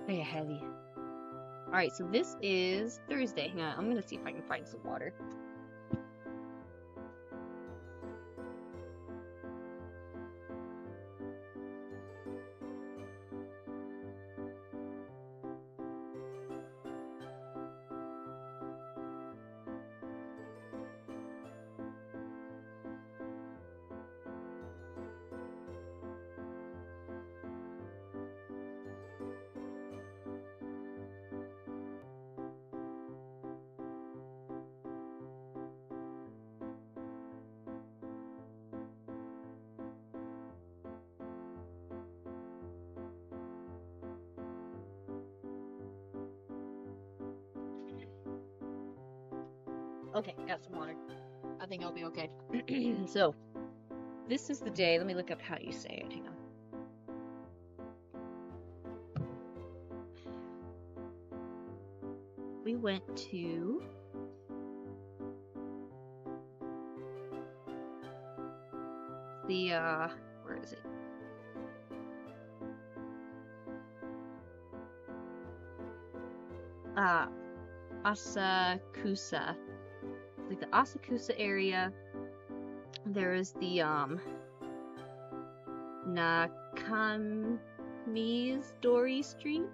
Speaker 1: Very heavy. Alright, so this is Thursday. Hang on, I'm gonna see if I can find some water. Okay, got some water. I think I'll be okay. So, this is the day. Let me look up how you say it. Hang on. We went to the, where is it? Asakusa. Like the Asakusa area. There is the, Nakami's Street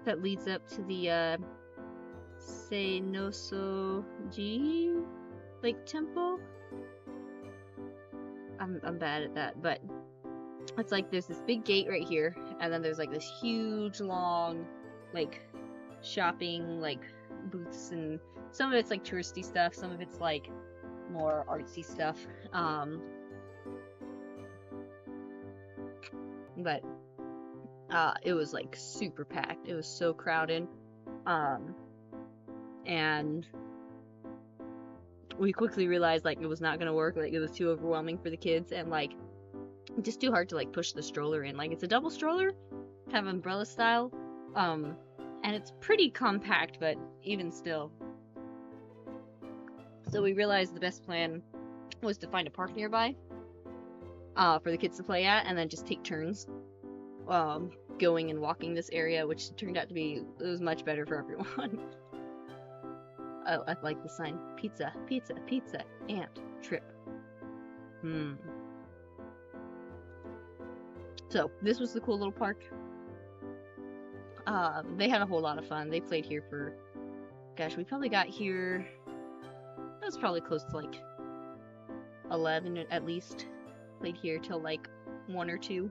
Speaker 1: that leads up to the, Senosoji, like, temple. I'm bad at that, but it's like there's this big gate right here, and then there's like this huge long, like, shopping, like, booths, and some of it's like touristy stuff, some of it's like more artsy stuff. But it was like super packed. It was so crowded. And we quickly realized like it was not gonna work. Like it was too overwhelming for the kids, and like just too hard to like push the stroller in. Like it's a double stroller, kind of umbrella style, and it's pretty compact, but even still. So we realized the best plan was to find a park nearby for the kids to play at, and then just take turns going and walking this area, which turned out to be, it was much better for everyone. Oh, I like the sign. Pizza, pizza, pizza, and trip. So, this was the cool little park. They had a whole lot of fun. They played here for, gosh, we probably got here, that was probably close to like 11 at least. Played here till like 1 or 2.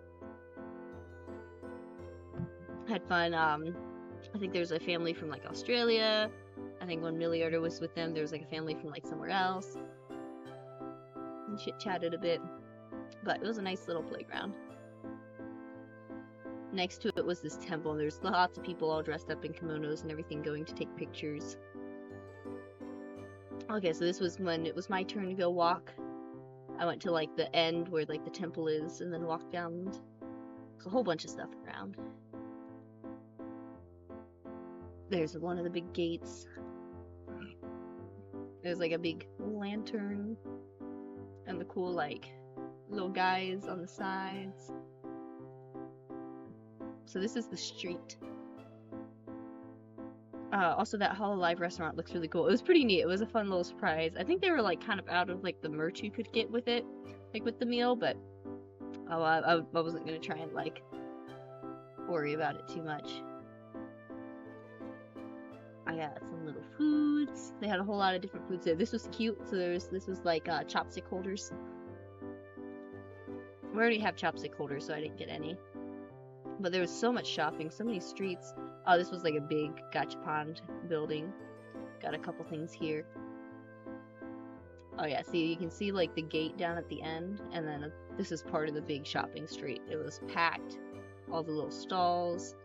Speaker 1: Had fun. I think there's a family from like Australia. I think when Milliardo was with them, there was like a family from like somewhere else. And chit-chatted a bit. But it was a nice little playground. Next to it was this temple, and there's lots of people all dressed up in kimonos and everything going to take pictures. Okay, so this was when it was my turn to go walk. I went to like the end where like the temple is, and then walked down. There's a whole bunch of stuff around. There's one of the big gates. There's like a big lantern. And the cool like little guys on the sides. So this is the street. Also that Lolime restaurant looks really cool. It was pretty neat. It was a fun little surprise. I think they were like kind of out of like the merch you could get with it, like with the meal, but I wasn't gonna try and like worry about it too much. I got some little foods. They had a whole lot of different foods there. This was cute. So this was like chopstick holders. We already have chopstick holders, so I didn't get any. But there was so much shopping, so many streets. Oh, this was like a big gachapon building. Got a couple things here. Oh yeah, see, you can see like the gate down at the end, and then this is part of the big shopping street. It was packed. All the little stalls.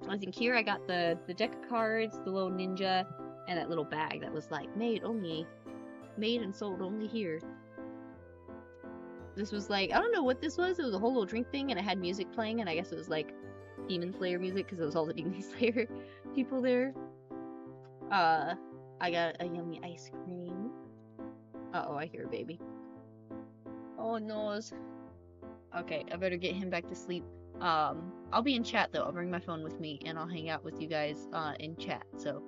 Speaker 1: I think here I got the deck of cards, the little ninja, and that little bag that was like made and sold only here. This was like, I don't know what this was. It was a whole little drink thing, and it had music playing, and I guess it was like Demon Slayer music because it was all the Demon Slayer people there. I got a yummy ice cream. Uh-oh, I hear a baby. Oh no. Okay, I better get him back to sleep. I'll be in chat though. I'll bring my phone with me and I'll hang out with you guys in chat. So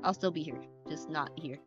Speaker 1: I'll still be here, just not here.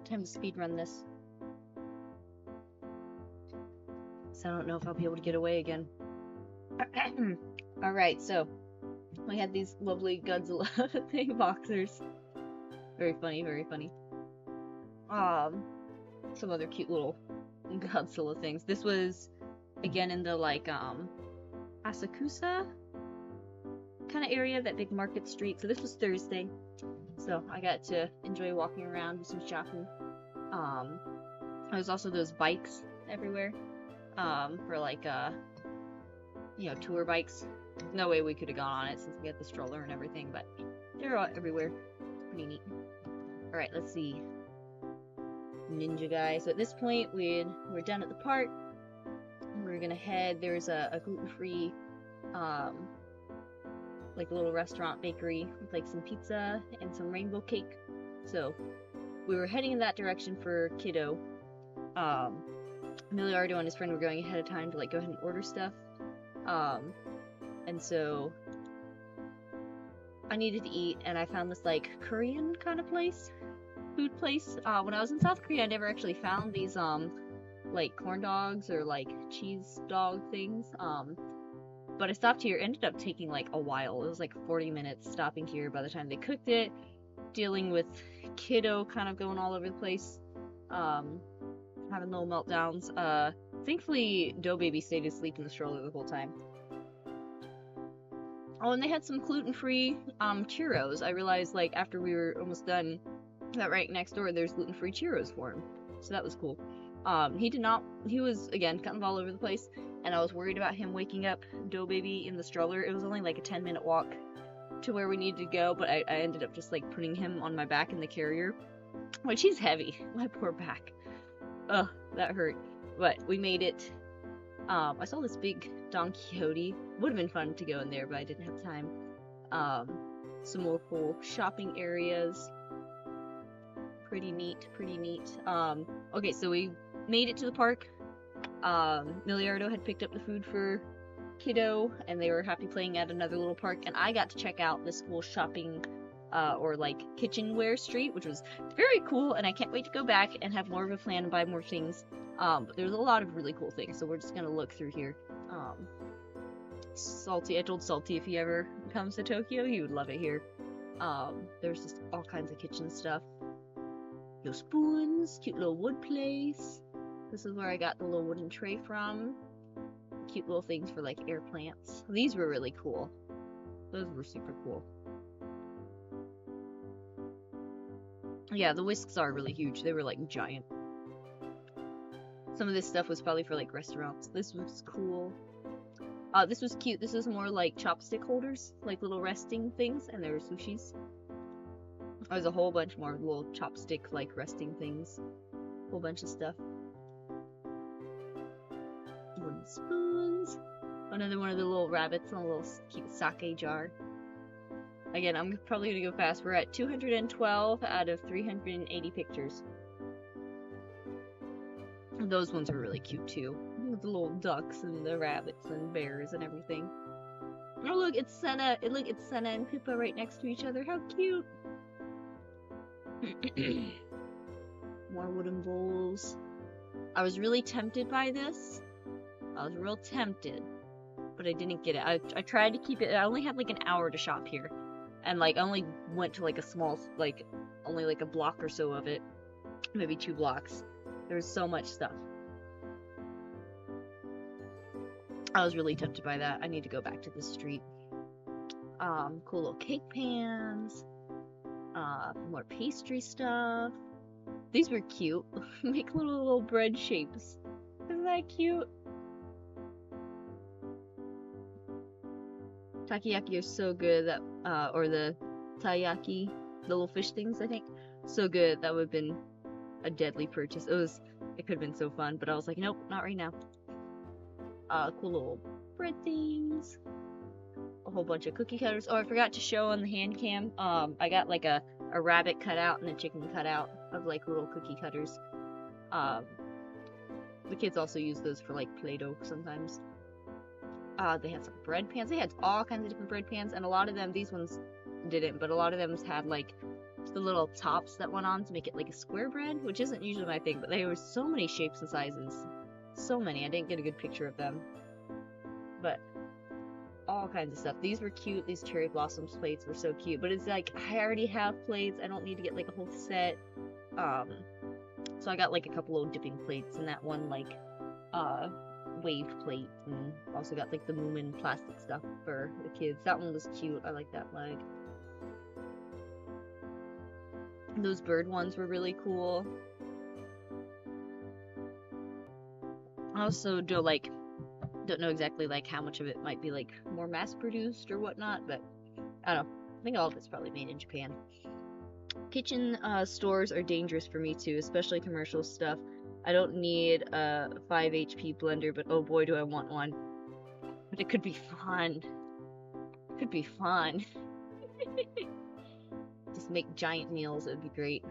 Speaker 1: time to speed run this. So I don't know if I'll be able to get away again. Alright, so we had these lovely Godzilla thing boxers. Very funny, very funny. Some other cute little Godzilla things. This was again in the like Asakusa kind of area, that big market street. So this was Thursday. So I got to enjoy walking around, do some shopping. There's also those bikes everywhere. For like you know, tour bikes. No way we could have gone on it since we had the stroller and everything, but they're all everywhere. It's pretty neat. Alright, let's see. Ninja guy. So at this point we're done at the park. We're gonna head, there's a gluten-free like a little restaurant bakery with like some pizza and some rainbow cake. So we were heading in that direction for kiddo. Milliardo and his friend were going ahead of time to like go ahead and order stuff. And so I needed to eat, and I found this like Korean kind of place, food place. When I was in South Korea, I never actually found these like corn dogs or like cheese dog things. But I stopped here. It ended up taking like a while. It was like 40 minutes stopping here by the time they cooked it, dealing with kiddo kind of going all over the place, having little meltdowns. Thankfully, Dough Baby stayed asleep in the stroller the whole time. Oh, and they had some gluten-free churros. I realized like after we were almost done that right next door there's gluten-free churros for him. So that was cool. He was, again, kind of all over the place, and I was worried about him waking up Dough Baby in the stroller. It was only like a 10-minute walk to where we needed to go, but I ended up just like putting him on my back in the carrier, which he's heavy. My poor back. Ugh, that hurt. But we made it. I saw this big Don Quixote. Would have been fun to go in there, but I didn't have time. Some more cool shopping areas. Pretty neat, pretty neat. Okay, so we made it to the park. Milliardo had picked up the food for kiddo, and they were happy playing at another little park, and I got to check out this cool shopping or like kitchenware street, which was very cool, and I can't wait to go back and have more of a plan and buy more things. But there's a lot of really cool things, so we're just gonna look through here. Salty, I told Salty if he ever comes to Tokyo, he would love it here. There's just all kinds of kitchen stuff. No spoons, cute little wood place. This is where I got the little wooden tray from. Cute little things for like air plants. These were really cool. Those were super cool. Yeah, the whisks are really huge. They were like giant. Some of this stuff was probably for like restaurants. This was cool. This was cute. This is more like chopstick holders, like little resting things, and there were sushis. There's a whole bunch more little chopstick like resting things. Whole bunch of stuff. Wooden spoons. Another one of the little rabbits on a little cute sake jar. Again, I'm probably gonna go fast. We're at 212 out of 380 pictures. Those ones are really cute too. With the little ducks and the rabbits and bears and everything. Oh look, it's Sena. Look, it's Sena and Pippa right next to each other. How cute! More wooden bowls. I was really tempted by this. I was real tempted, but I didn't get it. I tried to keep it. I only had like an hour to shop here, and like I only went to like a small, like only like a block or so of it, maybe 2 blocks. There was so much stuff. I was really tempted by that. I need to go back to the street. Cool little cake pans. More pastry stuff. These were cute. Make little bread shapes. Isn't that cute? Takoyaki are so good that, or the taiyaki, the little fish things, I think. So good. That would have been a deadly purchase. It could have been so fun, but I was like, nope, not right now. Cool little bread things. A whole bunch of cookie cutters. Oh, I forgot to show on the hand cam. I got like a rabbit cutout and a chicken cutout of like little cookie cutters. The kids also use those for like Play-Doh sometimes. They had some bread pans. They had all kinds of different bread pans, and a lot of them, these ones didn't, but a lot of them had like the little tops that went on to make it like a square bread, which isn't usually my thing, but there were so many shapes and sizes. So many. I didn't get a good picture of them. But all kinds of stuff. These were cute. These cherry blossoms plates were so cute. But it's like, I already have plates. I don't need to get like a whole set. So I got like a couple of dipping plates and that one like wave plate, and also got like the Moomin plastic stuff for the kids. That one was cute. I like that flag. Those bird ones were really cool. I also don't know exactly like how much of it might be like more mass produced or whatnot, but I don't know. I think all of it's probably made in Japan. Kitchen stores are dangerous for me too, especially commercial stuff. I don't need a 5 HP blender, but oh boy do I want one. But it could be fun. It could be fun. Just make giant meals, it would be great.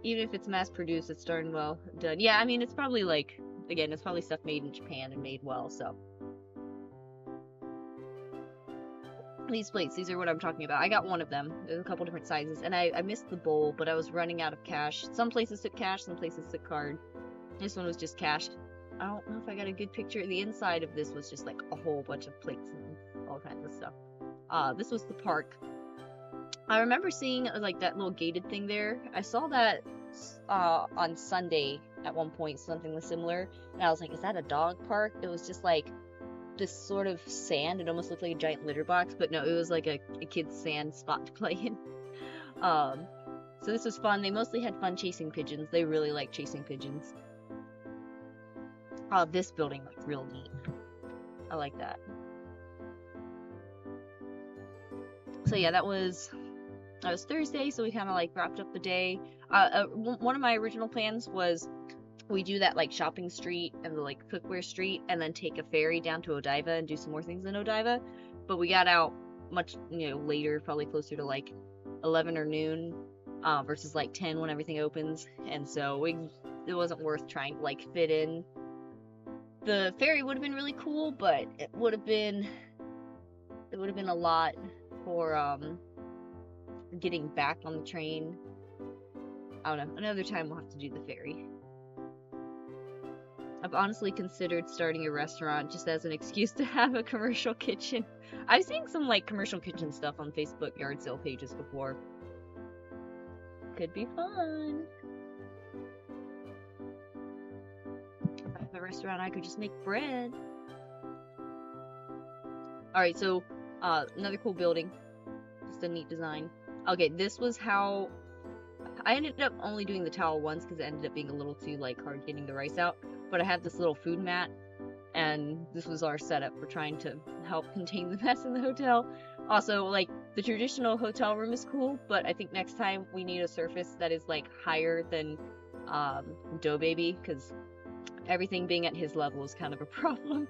Speaker 1: Even if it's mass produced, it's darn well done. Yeah, I mean, it's probably like, again, it's probably stuff made in Japan and made well, so. These plates, these are what I'm talking about. I got one of them. There's a couple different sizes, and I missed the bowl, but I was running out of cash. Some places took cash, some places took card. This one was just cash. I don't know if I got a good picture. The inside of this was just like a whole bunch of plates and all kinds of stuff. This was the park. I remember seeing like that little gated thing there. I saw that on Sunday at one point, something similar, and I was like, is that a dog park? It was just like this sort of sand. It almost looked like a giant litter box, but no, it was like a kid's sand spot to play in. So this was fun. They mostly had fun chasing pigeons. They really like chasing pigeons. This building looked real neat. I like that. So yeah, that was Thursday, so we kind of like wrapped up the day. One of my original plans was we do that like shopping street and the like cookware street, and then take a ferry down to Odaiba and do some more things in Odaiba. But we got out much later, probably closer to like 11 or noon, versus like 10 when everything opens, and so it wasn't worth trying to like fit in. The ferry would have been really cool, but it would have been a lot for getting back on the train. I don't know. Another time we'll have to do the ferry. I've honestly considered starting a restaurant just as an excuse to have a commercial kitchen. I've seen some like commercial kitchen stuff on Facebook yard sale pages before. Could be fun. If I have a restaurant, I could just make bread. Alright, so another cool building. Just a neat design. Okay, this was how I ended up only doing the towel once because it ended up being a little too like hard getting the rice out. But I had this little food mat, and this was our setup for trying to help contain the mess in the hotel. Also, like, the traditional hotel room is cool, but I think next time we need a surface that is like higher than Dough Baby, because everything being at his level is kind of a problem.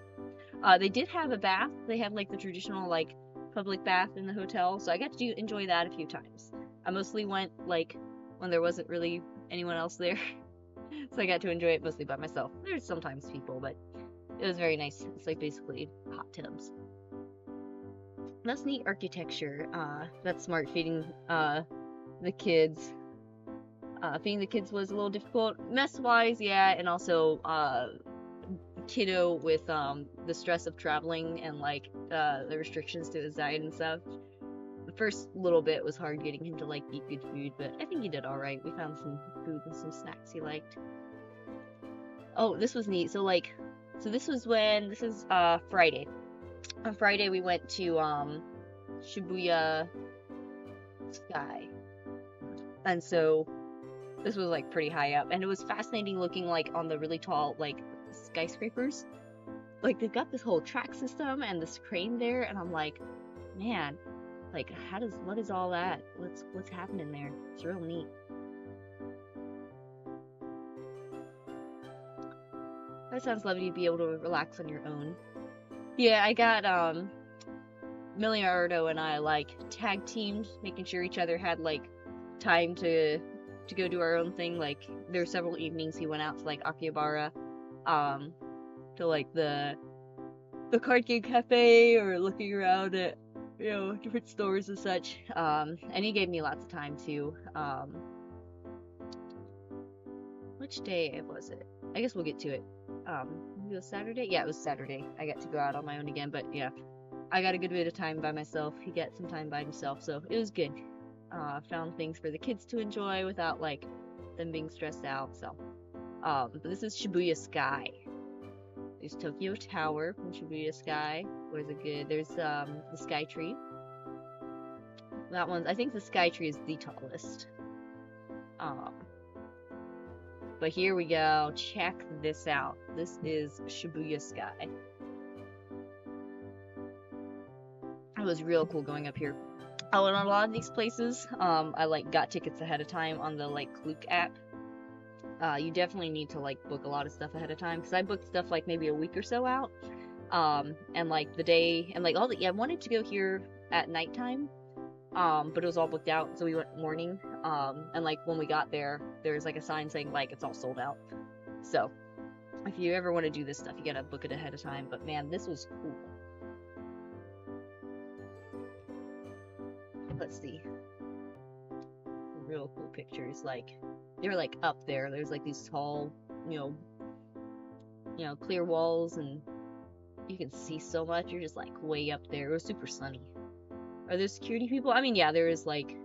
Speaker 1: They did have a bath. They have like the traditional like public bath in the hotel, so I got to enjoy that a few times. I mostly went like when there wasn't really anyone else there. So I got to enjoy it mostly by myself. There's sometimes people, but it was very nice. It's like basically hot tubs. That's neat architecture. That's smart. Feeding the kids. Feeding the kids was a little difficult. Mess-wise, yeah, and also kiddo with the stress of traveling and like the restrictions to his diet and stuff. The first little bit was hard getting him to like eat good food, but I think he did alright. We found some food and some snacks he liked. Oh, this was neat. So this is Friday. On Friday we went to Shibuya Sky. And so this was like pretty high up, and it was fascinating looking like on the really tall like skyscrapers. Like they've got this whole track system and this crane there, and I'm like, man, like what is all that? What's happening there? It's real neat. That sounds lovely to be able to relax on your own. Yeah, I got Milliardo and I like tag teamed, making sure each other had like time to go do our own thing. Like there were several evenings he went out to like Akihabara, to like the card game cafe, or looking around at you know, different stores and such. And he gave me lots of time too. Which day was it? I guess we'll get to it. Maybe it was Saturday? Yeah, it was Saturday. I got to go out on my own again, but yeah, I got a good bit of time by myself. He got some time by himself, so it was good. Found things for the kids to enjoy without like them being stressed out. So, but this is Shibuya Sky. There's Tokyo Tower from Shibuya Sky. Where's it good? There's the Sky Tree. That one's. I think the Sky Tree is the tallest. But here we go. Check this out. This is Shibuya Sky. It was real cool going up here. Oh, and a lot of these places, I like got tickets ahead of time on the like Klook app. You definitely need to like book a lot of stuff ahead of time because I booked stuff like maybe a week or so out. And like the day and like all the I wanted to go here at nighttime. But it was all booked out, so we went morning. And like when we got there, there's like a sign saying like it's all sold out. So if you ever want to do this stuff, you gotta book it ahead of time. But man, this was cool. Let's see. Real cool pictures. Like they're like up there. There's like these tall, you know, clear walls, and you can see so much. You're just like way up there. It was super sunny. Are there security people? I mean, yeah, there is like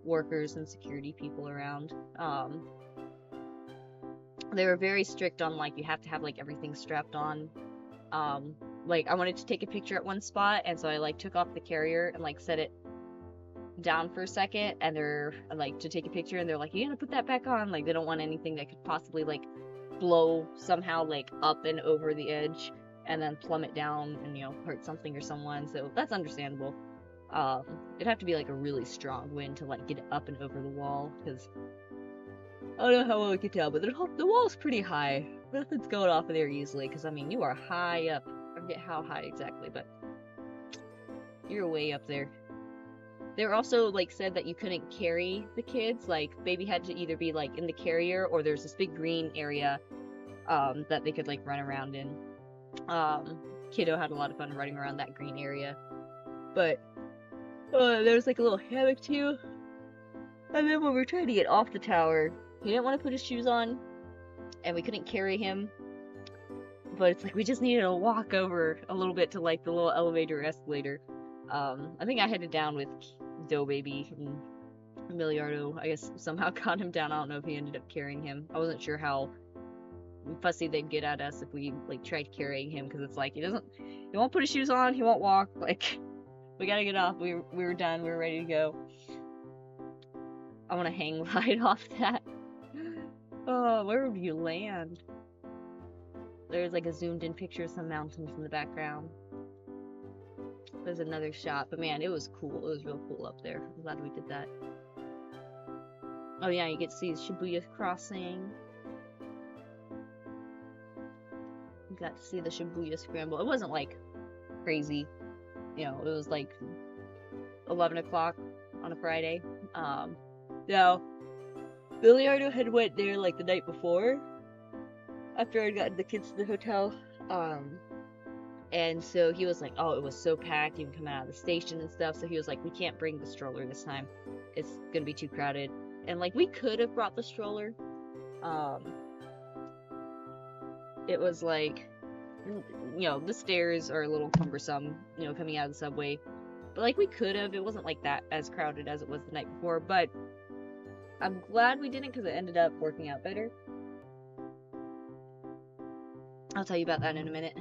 Speaker 1: workers and security people around. They were very strict on like you have to have like everything strapped on. Like I wanted to take a picture at one spot, and so I like took off the carrier and like set it down for a second, and they're like to take a picture, and they're like, you gotta put that back on. Like they don't want anything that could possibly like blow somehow like up and over the edge and then plummet down and, you know, hurt something or someone. So that's understandable. It'd have to be like a really strong wind to like get it up and over the wall, because I don't know how well we can tell, but the wall's pretty high. Nothing's going off of there easily, because I mean you are high up. I forget how high exactly, but you're way up there. They were also like said that you couldn't carry the kids. Like baby had to either be like in the carrier, or there's this big green area that they could like run around in. Kiddo had a lot of fun running around that green area, but there was like a little hammock too. And then when we were trying to get off the tower, he didn't want to put his shoes on, and we couldn't carry him. But it's like we just needed to walk over a little bit to like the little elevator or escalator. I think I headed down with Dough Baby and Milliardo. I guess somehow got him down. I don't know if he ended up carrying him. I wasn't sure how fussy they'd get at us if we like tried carrying him, because it's like he won't put his shoes on, he won't walk. Like we gotta get off. We were done. We were ready to go. I want to hang right off that. Oh, where would you land? There's like a zoomed in picture of some mountains in the background. There's another shot, but man, it was cool. It was real cool up there. I'm glad we did that. Oh yeah, you get to see the Shibuya crossing. You got to see the Shibuya scramble. It wasn't like crazy, you know. It was like 11 o'clock on a Friday. Now, Milliardo had went there like the night before, after I'd gotten the kids to the hotel. And so he was like, oh, it was so packed, even coming out of the station and stuff. So he was like, we can't bring the stroller this time. It's gonna be too crowded. And like, we could have brought the stroller. It was like, you know, the stairs are a little cumbersome, you know, coming out of the subway. But like, we could have. It wasn't like that as crowded as it was the night before. But I'm glad we didn't, because it ended up working out better. I'll tell you about that in a minute.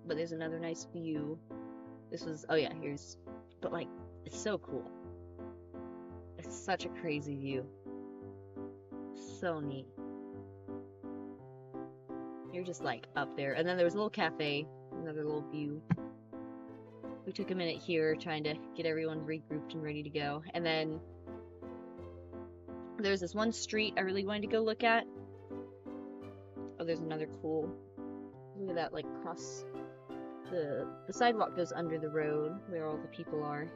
Speaker 1: But there's another nice view. This was, oh yeah, but like, it's so cool. It's such a crazy view. So neat. You're just like up there. And then there was a little cafe, another little view. We took a minute here trying to get everyone regrouped and ready to go. And then there's this one street I really wanted to go look at. Oh, there's another cool, look at that, like cross, the sidewalk goes under the road where all the people are.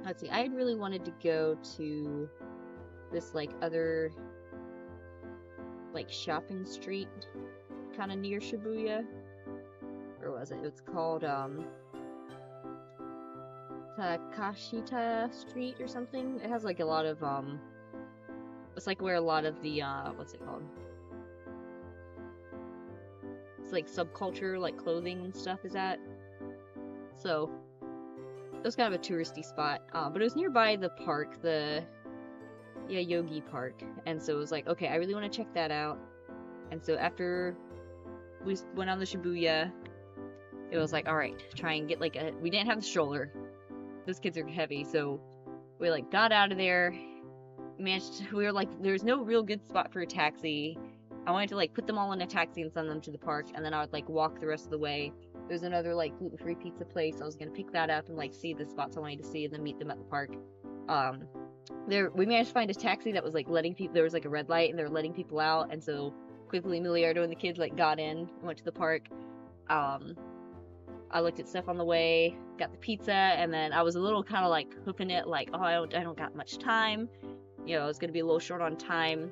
Speaker 1: Let's see, I had really wanted to go to this like other like shopping street kind of near Shibuya. Where was it? It's called Takashita Street or something. It has like a lot of it's like where a lot of the what's it called? It's like subculture, like clothing and stuff is at. So it was kind of a touristy spot, but it was nearby the park, the Yogi Park, and so it was like, okay, I really want to check that out. And so after we went on the Shibuya, it was like, all right, try and get like a. We didn't have the stroller. Those kids are heavy, so we like got out of there. Managed. We were like, there's no real good spot for a taxi. I wanted to like put them all in a taxi and send them to the park, and then I would like walk the rest of the way. There's another like gluten-free pizza place. I was gonna pick that up and like see the spots I wanted to see, and then meet them at the park. We managed to find a taxi that was like letting people. There was like a red light, and they were letting people out, and so quickly Milliardo and the kids like got in, and went to the park. I looked at stuff on the way, got the pizza, and then I was a little kind of like hooping it, like, oh, I don't got much time. You know, I was gonna be a little short on time.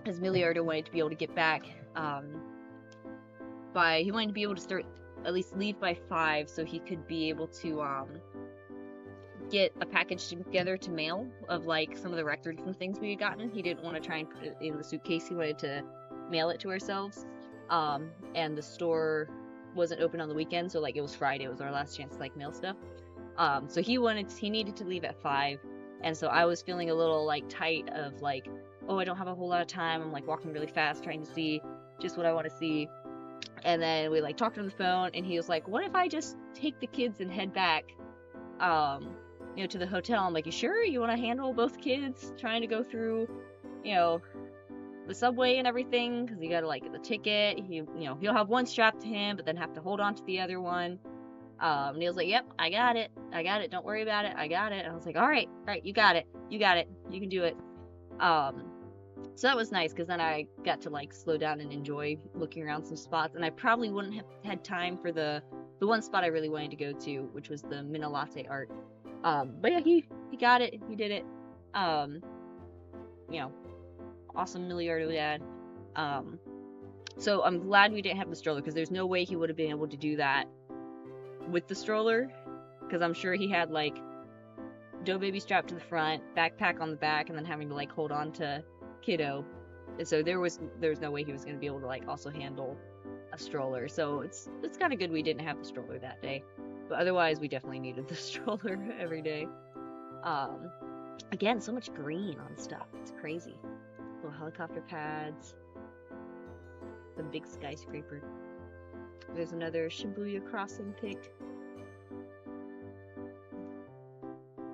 Speaker 1: As Milliardo wanted to be able to get back, he wanted to be able to start, at least leave by 5, so he could be able to, get a package together to mail of, like, some of the records and things we had gotten. He didn't want to try and put it in the suitcase, he wanted to mail it to ourselves. And the store wasn't open on the weekend, so, like, it was Friday, it was our last chance to, like, mail stuff. So he needed to leave at 5, and so I was feeling a little, like, tight of, like, oh, I don't have a whole lot of time, I'm, like, walking really fast, trying to see just what I want to see. And then we, like, talked on the phone, and he was like, what if I just take the kids and head back, to the hotel? I'm like, you sure you want to handle both kids trying to go through, the subway and everything? Because you gotta, like, get the ticket. He'll have one strapped to him, but then have to hold on to the other one. And he was like, yep, I got it. Don't worry about it. I got it. And I was like, all right, you got it. You can do it. So that was nice, because then I got to, like, slow down and enjoy looking around some spots, and I probably wouldn't have had time for the one spot I really wanted to go to, which was the Minna latte art. But yeah, he got it. He did it. Awesome Milliardo dad. So I'm glad we didn't have the stroller, because there's no way he would have been able to do that with the stroller, because I'm sure he had, like, dough baby strapped to the front, backpack on the back, and then having to, like, hold on to kiddo. And so there's no way he was going to be able to, like, also handle a stroller. So it's kind of good we didn't have the stroller that day, but otherwise we definitely needed the stroller every day. Again, so much green on stuff, it's crazy. Little helicopter pads, the big skyscraper. There's another Shibuya crossing pic.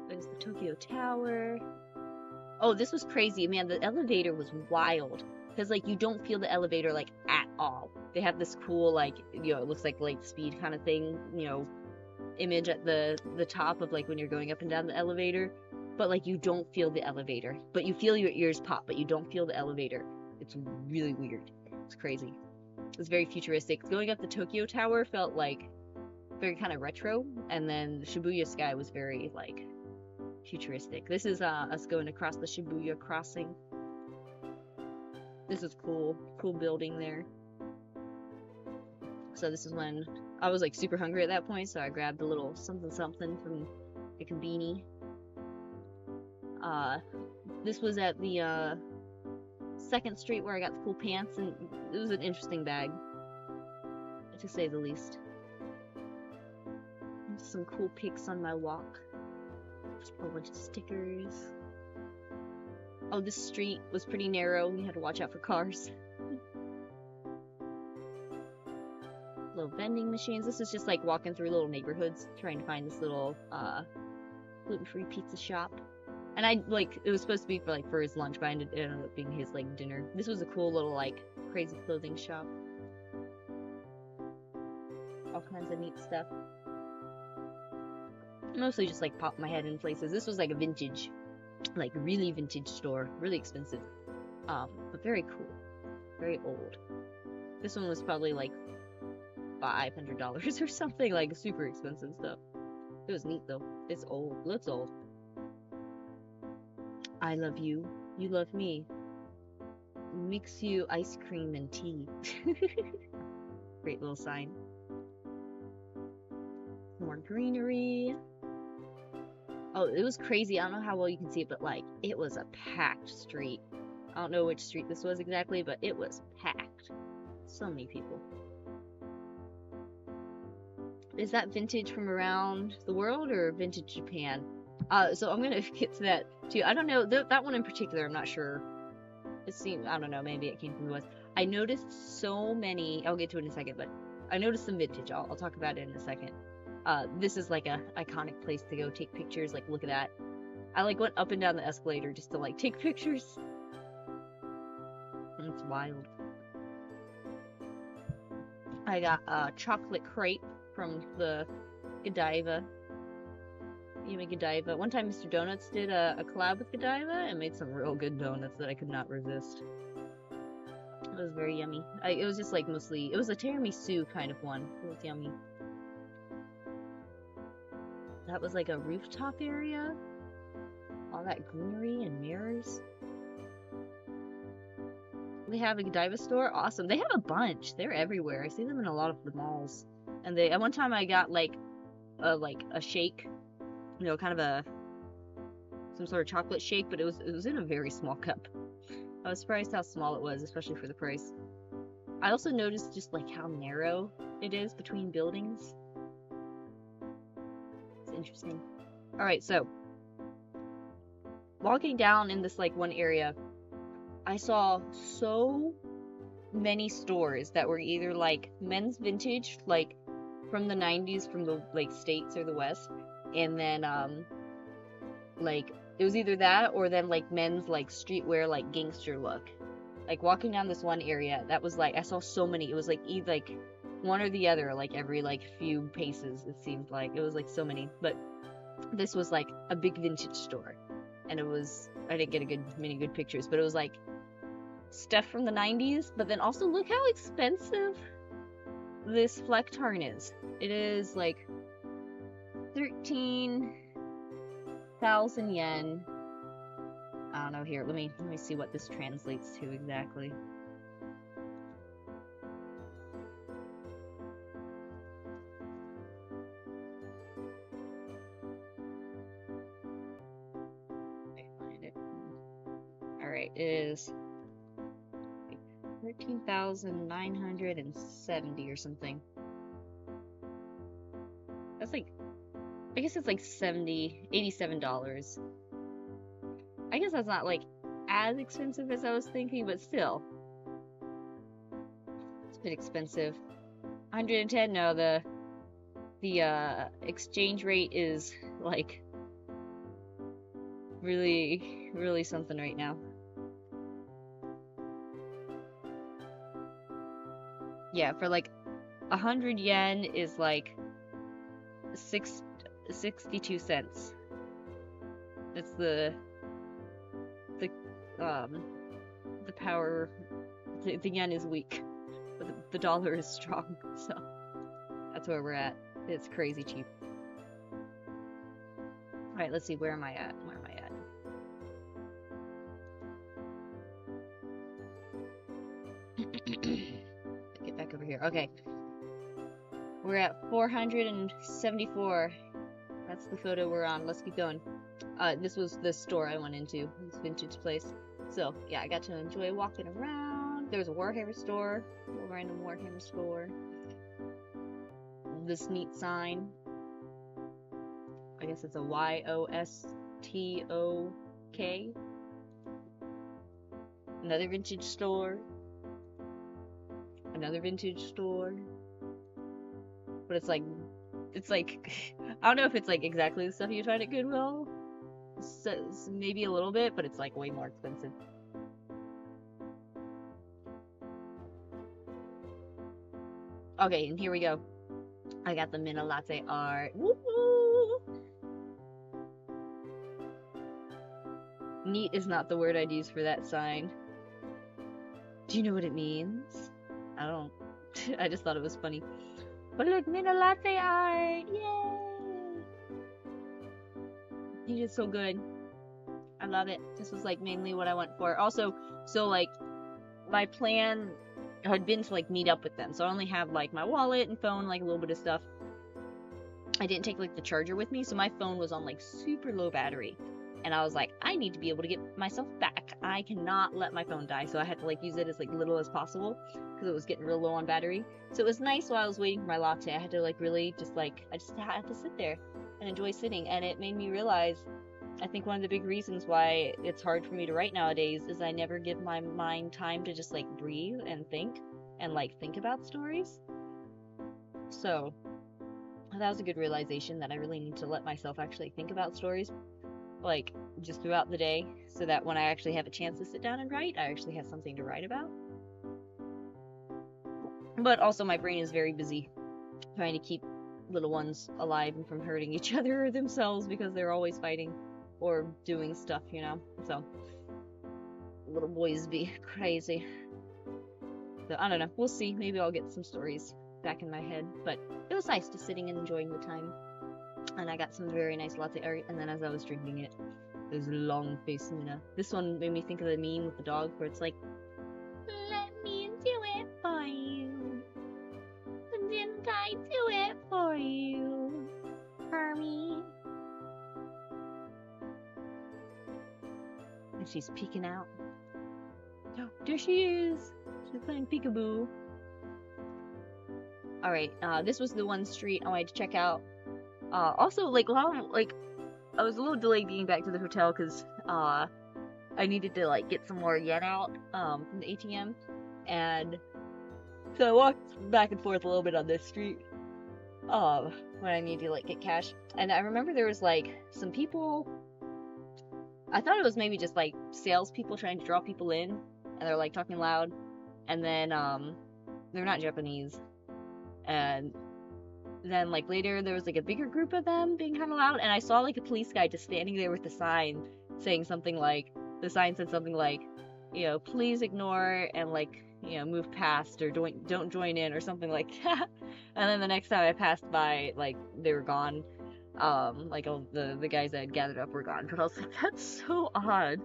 Speaker 1: There's the Tokyo Tower. Oh, this was crazy, man. The elevator was wild, because, like, you don't feel the elevator, like, at all. They have this cool, like, it looks like light speed kind of thing, image at the top of, like, when you're going up and down the elevator, but, like, you don't feel the elevator, but you feel your ears pop, but you don't feel the elevator. It's really weird. It's crazy. It's very futuristic. Going up the Tokyo Tower felt, like, very kind of retro, and then the Shibuya sky was very, like, futuristic. This is us going across the Shibuya crossing. This is cool building there. So this is when I was, like, super hungry at that point, so I grabbed a little something from the conveni. This was at the 2nd Street where I got the cool pants, and it was an interesting bag, to say the least. Some cool pics on my walk. A whole bunch of stickers. Oh, this street was pretty narrow. You had to watch out for cars. Little vending machines. This is just like walking through little neighborhoods, trying to find this little gluten-free pizza shop. And it was supposed to be for his lunch, but it ended up being his, like, dinner. This was a cool little, like, crazy clothing shop. All kinds of neat stuff. Mostly just, like, pop my head in places. This was like a vintage, like, really vintage store. Really expensive. But very cool. Very old. This one was probably, like, $500 or something. Like, super expensive stuff. It was neat, though. It's old. Looks old. I love you. You love me. Mix you ice cream and tea. Great little sign. greenery. Oh, it was crazy. I don't know how well you can see it, but like it was a packed street. I don't know which street this was exactly, but it was packed. So many people. Is that vintage from around the world or vintage Japan? So I'm gonna get to that too. I don't know that one in particular. I'm not sure. It seemed, I don't know. Maybe it came from the West. I noticed so many. I'll get to it in a second, but I noticed some vintage. I'll talk about it in a second. This is like a iconic place to go take pictures. Like, look at that. I like went up and down the escalator just to like take pictures. It's wild. I got a chocolate crepe from the Godiva. Yummy Godiva. One time Mr. Donuts did a collab with Godiva and made some real good donuts that I could not resist. It was very yummy. It was just like mostly, it was a tiramisu kind of one. It was yummy. That was like a rooftop area. All that greenery and mirrors. They have a Godiva store. Awesome. They have a bunch. They're everywhere. I see them in a lot of the malls. And they, at one time I got like a shake, you know, kind of some sort of chocolate shake, but it was in a very small cup. I was surprised how small it was, especially for the price. I also noticed just like how narrow it is between buildings. It's interesting. All right, so walking down in this like one area, I saw so many stores that were either like men's vintage, like from the 90s from the like states or the West, and then like it was either that or then like men's like streetwear, like gangster look. Like walking down this one area, that was like I saw so many. It was like either like one or the other, like every like few paces. It seemed like it was like so many. But this was like a big vintage store, and it was, I didn't get many good pictures, but it was like stuff from the 90s. But then also look how expensive this Flectarn is. It is like 13,000 yen. I don't know, here, let me see what this translates to exactly. I find it. Alright, it is 13,970 or something. That's like, I guess it's like $87. I guess that's not like as expensive as I was thinking, but still. It's a bit expensive. 110, no, the exchange rate is like really, really something right now. Yeah, for like 100 yen is like 62 cents. It's the power, the yen is weak, but the dollar is strong, so that's where we're at. It's crazy cheap. Alright, let's see, where am I at? Get back over here. Okay. We're at 474. That's the photo we're on. Let's keep going. This was the store I went into, this vintage place. So, yeah, I got to enjoy walking around. There was a Warhammer store, a little random Warhammer store. This neat sign. I guess it's a YOSTOK. Another vintage store. Another vintage store. But it's like, I don't know if it's like exactly the stuff you'd find at Goodwill. So, maybe a little bit, but it's like way more expensive. Okay, and here we go. I got the Minna latte art. Woo-hoo! Neat is not the word I'd use for that sign. Do you know what it means? I don't. I just thought it was funny. But look, Minna latte art! Yay! He did so good. I love it. This was like mainly what I went for. Also, so like my plan had been to like meet up with them. So I only have like my wallet and phone, like a little bit of stuff. I didn't take like the charger with me, so my phone was on like super low battery. And I was like, I need to be able to get myself back. I cannot let my phone die, so I had to like use it as like little as possible because it was getting real low on battery. So it was nice while I was waiting for my latte. I had to like really just like I just had to sit there and enjoy sitting, and it made me realize I think one of the big reasons why it's hard for me to write nowadays is I never give my mind time to just like breathe and think about stories. So that was a good realization that I really need to let myself actually think about stories, like just throughout the day, so that when I actually have a chance to sit down and write, I actually have something to write about. But also my brain is very busy trying to keep little ones alive and from hurting each other or themselves because they're always fighting or doing stuff, you know. So little boys be crazy. So I don't know. We'll see. Maybe I'll get some stories back in my head. But it was nice just sitting and enjoying the time. And I got some very nice latte art. And then as I was drinking it, there's a long face Minna. This one made me think of the meme with the dog where it's like,
Speaker 3: Let me do it for you. Didn't I do it for you? For me.
Speaker 1: and she's peeking out. Oh, there she is. She's playing peekaboo. Alright, this was the one street I wanted to check out. Also, I was a little delayed getting back to the hotel because, I needed to, get some more yen out, from the ATM. And so I walked back and forth a little bit on this street, when I needed to, get cash. And I remember there was, some people, I thought it was maybe just, salespeople trying to draw people in, and they're, talking loud. And then, they're not Japanese. And then, later, there was, a bigger group of them being kind of loud, and I saw, a police guy just standing there with the sign, saying something the sign said something please ignore and, move past, or don't join in, or something like that. And then the next time I passed by, they were gone. All the guys that had gathered up were gone. But I was like, that's so odd.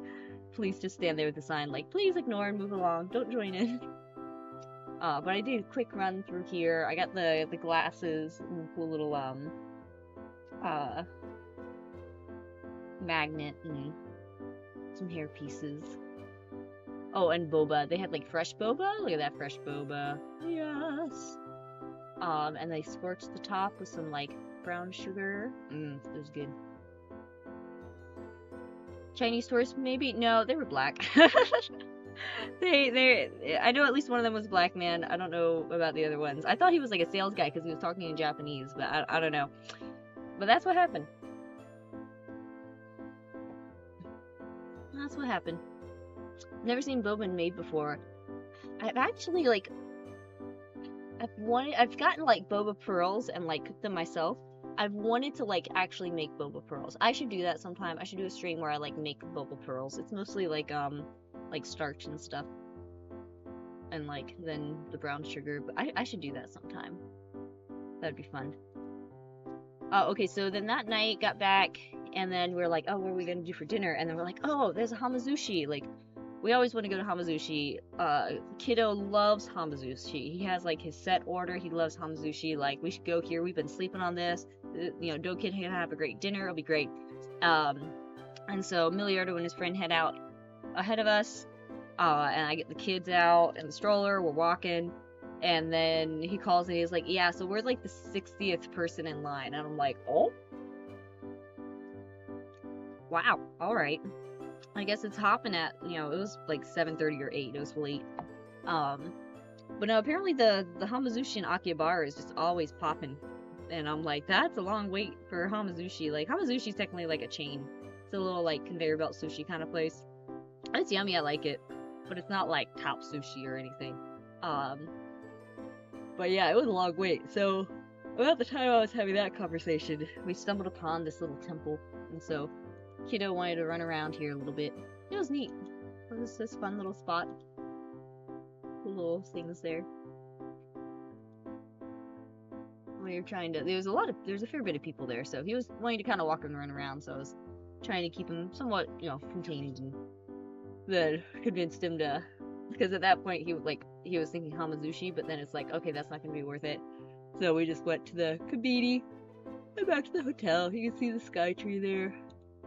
Speaker 1: Police just stand there with the sign, please ignore and move along, don't join in. But I did a quick run through here. I got the glasses and the cool little, magnet and some hair pieces. Oh, and boba. They had, fresh boba. Look at that fresh boba. Yes! And they scorched the top with some, brown sugar. It was good. Chinese tourists, maybe? No, they were black. I know at least one of them was a black man. I don't know about the other ones. I thought he was a sales guy because he was talking in Japanese, but I don't know. But that's what happened. That's what happened. Never seen boba made before. I've actually I've gotten boba pearls and cooked them myself. I've wanted to actually make boba pearls. I should do that sometime. I should do a stream where I make boba pearls. It's mostly starch and stuff, and then the brown sugar, but I should do that sometime. That'd be fun. Okay, so then that night got back, and then we're like, oh, what are we gonna do for dinner? And then we're like, oh, there's a hamazushi. We always want to go to hamazushi. Kiddo loves hamazushi. He has his set order. He loves hamazushi. We should go here. We've been sleeping on this. Do Kid can have a great dinner. It'll be great. And so Milliardo and his friend head out ahead of us, and I get the kids out and the stroller. We're walking, and then he calls and he's like, yeah, so we're the 60th person in line. And I'm like, oh, wow, all right. I guess it's hopping at, it was 7:30 or 8. It was late. But no, apparently the hamazushi in Akihabara is just always popping. And I'm like, that's a long wait for hamazushi. Hamazushi is technically a chain. It's a little conveyor belt sushi kind of place. It's yummy, I like it. But it's not top sushi or anything. But yeah, it was a long wait. So about the time I was having that conversation, we stumbled upon this little temple. And so Kiddo wanted to run around here a little bit. It was neat. It was this fun little spot. Cool little things there. We were trying to, there's a fair bit of people there, so he was wanting to kind of walk and run around, so I was trying to keep him somewhat, contained, and then convinced him to, because at that point he was thinking hamazushi, but then it's okay, that's not gonna be worth it. So we just went to the kabiti, I'm back to the hotel. You can see the sky tree there.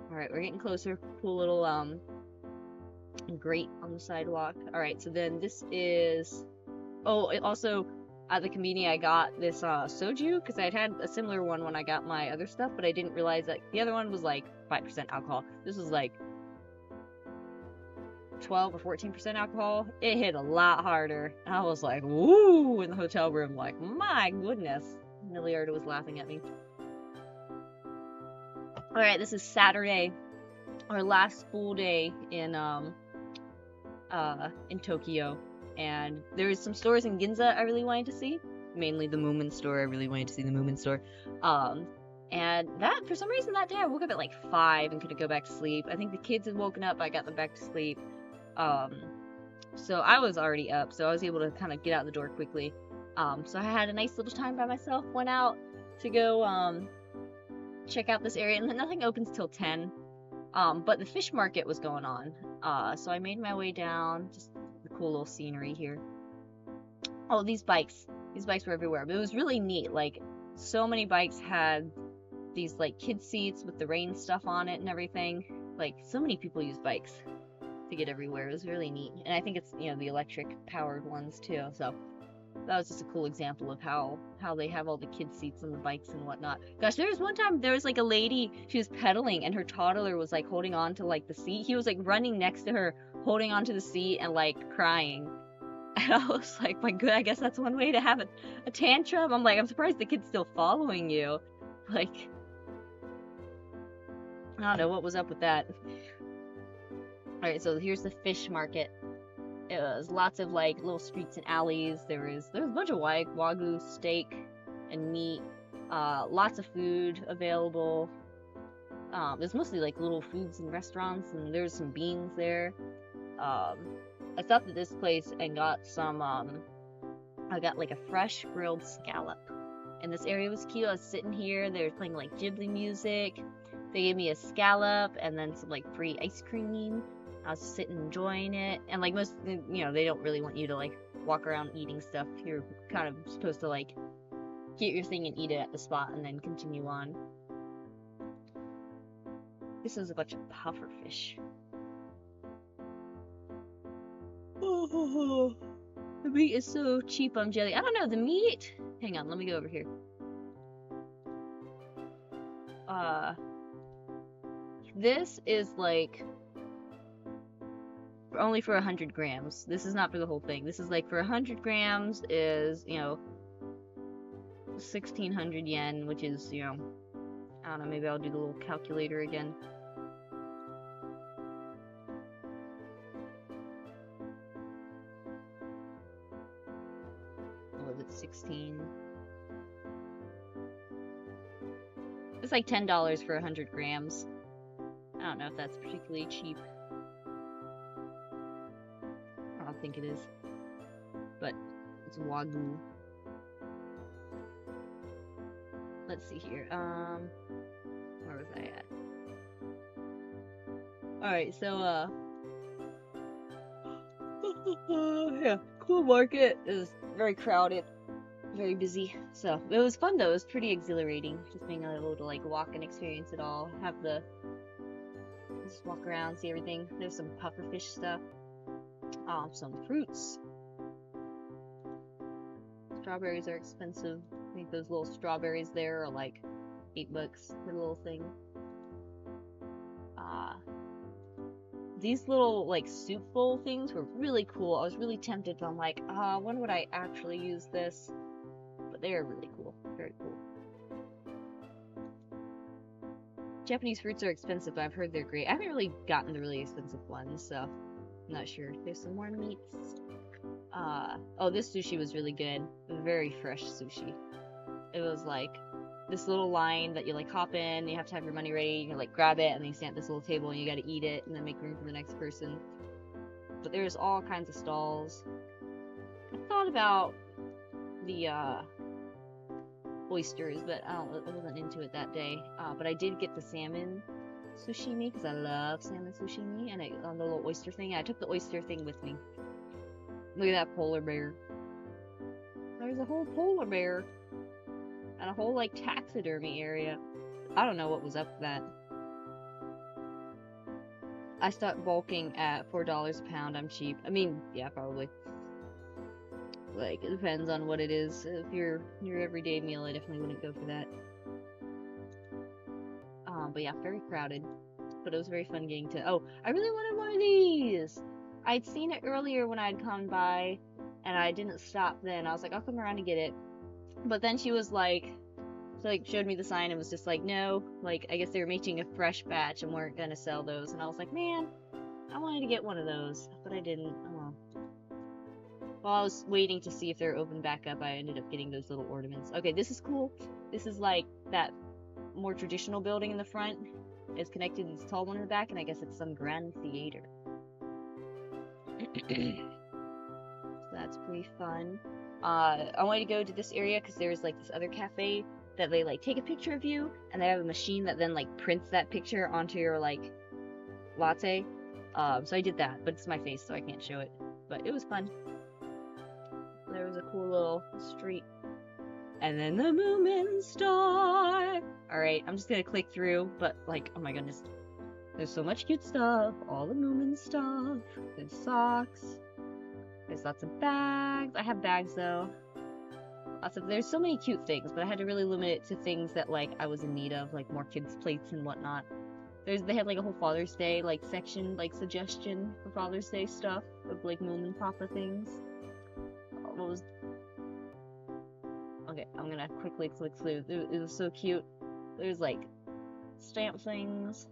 Speaker 1: Alright, we're getting closer. Cool little grate on the sidewalk. Alright, so then this is... Oh, it also, at the convenience, I got this soju, because I'd had a similar one when I got my other stuff, but I didn't realize that the other one was like 5% alcohol. This was like 12 or 14% alcohol. It hit a lot harder. I was like, woo, in the hotel room, like, my goodness. Milliardo was laughing at me. Alright, this is Saturday, our last full day in Tokyo. And there's some stores in Ginza I really wanted to see. Mainly the Moomin store. I really wanted to see the Moomin store. And that, for some reason that day, I woke up at like 5 and couldn't go back to sleep. I think the kids had woken up, I got them back to sleep. So I was already up, so I was able to kind of get out the door quickly. So I had a nice little time by myself, went out to go, check out this area, and nothing opens till 10. But the fish market was going on. So I made my way down, just the cool little scenery here. Oh, these bikes were everywhere, but it was really neat. Like, so many bikes had these, like, kid seats with the rain stuff on it and everything. Like, so many people use bikes to get everywhere. It was really neat. And I think it's, you know, the electric powered ones too. So that was just a cool example of how they have all the kid seats on the bikes and whatnot. Gosh, there was one time, there was like a lady, she was pedaling and her toddler was like holding on to like the seat. He was like running next to her, holding onto the seat and like crying. And I was like, my good, I guess that's one way to have a tantrum. I'm like, I'm surprised the kid's still following you. Like, I don't know what was up with that. Alright, so here's the fish market. It was lots of like little streets and alleys. There was a bunch of wagyu steak and meat. Lots of food available. There's mostly like little foods and restaurants, and there's some beans there. I stopped at this place and got some, I got like a fresh grilled scallop. And this area was cute. I was sitting here, they were playing like Ghibli music. They gave me a scallop and then some like free ice cream. I was sitting enjoying it. And like most, you know, they don't really want you to like walk around eating stuff. You're kind of supposed to like get your thing and eat it at the spot and then continue on. This is a bunch of puffer fish. Oh, the meat is so cheap, I'm jelly. I don't know, the meat... Hang on, let me go over here. This is like... only for 100 grams. This is not for the whole thing. This is like for 100 grams is, you know, 1,600 yen, which is, you know, I don't know, maybe I'll do the little calculator again. What was it, 16? It's like $10 for 100 grams. I don't know if that's particularly cheap. I don't think it is. But it's wagyu. Let's see here. Where was I at? Alright, so, yeah, cool market. It was very crowded, very busy. So, it was fun though. It was pretty exhilarating. Just being able to, like, walk and experience it all. Just walk around, see everything. There's some pufferfish stuff. Some fruits. Strawberries are expensive. I think those little strawberries there are like $8 for the little thing. These little like soup bowl things were really cool. I was really tempted, but I'm like, when would I actually use this? But they are really cool. Very cool. Japanese fruits are expensive, but I've heard they're great. I haven't really gotten the really expensive ones, so I'm not sure. There's some more meats. Oh, this sushi was really good. Very fresh sushi. It was like this little line that you like hop in, you have to have your money ready, you like grab it, and then you stand at this little table and you gotta eat it and then make room for the next person. But there's all kinds of stalls. I thought about the oysters, but I wasn't into it that day. But I did get the salmon sushimi because I love salmon sushimi, and on the little oyster thing, I took the oyster thing with me. Look at that polar bear. There's a whole polar bear. and a whole like taxidermy area. I don't know what was up with that. I stopped bulking at $4 a pound. I'm cheap. I mean, yeah, probably. Like, it depends on what it is. If your everyday meal, I definitely wouldn't go for that. But yeah, very crowded. But it was very fun getting to. Oh, I really wanted one of these. I'd seen it earlier when I'd come by, and I didn't stop then. I was like, I'll come around and get it. But then she was like, showed me the sign and was just like, no, like, I guess they were making a fresh batch and weren't gonna sell those. And I was like, man, I wanted to get one of those, but I didn't. Oh well. While I was waiting to see if they're open back up, I ended up getting those little ornaments. Okay, this is cool. This is like that more traditional building in the front is connected to this tall one in the back, and I guess it's some grand theater. So that's pretty fun. I wanted to go to this area because there's like this other cafe that they like take a picture of you, and they have a machine that then like prints that picture onto your like latte. So I did that, but it's my face, so I can't show it. But it was fun. There was a cool little street. And then the Moomin Star. Alright, I'm just gonna click through, but like, oh my goodness. There's so much cute stuff. All the Moomin stuff. There's socks. There's lots of bags. I have bags though. There's so many cute things, but I had to really limit it to things that like I was in need of, like more kids' plates and whatnot. They had like a whole Father's Day like section, like suggestion for Father's Day stuff of like Moomin Papa things. What was... Okay, I'm gonna quickly click through. It was so cute. There's like stamp things.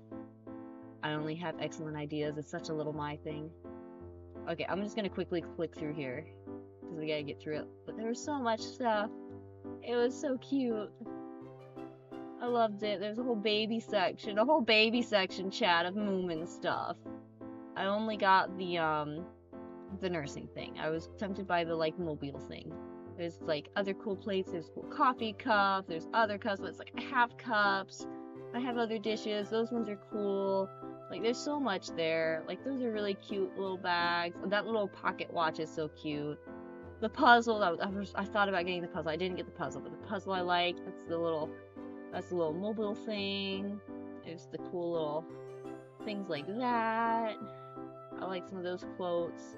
Speaker 1: I only have excellent ideas. It's such a little my thing. Okay, I'm just gonna quickly click through here because we gotta get through it. But there was so much stuff. It was so cute. I loved it. There's a whole baby section, chat of Moomin stuff. I only got the nursing thing. I was tempted by the like mobile thing. There's like other cool plates. There's cool coffee cups. There's other cups, but it's like half cups. I have other dishes. Those ones are cool. Like there's so much there. Like those are really cute little bags. That little pocket watch is so cute. The puzzle. I thought about getting the puzzle. I didn't get the puzzle, but the puzzle I like. That's the little mobile thing. There's the cool little things like that. I like some of those quotes.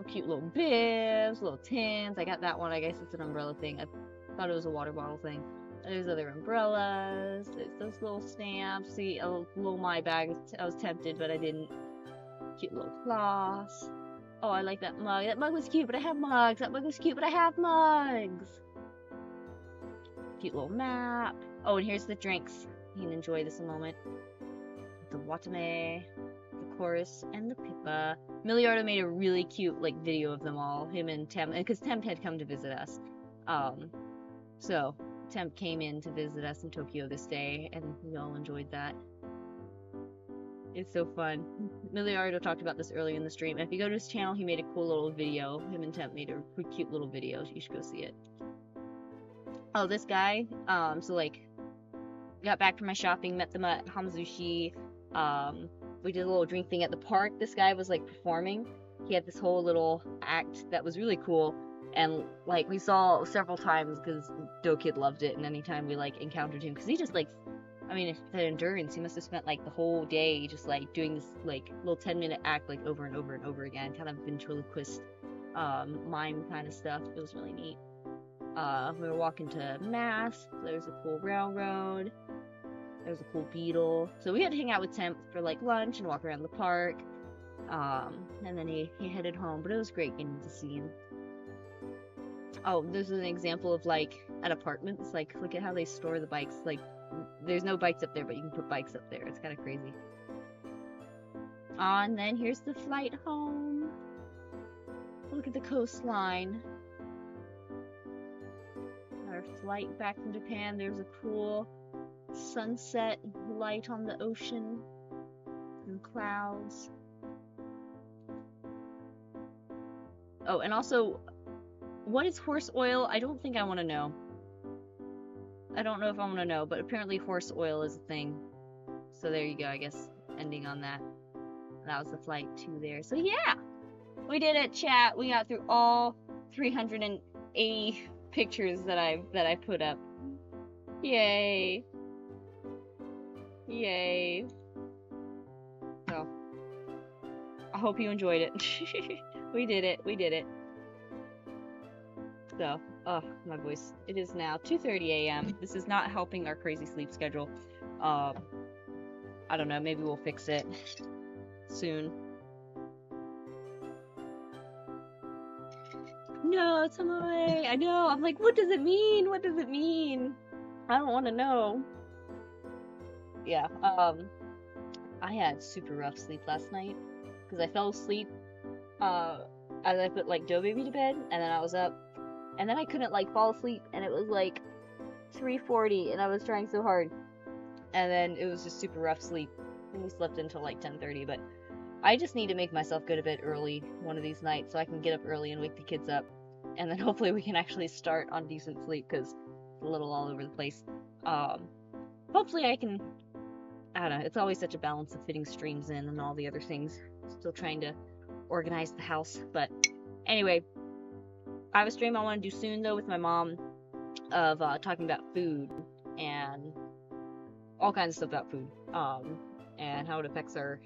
Speaker 1: Cute little bibs, little tins. I got that one. I guess it's an umbrella thing. I thought it was a water bottle thing. There's other umbrellas. There's those little stamps. See, a little my bag. I was tempted, but I didn't. Cute little cloths. Oh, I like that mug. That mug was cute, but I have mugs. That mug was cute, but I have mugs. Cute little map. Oh, and here's the drinks. You can enjoy this a moment. The Watame, the Chorus, and the Pippa. Milliardo made a really cute like video of them all, him and Temp, because Temp had come to visit us. So Temp came in to visit us in Tokyo this day, and we all enjoyed that. It's so fun. Milliardo talked about this earlier in the stream. If you go to his channel, he made a cool little video. Him and Temp made a pretty cute little video. You should go see it. Oh, this guy. So like, got back from my shopping, met them at Hamazushi. We did a little drink thing at the park. This guy was like performing. He had this whole little act that was really cool, and like we saw several times because DoKid loved it, and anytime we like encountered him, because he just like, I mean, the endurance, he must have spent like the whole day just like doing this like little 10-minute act like over and over and over again, kind of ventriloquist mime kind of stuff. It was really neat. We were walking to Mass. There's a cool railroad. There was a cool beetle. So we had to hang out with Temp for like lunch and walk around the park. And then he headed home, but it was great getting to see him. Oh, this is an example of like at apartments. Like, look at how they store the bikes. Like, there's no bikes up there, but you can put bikes up there. It's kind of crazy. And then here's the flight home. Look at the coastline. Our flight back from Japan. There's a cool sunset light on the ocean and clouds. Oh, and also, what is horse oil? I don't think I want to know. I don't know if I want to know, but apparently horse oil is a thing. So there you go, I guess, ending on that. That was the flight to there. So yeah, we did it, chat. We got through all 380 pictures that I put up. Yay. Yay. So, I hope you enjoyed it. We did it. We did it. So, oh, my voice. It is now 2:30 a.m. This is not helping our crazy sleep schedule. I don't know. Maybe we'll fix it soon. No, it's on my way. I know. I'm like, what does it mean? What does it mean? I don't want to know. Yeah. I had super rough sleep last night because I fell asleep. As I put like Doe Baby to bed, and then I was up, and then I couldn't like fall asleep, and it was like 3:40, and I was trying so hard, and then it was just super rough sleep, and we slept until like 10:30. But I just need to make myself go to bed early one of these nights so I can get up early and wake the kids up, and then hopefully we can actually start on decent sleep because it's a little all over the place. Hopefully I can. I don't know. It's always such a balance of fitting streams in and all the other things. Still trying to organize the house, but anyway, I have a stream I want to do soon though with my mom of talking about food and all kinds of stuff about food, and how it affects our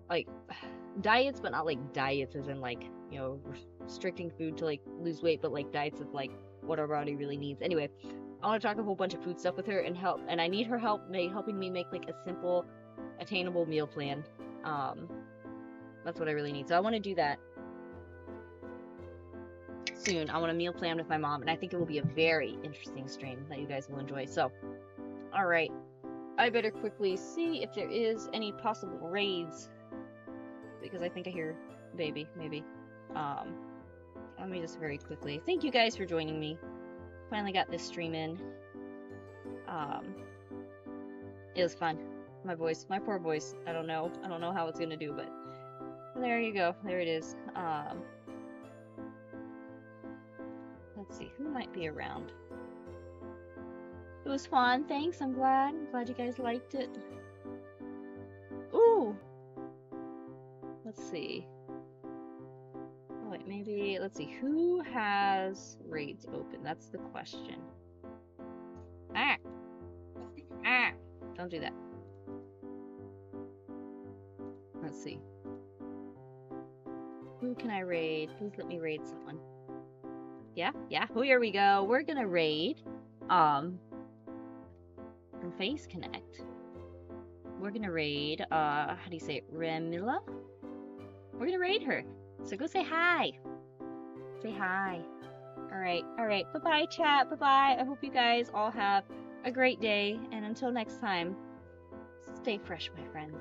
Speaker 1: like diets, but not like diets as in like, you know, restricting food to like lose weight, but like diets of like what our body really needs. Anyway, I want to talk a whole bunch of food stuff with her and help, and I need her help helping me make like a simple, attainable meal plan. That's what I really need. So I want to do that soon. I want a meal plan with my mom, and I think it will be a very interesting stream that you guys will enjoy. So, all right, I better quickly see if there is any possible raids because I think I hear baby maybe. Let me just very quickly. Thank you guys for joining me. Finally got this stream in. It was fun. My voice, my poor voice. I don't know how it's gonna do, but there you go. There it is. Let's see who might be around. It was fun. Thanks. I'm glad you guys liked it. Ooh. Let's see. Oh, wait, maybe let's see who has raids open. That's the question. Ah. Don't do that. Let's see. Who can I raid? Please let me raid someone. Yeah. Oh, here we go. We're gonna raid from Face Connect. We're gonna raid how do you say it? Remilla? We're gonna raid her. So go say hi. Say hi. Alright. Bye-bye, chat. Bye-bye. I hope you guys all have a great day, and until next time, stay fresh, my friends.